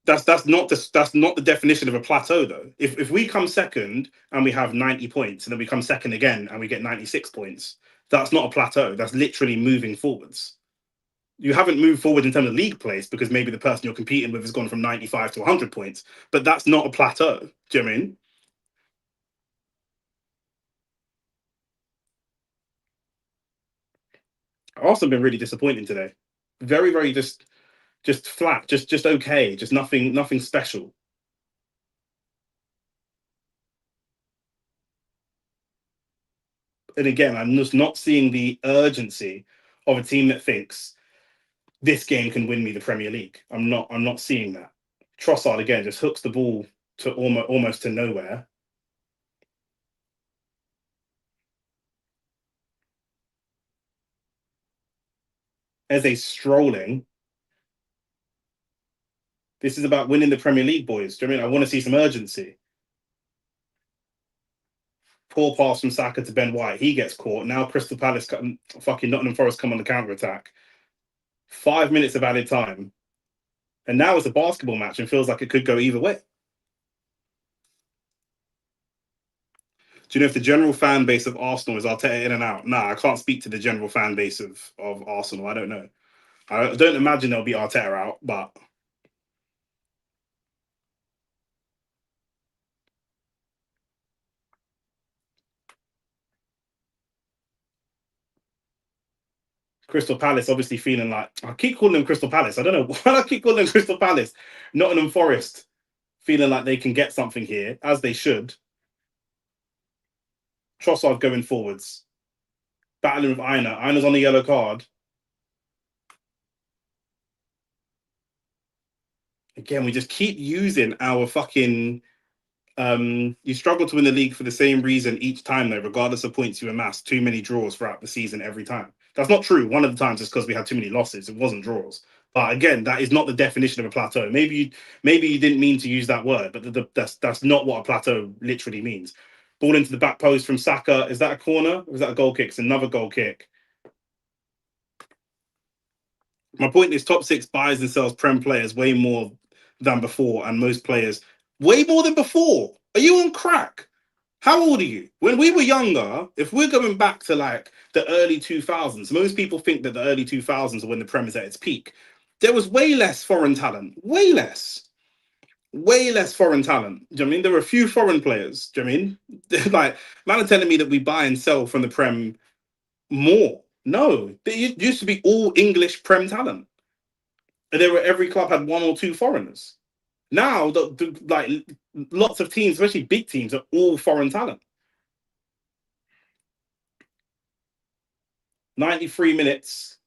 That's not the definition of a plateau though. If we come second and we have 90 points and then we come second again and we get 96 points, that's not a plateau. That's literally moving forwards. You haven't moved forward in terms of league place because maybe the person you're competing with has gone from 95 to 100 points, but that's not a plateau. Do you know what I mean? Arsenal been really disappointing today. Very, very just flat, just okay, just nothing special. And again, I'm just not seeing the urgency of a team that thinks this game can win me the Premier League. I'm not seeing that. Trossard again just hooks the ball to almost to nowhere. Eze strolling. This is about winning the Premier League, boys. Do you know what I mean? I want to see some urgency. Poor pass from Saka to Ben White. He gets caught. Now Crystal Palace, fucking Nottingham Forest come on the counter attack. 5 minutes of added time. And now it's a basketball match and feels like it could go either way. Do you know if the general fan base of Arsenal is Arteta in and out? Nah, I can't speak to the general fan base of Arsenal. I don't know. I don't imagine there'll be Arteta out, but Crystal Palace obviously feeling like, I keep calling them Crystal Palace. I don't know why I keep calling them Crystal Palace. Nottingham Forest feeling like they can get something here, as they should. Trossard going forwards, battling with Aina. Aina's on the yellow card. Again, we just keep using our fucking. You struggle to win the league for the same reason each time, though, regardless of points you amass. Too many draws throughout the season every time. That's not true. One of the times it's because we had too many losses. It wasn't draws. But again, that is not the definition of a plateau. Maybe you didn't mean to use that word, but that's not what a plateau literally means. Ball into the back post from Saka. Is that a corner? Or is that a goal kick? It's another goal kick. My point is, top six buys and sells Prem players way more than before, and most players way more than before. Are you on crack? How old are you? When we were younger, if we're going back to like the early 2000s, most people think that the early 2000s are when the Prem is at its peak. There was way less foreign talent, way less foreign talent. Do you know what I mean? There were a few foreign players. Do you know what I mean? Like, man are telling me that we buy and sell from the Prem more. No, there used to be all English Prem talent. And there were every club had one or two foreigners. Now, like lots of teams, especially big teams, are all foreign talent. 93 minutes,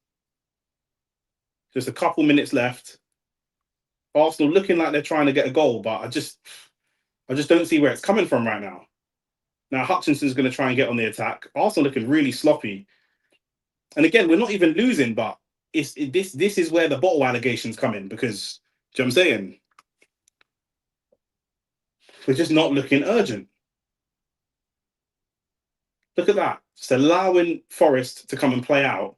just a couple minutes left. Arsenal looking like they're trying to get a goal, but I just don't see where it's coming from right now. Now Hutchinson's going to try and get on the attack. Arsenal looking really sloppy. And again, we're not even losing, but this is where the bottle allegations come in, because, do you know what I'm saying? We're just not looking urgent. Look at that. Just allowing Forrest to come and play out.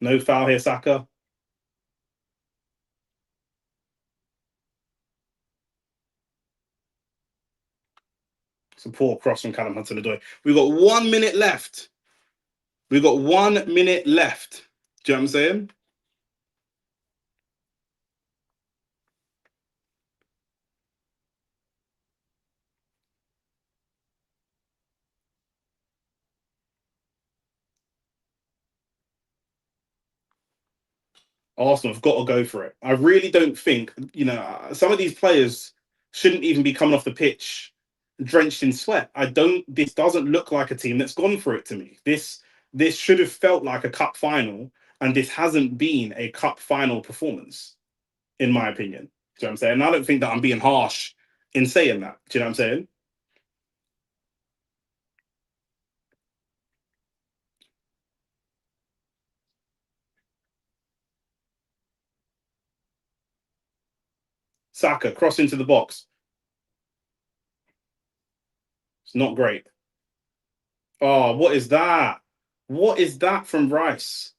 No foul here, Saka. It's a poor cross from Callum Hudson-Odoi. We've got 1 minute left. We've got 1 minute left. Do you know what I'm saying? Arsenal have got to go for it. I really don't think, some of these players shouldn't even be coming off the pitch drenched in sweat. This doesn't look like a team that's gone for it to me. This should have felt like a cup final, and this hasn't been a cup final performance, in my opinion. Do you know what I'm saying? And I don't think that I'm being harsh in saying that. Do you know what I'm saying? Saka cross into the box. It's not great. Oh, what is that? What is that from Rice?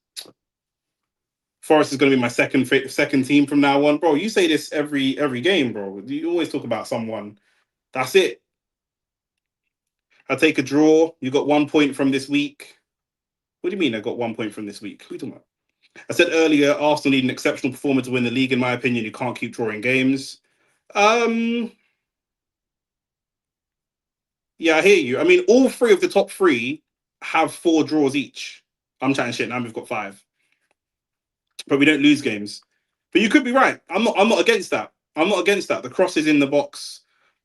Forrest is going to be my second team from now on, bro. You say this every game, bro. You always talk about someone. That's it. I take a draw. You got 1 point from this week. What do you mean? I got 1 point from this week? Who are you talking about? I said earlier, Arsenal need an exceptional performer to win the league. In my opinion, you can't keep drawing games. Yeah, I hear you. I mean, all three of the top three have 4 draws each. I'm chatting shit now. We've got 5, but we don't lose games. But you could be right. I'm not against that. I'm not against that. The crosses in the box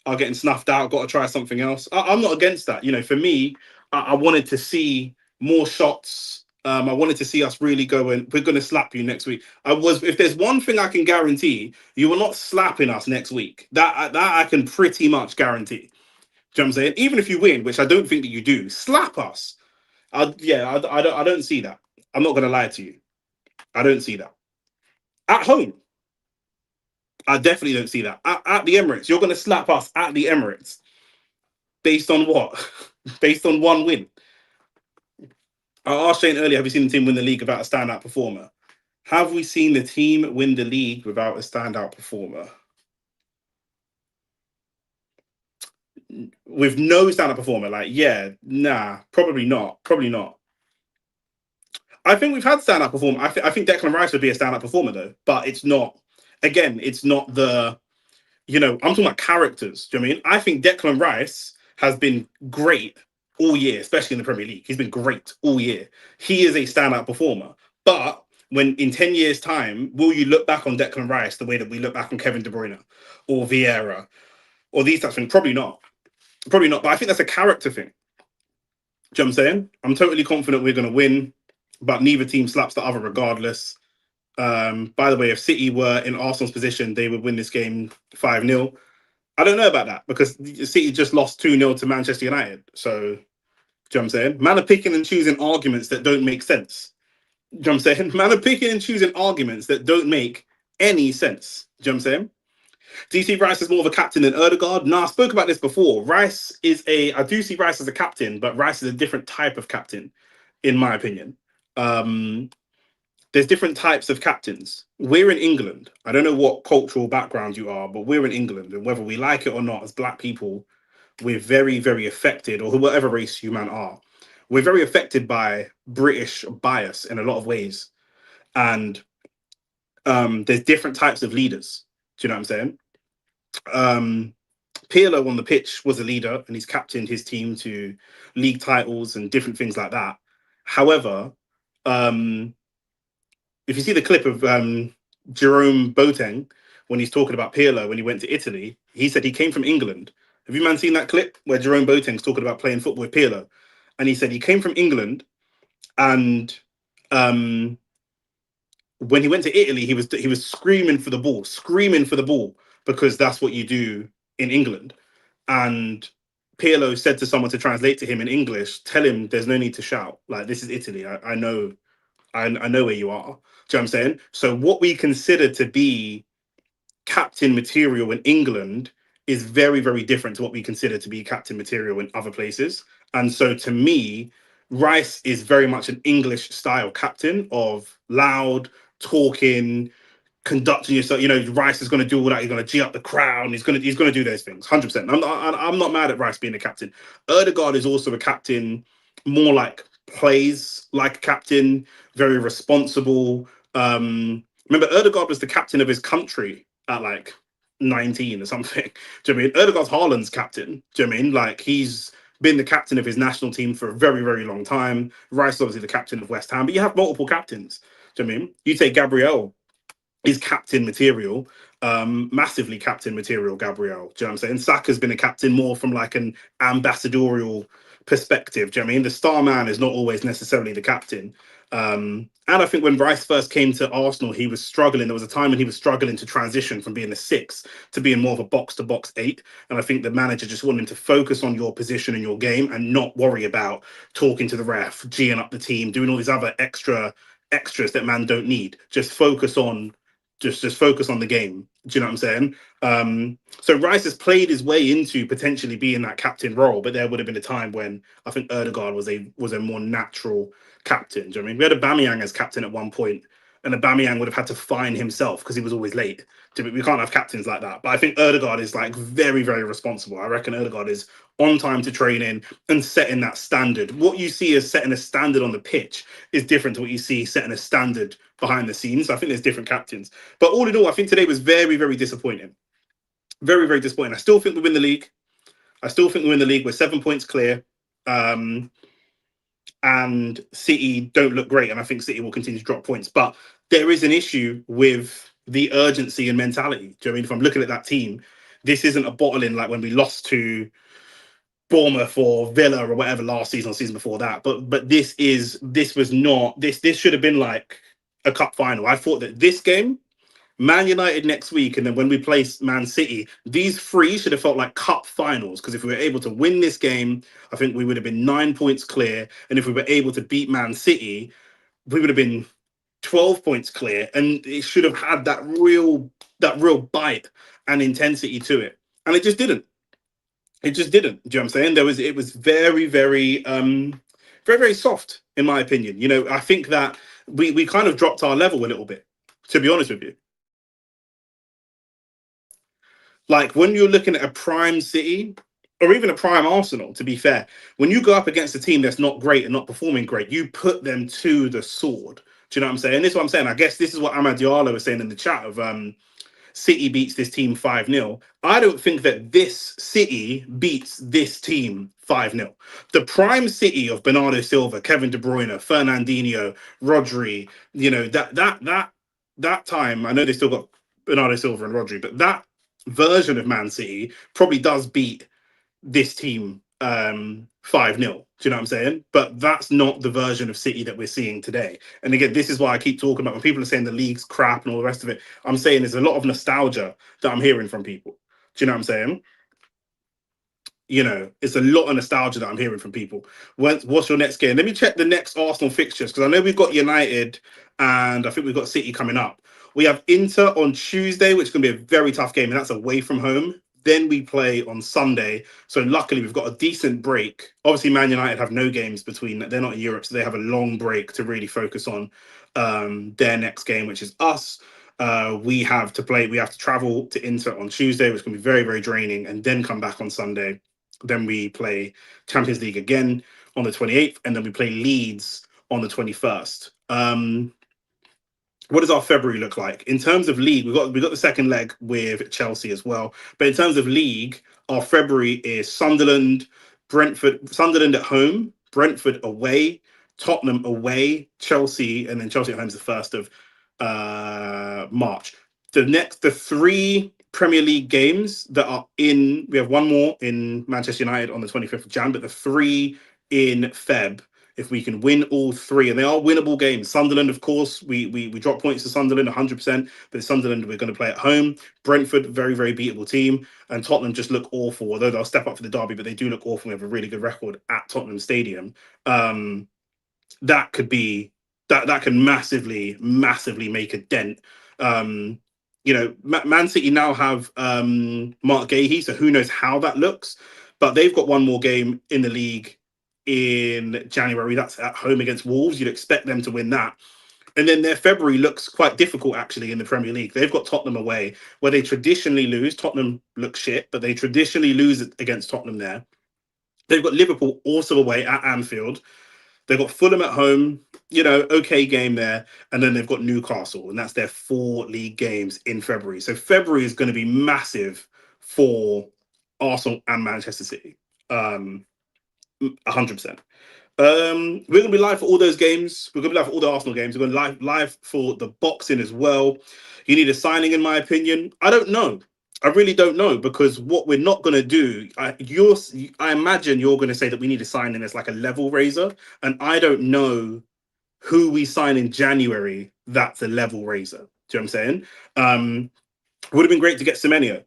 are getting snuffed out. Got to try something else. I'm not against that. You know, for me, I wanted to see more shots. I wanted to see us really going. We're going to slap you next week. I was. If there's one thing I can guarantee, you are not slapping us next week. That I can pretty much guarantee. Do you know what I'm saying? Even if you win, which I don't think that you do, slap us. I don't see that. I'm not going to lie to you. I don't see that. At home, I definitely don't see that. At the Emirates, you're going to slap us at the Emirates based on what? Based on one win. I asked Shane earlier, have you seen the team win the league without a standout performer? Have we seen the team win the league without a standout performer? With no standout performer, like, yeah, nah, probably not. Probably not. I think we've had standout performer. I think Declan Rice would be a standout performer, though, but it's not. Again, it's not the. I'm talking about characters. Do you know what I mean? I think Declan Rice has been great all year, especially in the Premier League. He's been great all year. He is a standout performer. But when in 10 years' time, will you look back on Declan Rice the way that we look back on Kevin De Bruyne or Vieira or these types of things? Probably not. Probably not. But I think that's a character thing. Do you know what I'm saying? I'm totally confident we're going to win, but neither team slaps the other regardless. By the way, if City were in Arsenal's position, they would win this game 5-0. I don't know about that because City just lost 2-0 to Manchester United. So, do you know what I'm saying? Man are picking and choosing arguments that don't make sense. Do you know what I'm saying? Man are picking and choosing arguments that don't make any sense. Do you know what I'm saying? Do you see Rice as more of a captain than Erdegaard? No, I spoke about this before. I do see Rice as a captain, but Rice is a different type of captain, in my opinion. There's different types of captains. We're in England. I don't know what cultural background you are, but we're in England. And whether we like it or not, as black people, we're very, very affected, or whatever race you man are. We're very affected by British bias in a lot of ways. And there's different types of leaders. Do you know what I'm saying? Pirlo on the pitch was a leader and he's captained his team to league titles and different things like that. However, if you see the clip of Jerome Boateng when he's talking about Pirlo when he went to Italy, he said he came from England. Have you man seen that clip where Jerome Boateng's talking about playing football with Pirlo? And he said he came from England, and when he went to Italy, he was screaming for the ball because that's what you do in England. And Pirlo said to someone to translate to him in English, tell him there's no need to shout. Like, this is Italy. I know where you are. Do you know what I'm saying? So what we consider to be captain material in England is very, very different to what we consider to be captain material in other places. And so to me, Rice is very much an English style captain of loud, talking, conducting yourself. Rice is going to do all that. He's going to g up the crowd. He's going to do those things. 100%. I'm not mad at Rice being a captain. Erdegaard is also a captain, more like plays like a captain, very responsible. Remember, Erdegaard was the captain of his country at like 19 or something. Do you know what I mean? Erdegaard's Haaland's captain. Do you know what I mean? Like, he's been the captain of his national team for a very, very long time. Rice is obviously the captain of West Ham, but you have multiple captains. Do you know what I mean? You take Gabriel, is captain material, massively captain material, Gabriel. Do you know what I'm saying? Saka's been a captain more from like an ambassadorial perspective. Do you know what I mean? The star man is not always necessarily the captain. And I think when Rice first came to Arsenal, he was struggling. There was a time when he was struggling to transition from being a 6 to being more of a box-to-box 8. And I think the manager just wanted him to focus on your position and your game and not worry about talking to the ref, geeing up the team, doing all these other extras that man don't need. Just focus on the game. Do you know what I'm saying? So Rice has played his way into potentially being that captain role, but there would have been a time when I think Erdegaard was a more natural captain. Do you know what I mean? We had Aubameyang as captain at one point, and Aubameyang would have had to fine himself because he was always late. We can't have captains like that. But I think Erdegaard is like very, very responsible. I reckon Erdegaard is on time to training and setting that standard. What you see as setting a standard on the pitch is different to what you see setting a standard behind the scenes. I think there's different captains. But all in all, I think today was very, very disappointing. Very, very disappointing. I still think we win the league. We're 7 points clear. And City don't look great. And I think City will continue to drop points. But there is an issue with the urgency and mentality. Do you know what I mean? If I'm looking at that team, this isn't a bottling like when we lost to Bournemouth or Villa or whatever last season or season before that. But this was not this should have been like a cup final. I thought that this game, Man United next week, and then when we play Man City, these three should have felt like cup finals. Because if we were able to win this game, I think we would have been 9 points clear. And if we were able to beat Man City, we would have been 12 points clear. And it should have had that real bite and intensity to it. And it just didn't. It just didn't. Do you know what I'm saying? It was very, very, very, very soft, in my opinion. You know, I think that we kind of dropped our level a little bit, to be honest with you. Like when you're looking at a prime City or even a prime Arsenal, to be fair, when you go up against a team that's not great and not performing great, you put them to the sword. Do you know what I'm saying? This is what I'm saying. I guess this is what Amad Diallo was saying in the chat of City beats this team 5-0. I don't think that this City beats this team 5-0. The prime City of Bernardo Silva, Kevin De Bruyne, Fernandinho, Rodri, you know, that time, I know they still got Bernardo Silva and Rodri, but that version of Man City probably does beat this team 5-0. Do you know what I'm saying? But that's not the version of City that we're seeing today. And again, this is why I keep talking about when people are saying the league's crap and all the rest of it. I'm saying there's a lot of nostalgia that I'm hearing from people. Do you know what I'm saying? You know, it's a lot of nostalgia that I'm hearing from people. What's your next game? Let me check the next Arsenal fixtures because I know we've got United and I think we've got City coming up. We have Inter on Tuesday, which is going to be a very tough game, and that's away from home. Then we play on Sunday. So luckily, we've got a decent break. Obviously, Man United have no games between. They're not in Europe, so they have a long break to really focus on their next game, which is us. We have to travel to Inter on Tuesday, which is going to be very, very draining, and then come back on Sunday. Then we play Champions League again on the 28th, and then we play Leeds on the 21st. What does our February look like in terms of league? We got the second leg with Chelsea as well, but in terms of league, our February is Sunderland, Brentford, Sunderland at home, Brentford away, Tottenham away, Chelsea, and then Chelsea at home is the 1st of March. The three Premier League games that are in, we have one more in Manchester United on the 25th of Jan, but the three in Feb, if we can win all three, and they are winnable games. Sunderland, of course, we drop points to Sunderland 100%, but Sunderland we're going to play at home. Brentford, very, very beatable team, and Tottenham just look awful, although they'll step up for the derby, but they do look awful. We have a really good record at Tottenham Stadium. That could be that can massively make a dent. You know, Man City now have Mark Gahey, so who knows how that looks, but they've got one more game in the league in January. That's at home against Wolves. You'd expect them to win that. And then their February looks quite difficult, actually, in the Premier League. They've got Tottenham away, where they traditionally lose. Tottenham looks shit, but they traditionally lose against Tottenham there. They've got Liverpool also away at Anfield. They've got Fulham at home, you know, okay game there. And then they've got Newcastle, and that's their 4 league games in February. So February is going to be massive for Arsenal and Manchester City. 100%. We're gonna be live for all those games. We're gonna be live for all the Arsenal games. We're gonna be live for the boxing as well. You need a signing, in my opinion. I don't know. I really don't know, because what we're not gonna do, I imagine you're gonna say that we need a signing as like a level raiser, and I don't know who we sign in January that's a level raiser. Do you know what I'm saying? Would have been great to get Semenyo.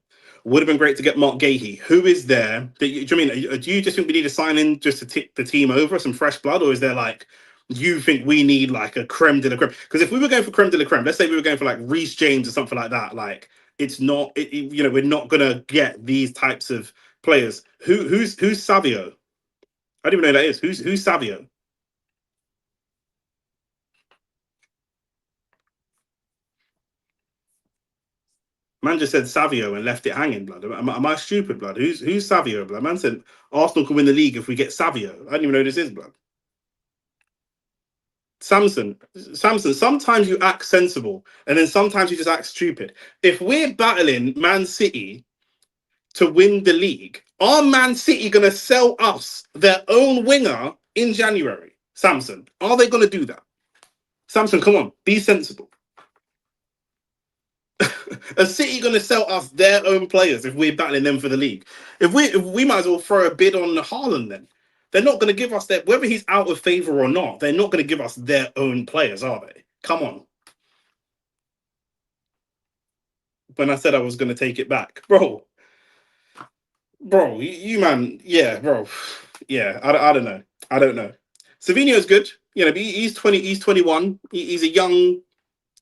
Would have been great to get Mark Gahey. Who is there? Do you just think we need a sign in just to tip the team over, some fresh blood, or is there like, you think we need like a creme de la creme? Because if we were going for creme de la creme, let's say we were going for like Reece James or something like that, like it's not, you know, we're not gonna get these types of players. Who's Savio? I don't even know who that is. Who's Savio? Man just said Savio and left it hanging, blood. Am I stupid, blood? Who's Savio, blood? Man said Arsenal can win the league if we get Savio. I don't even know who this is, blood. Samson. Sometimes you act sensible, and then sometimes you just act stupid. If we're battling Man City to win the league, are Man City going to sell us their own winger in January? Samson, are they going to do that? Samson, come on, be sensible. Are City going to sell us their own players if we're battling them for the league? If we might as well throw a bid on Haaland then. They're not going to give us that, whether he's out of favour or not. They're not going to give us their own players, are they? Come on. When I said I was going to take it back, bro, you man, yeah, bro, yeah. I don't know. I don't know. Savinho is good. You know, he's 20. He's 21. He's a young.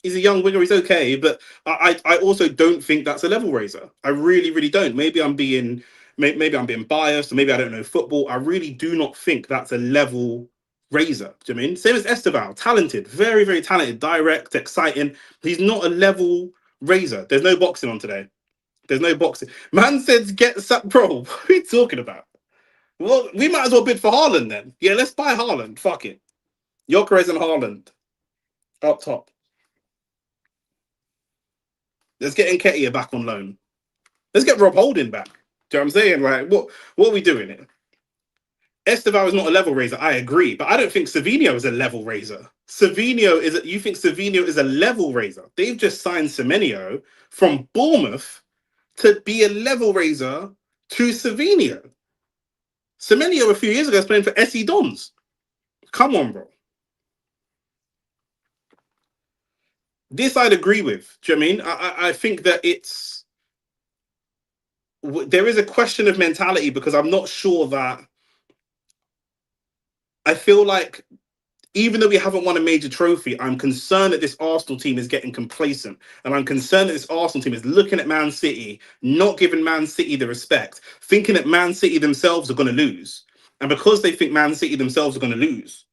He's a young winger. He's okay, but I also don't think that's a level raiser. I really, really don't. Maybe I'm being biased, or maybe I don't know football. I really do not think that's a level raiser. Do you know what I mean? Same as Esteval, talented, very, very talented, direct, exciting. He's not a level raiser. There's no boxing on today. There's no boxing. Man says get some, bro. What are we talking about? Well, we might as well bid for Haaland then. Yeah, let's buy Haaland. Fuck it. Gyökeres and Haaland up top. Let's get Nketiah back on loan. Let's get Rob Holding back. Do you know what I'm saying? Like, what are we doing here? Esteval is not a level raiser. I agree, but I don't think Savinho is a level raiser. You think Savinho is a level raiser? They've just signed Semenyo from Bournemouth to be a level raiser to Savinho. Semenyo a few years ago was playing for SE Dons. Come on, bro. This I'd agree with. Do you know what I mean? I think that there is a question of mentality, because I'm not sure that I feel like, even though we haven't won a major trophy, I'm concerned that this Arsenal team is getting complacent. And I'm concerned that this Arsenal team is looking at Man City, not giving Man City the respect, thinking that Man City themselves are going to lose. And because they think Man City themselves are going to lose,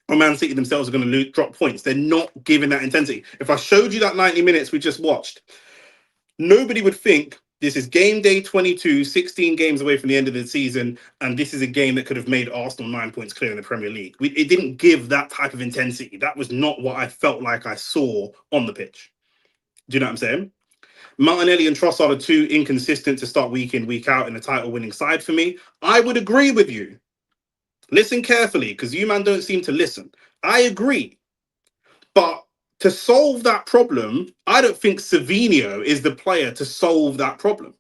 or Man City themselves are going to drop points, they're not giving that intensity. If I showed you that 90 minutes we just watched, nobody would think this is game day 22, 16 games away from the end of the season, and this is a game that could have made Arsenal 9 points clear in the Premier League. It didn't give that type of intensity. That was not what I felt like I saw on the pitch. Do you know what I'm saying? Martinelli and Trossard are too inconsistent to start week in, week out in a title-winning side for me. I would agree with you. Listen carefully, because you man don't seem to listen. I agree. But to solve that problem, I don't think Savinho is the player to solve that problem.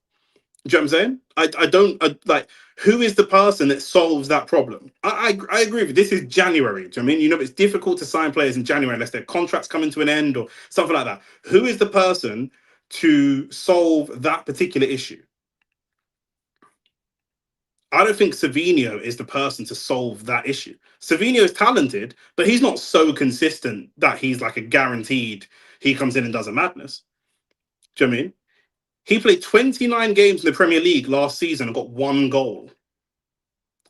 Do you know what I'm saying? I don't like, who is the person that solves that problem? I agree with you. This is January. Do you know what I mean? You know, it's difficult to sign players in January unless their contracts coming to an end or something like that. Who is the person to solve that particular issue? I don't think Savinho is the person to solve that issue. Savinho is talented, but he's not so consistent that he's like a guaranteed he comes in and does a madness. Do you know what I mean? He played 29 games in the Premier League last season and got one goal.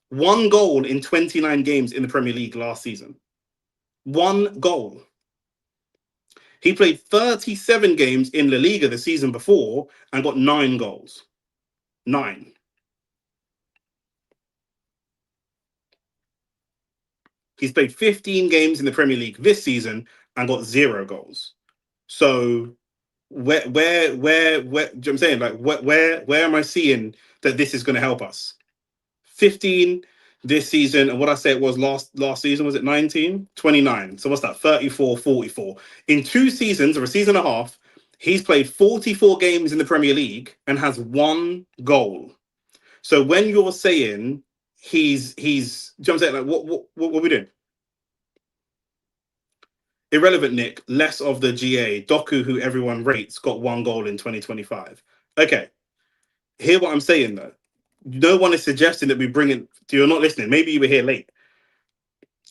One goal in 29 games in the Premier League last season. One goal. He played 37 games in La Liga the season before and got 9 goals. 9. He's played 15 games in the Premier League this season and got 0 goals. So where do you know what I'm saying? Like, where am I seeing that this is going to help us? 15 this season, and what I say it was last season, was it 19? 29. So what's that? 34, 44. In 2 seasons or a season and a half, he's played 44 games in the Premier League and has 1 goal. So when you're saying he's do you know what I'm saying? Like, what are we doing? Irrelevant, Nick. Less of the GA. Doku, who everyone rates, got 1 goal in 2025. Okay. Hear what I'm saying, though. No one is suggesting that we bring in. You're not listening. Maybe you were here late.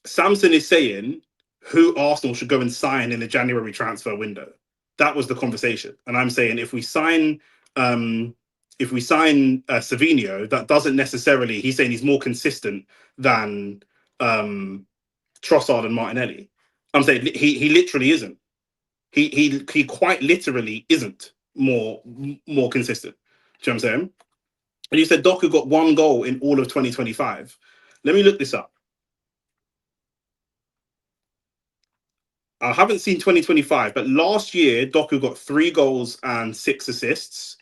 Samson is saying who Arsenal should go and sign in the January transfer window. That was the conversation. And I'm saying if we sign Savinho, that doesn't necessarily. He's saying he's more consistent than Trossard and Martinelli. I'm saying he literally isn't. He quite literally isn't more consistent. Do you know what I'm saying? And you said Doku got 1 goal in all of 2025. Let me look this up. I haven't seen 2025, but last year Doku got 3 goals and 6 assists.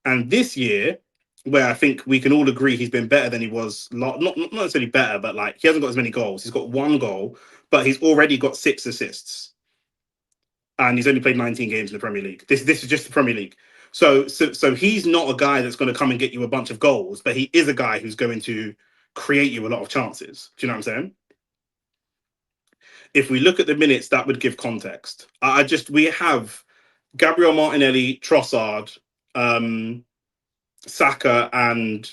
And this year, where I think we can all agree he's been better than he was, not necessarily better, but like, he hasn't got as many goals. He's got 1 goal, but he's already got 6 assists. and he's only played 19 games in the Premier League. This is just the Premier League. So he's not a guy that's going to come and get you a bunch of goals, but he is a guy who's going to create you a lot of chances. Do you know what I'm saying? If we look at the minutes, that would give context. We have Gabriel Martinelli, Trossard, Saka, and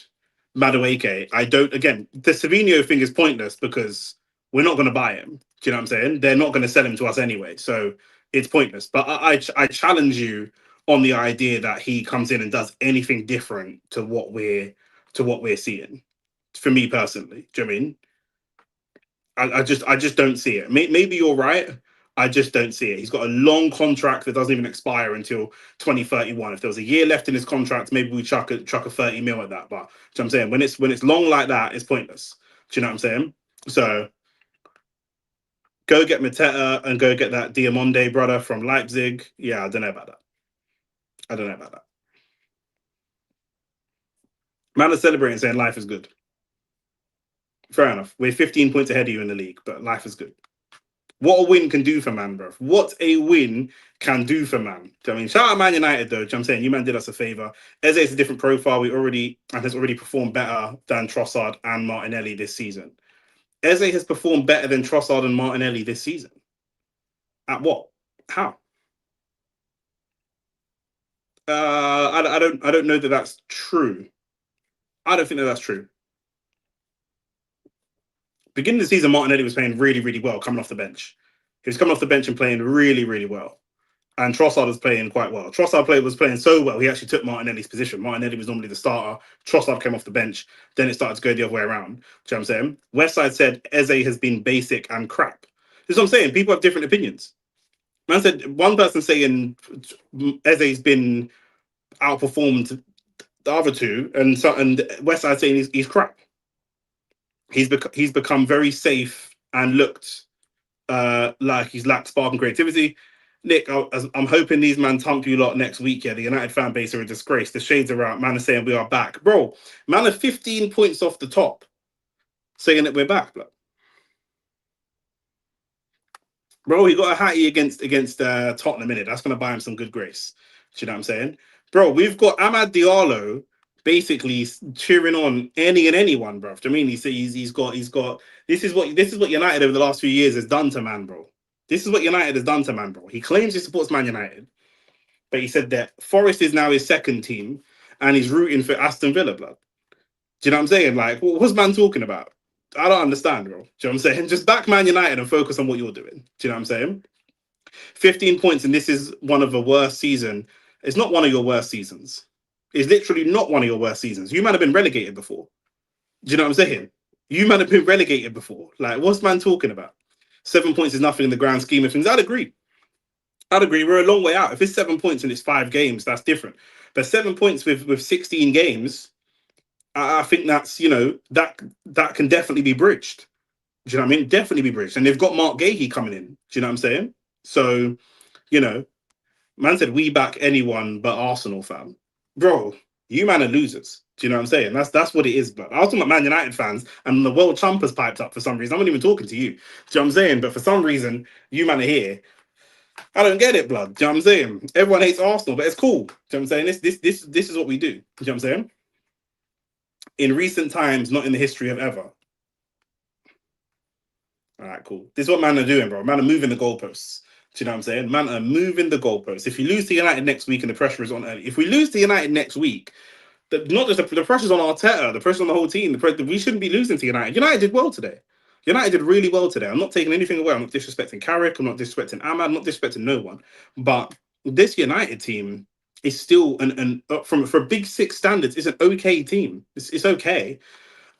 Madueke. The Savinho thing is pointless because we're not going to buy him. Do you know what I'm saying? They're not going to sell him to us anyway, so it's pointless. But I challenge you on the idea that he comes in and does anything different to what we're seeing. For me personally, do you know what I mean? I just don't see it. Maybe you're right. I just don't see it. He's got a long contract that doesn't even expire until 2031. If there was a year left in his contract, maybe we chuck a 30 mil at that. But you know what I'm saying, when it's long like that, it's pointless. Do you know what I'm saying? So go get Mateta and go get that Diamonde brother from Leipzig. Yeah, I don't know about that. Man is celebrating saying life is good. Fair enough. We're 15 points ahead of you in the league, but life is good. What a win can do for man, bro. What a win can do for man. Do you know I mean? Shout out Man United, though. Do you know what I'm saying? You man did us a favour. Eze is a different profile. Has already performed better than Trossard and Martinelli this season. Eze has performed better than Trossard and Martinelli this season. At what? How? I don't know that that's true. I don't think that's true. Beginning of the season, Martinelli was playing really, really well coming off the bench. He was coming off the bench and playing really, really well. And Trossard was playing quite well. Trossard was playing so well, he actually took Martinelli's position. Martinelli was normally the starter. Trossard came off the bench. Then it started to go the other way around. Do you know what I'm saying? Westside said Eze has been basic and crap. This is what I'm saying. People have different opinions. Man said one person saying Eze's been outperformed the other two, and Westside saying he's crap. He's become very safe and looked like he's lacked spark and creativity. Nick, I'm hoping these man thump you lot next week. Yeah, the United fan base are a disgrace. The shades are out. Man are saying we are back, bro. Man are 15 points off the top, saying that we're back, bro. He got a hattie against Tottenham in it. That's gonna buy him some good grace. Do you know what I'm saying, bro? We've got Amad Diallo basically cheering on any and anyone, bro. Do you know I mean he's got this is what United over the last few years has done to man, bro. This is what United has done to man, bro. He claims he supports Man United, but he said that Forrest is now his second team and he's rooting for Aston Villa, blood. Do you know what I'm saying? Like, what's man talking about? I don't understand, bro. Do you know what I'm saying? Just back Man United and focus on what you're doing. Do you know what I'm saying? 15 points, and this is one of the worst season. It's not one of your worst seasons. It's literally not one of your worst seasons. You might have been relegated before. Do you know what I'm saying? You might have been relegated before. Like, what's man talking about? 7 points is nothing in the grand scheme of things. I'd agree. We're a long way out. If it's 7 points and it's 5 games, that's different. But 7 points with 16 games, I think that's, that can definitely be bridged. Do you know what I mean? Definitely be bridged. And they've got Mark Gahey coming in. Do you know what I'm saying? So, man said we back anyone but Arsenal, fam. Bro, you man are losers. Do you know what I'm saying? That's what it is, but I was talking about Man United fans, and the world champ has piped up for some reason. I'm not even talking to you. Do you know what I'm saying? But for some reason, you man are here. I don't get it, blood. Do you know what I'm saying? Everyone hates Arsenal, but it's cool. Do you know what I'm saying? This is what we do. Do you know what I'm saying? In recent times, not in the history of ever. All right, cool. This is what man are doing, bro. Man are moving the goalposts. Do you know what I'm saying? Man are moving the goalposts. If you lose to United next week and the pressure is on early, if we lose to United next week, not just the pressure's on Arteta, the pressure on the whole team. We shouldn't be losing to United. United did well today. United did really well today. I'm not taking anything away. I'm not disrespecting Carrick. I'm not disrespecting Ahmad. I'm not disrespecting no one. But this United team is still for Big Six standards, it's an okay team. It's okay.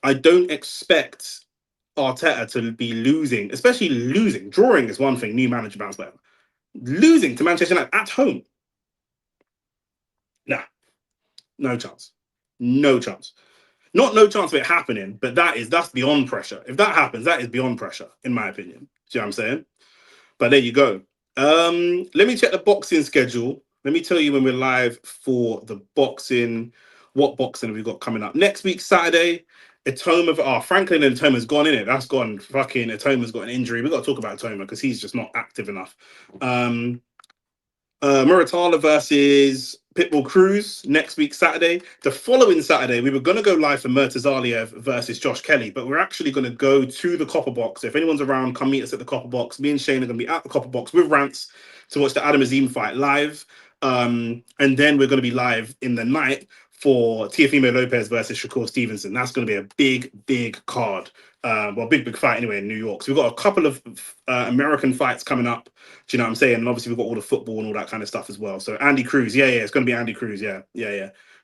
I don't expect Arteta to be losing, especially losing. Drawing is one thing. New manager bounce back. Losing to Manchester United at home. Nah, no chance. No chance. Not no chance of it happening, but that's beyond pressure. If that happens, that is beyond pressure, in my opinion. Do you know what I'm saying? But there you go. Let me check the boxing schedule. Let me tell you when we're live for the boxing. What boxing have we got coming up? Next week, Saturday, Franklin and Atoma's gone, in it. That's gone. Fucking Atoma's got an injury. We've got to talk about Atoma because he's just not active enough. Muratala versus Pitbull Cruz next week, Saturday. The following Saturday, we were going to go live for Murtazaliev versus Josh Kelly, but we're actually going to go to the Copper Box. So if anyone's around, come meet us at the Copper Box. Me and Shane are going to be at the Copper Box with Rants to watch the Adam Azim fight live. And then we're going to be live in the night for Teofimo Lopez versus Shakur Stevenson. That's going to be a big, big card. Well, big fight anyway in New York. So we've got a couple of American fights coming up. Do you know what I'm saying? And obviously we've got all the football and all that kind of stuff as well. So Andy Cruz, yeah, it's going to be Andy Cruz, yeah.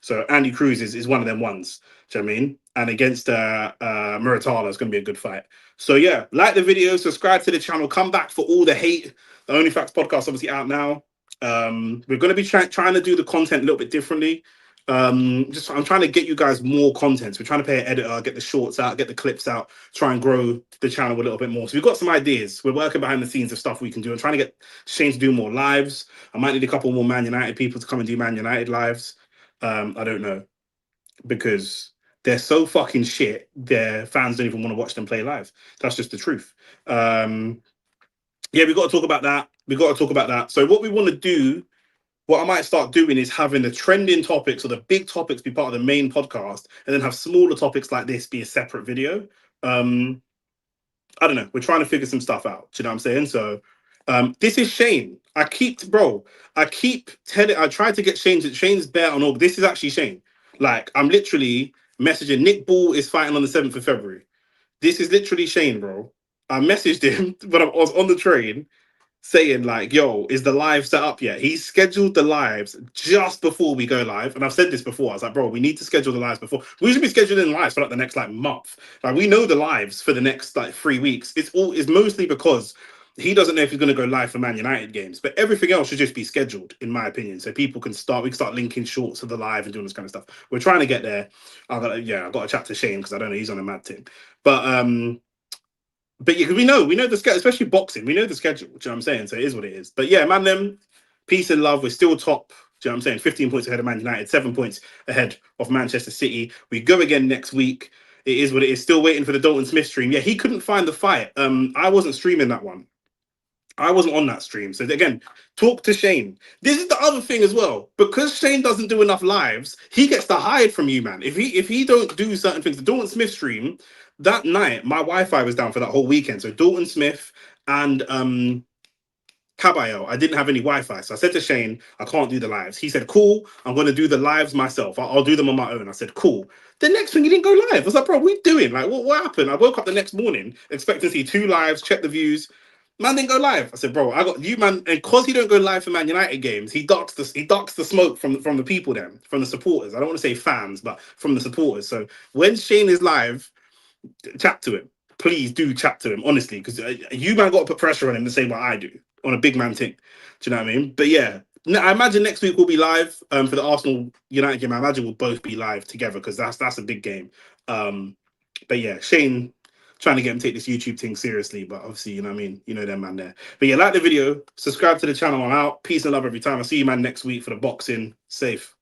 So Andy Cruz is one of them ones. Do you know what I mean? And against Muratala is going to be a good fight. So yeah, like the video, subscribe to the channel, come back for all the hate. The Only Facts podcast obviously out now. We're going to be trying to do the content a little bit differently. I'm trying to get you guys more content. So we're trying to pay an editor, get the shorts out, get the clips out, try and grow the channel a little bit more. So we've got some ideas. We're working behind the scenes of stuff we can do. I'm trying to get Shane to do more lives. I might need a couple more Man United people to come and do Man United lives. I don't know, because they're so fucking shit. Their fans don't even want to watch them play live. That's just the truth. Yeah, we've got to talk about that. So what we want to do, what I might start doing is having the trending topics or the big topics be part of the main podcast, and then have smaller topics like this be a separate video. I don't know. We're trying to figure some stuff out. Do you know what I'm saying? So this is Shane. I try to get Shane's bet on all. This is actually Shane. Like, I'm literally messaging Nick Ball is fighting on the 7th of February. This is literally Shane, bro. I messaged him when I was on the train saying like, yo, is the live set up yet? He scheduled the lives just before we go live. And I've said this before. I was like, bro, we need to schedule the lives before. We should be scheduling lives for like the next like month. Like, we know the lives for the next like 3 weeks. It's mostly because he doesn't know if he's going to go live for Man United games, but everything else should just be scheduled, in my opinion. So we can start linking shorts of the live and doing this kind of stuff. We're trying to get there. I've got to chat to Shane because I don't know, he's on a mad team. But yeah, because we know the schedule, especially boxing. We know the schedule. Do you know what I'm saying? So it is what it is. But yeah, man, them, peace and love. We're still top. Do you know what I'm saying? 15 points ahead of Man United, 7 points ahead of Manchester City. We go again next week. It is what it is. Still waiting for the Dalton Smith stream. Yeah, he couldn't find the fight. I wasn't streaming that one. I wasn't on that stream. So again, talk to Shane. This is the other thing as well. Because Shane doesn't do enough lives, he gets to hide from you, man. If he don't do certain things, the Dalton Smith stream, that night, my Wi-Fi was down for that whole weekend. So Dalton Smith and Caballo, I didn't have any Wi-Fi. So I said to Shane, I can't do the lives. He said, cool, I'm going to do the lives myself. I'll do them on my own. I said, cool. The next thing, he didn't go live. I was like, bro, what are you doing? Like, what happened? I woke up the next morning expecting to see 2 lives, check the views. Man didn't go live. I said, bro, I got you, man. And because he don't go live for Man United games, he ducks the smoke from the people then, from the supporters. I don't want to say fans, but from the supporters. So when Shane is live, chat to him. Please do chat to him, honestly, because you man got to put pressure on him the same way I do on a big man thing. Do you know what I mean? But yeah, I imagine next week we'll be live for the Arsenal United game. I imagine we'll both be live together because that's a big game. But yeah, Shane, trying to get him to take this YouTube thing seriously, but obviously, you know what I mean? You know them, man, there. But yeah, like the video, subscribe to the channel. I'm out. Peace and love every time. I'll see you, man, next week for the boxing. Safe.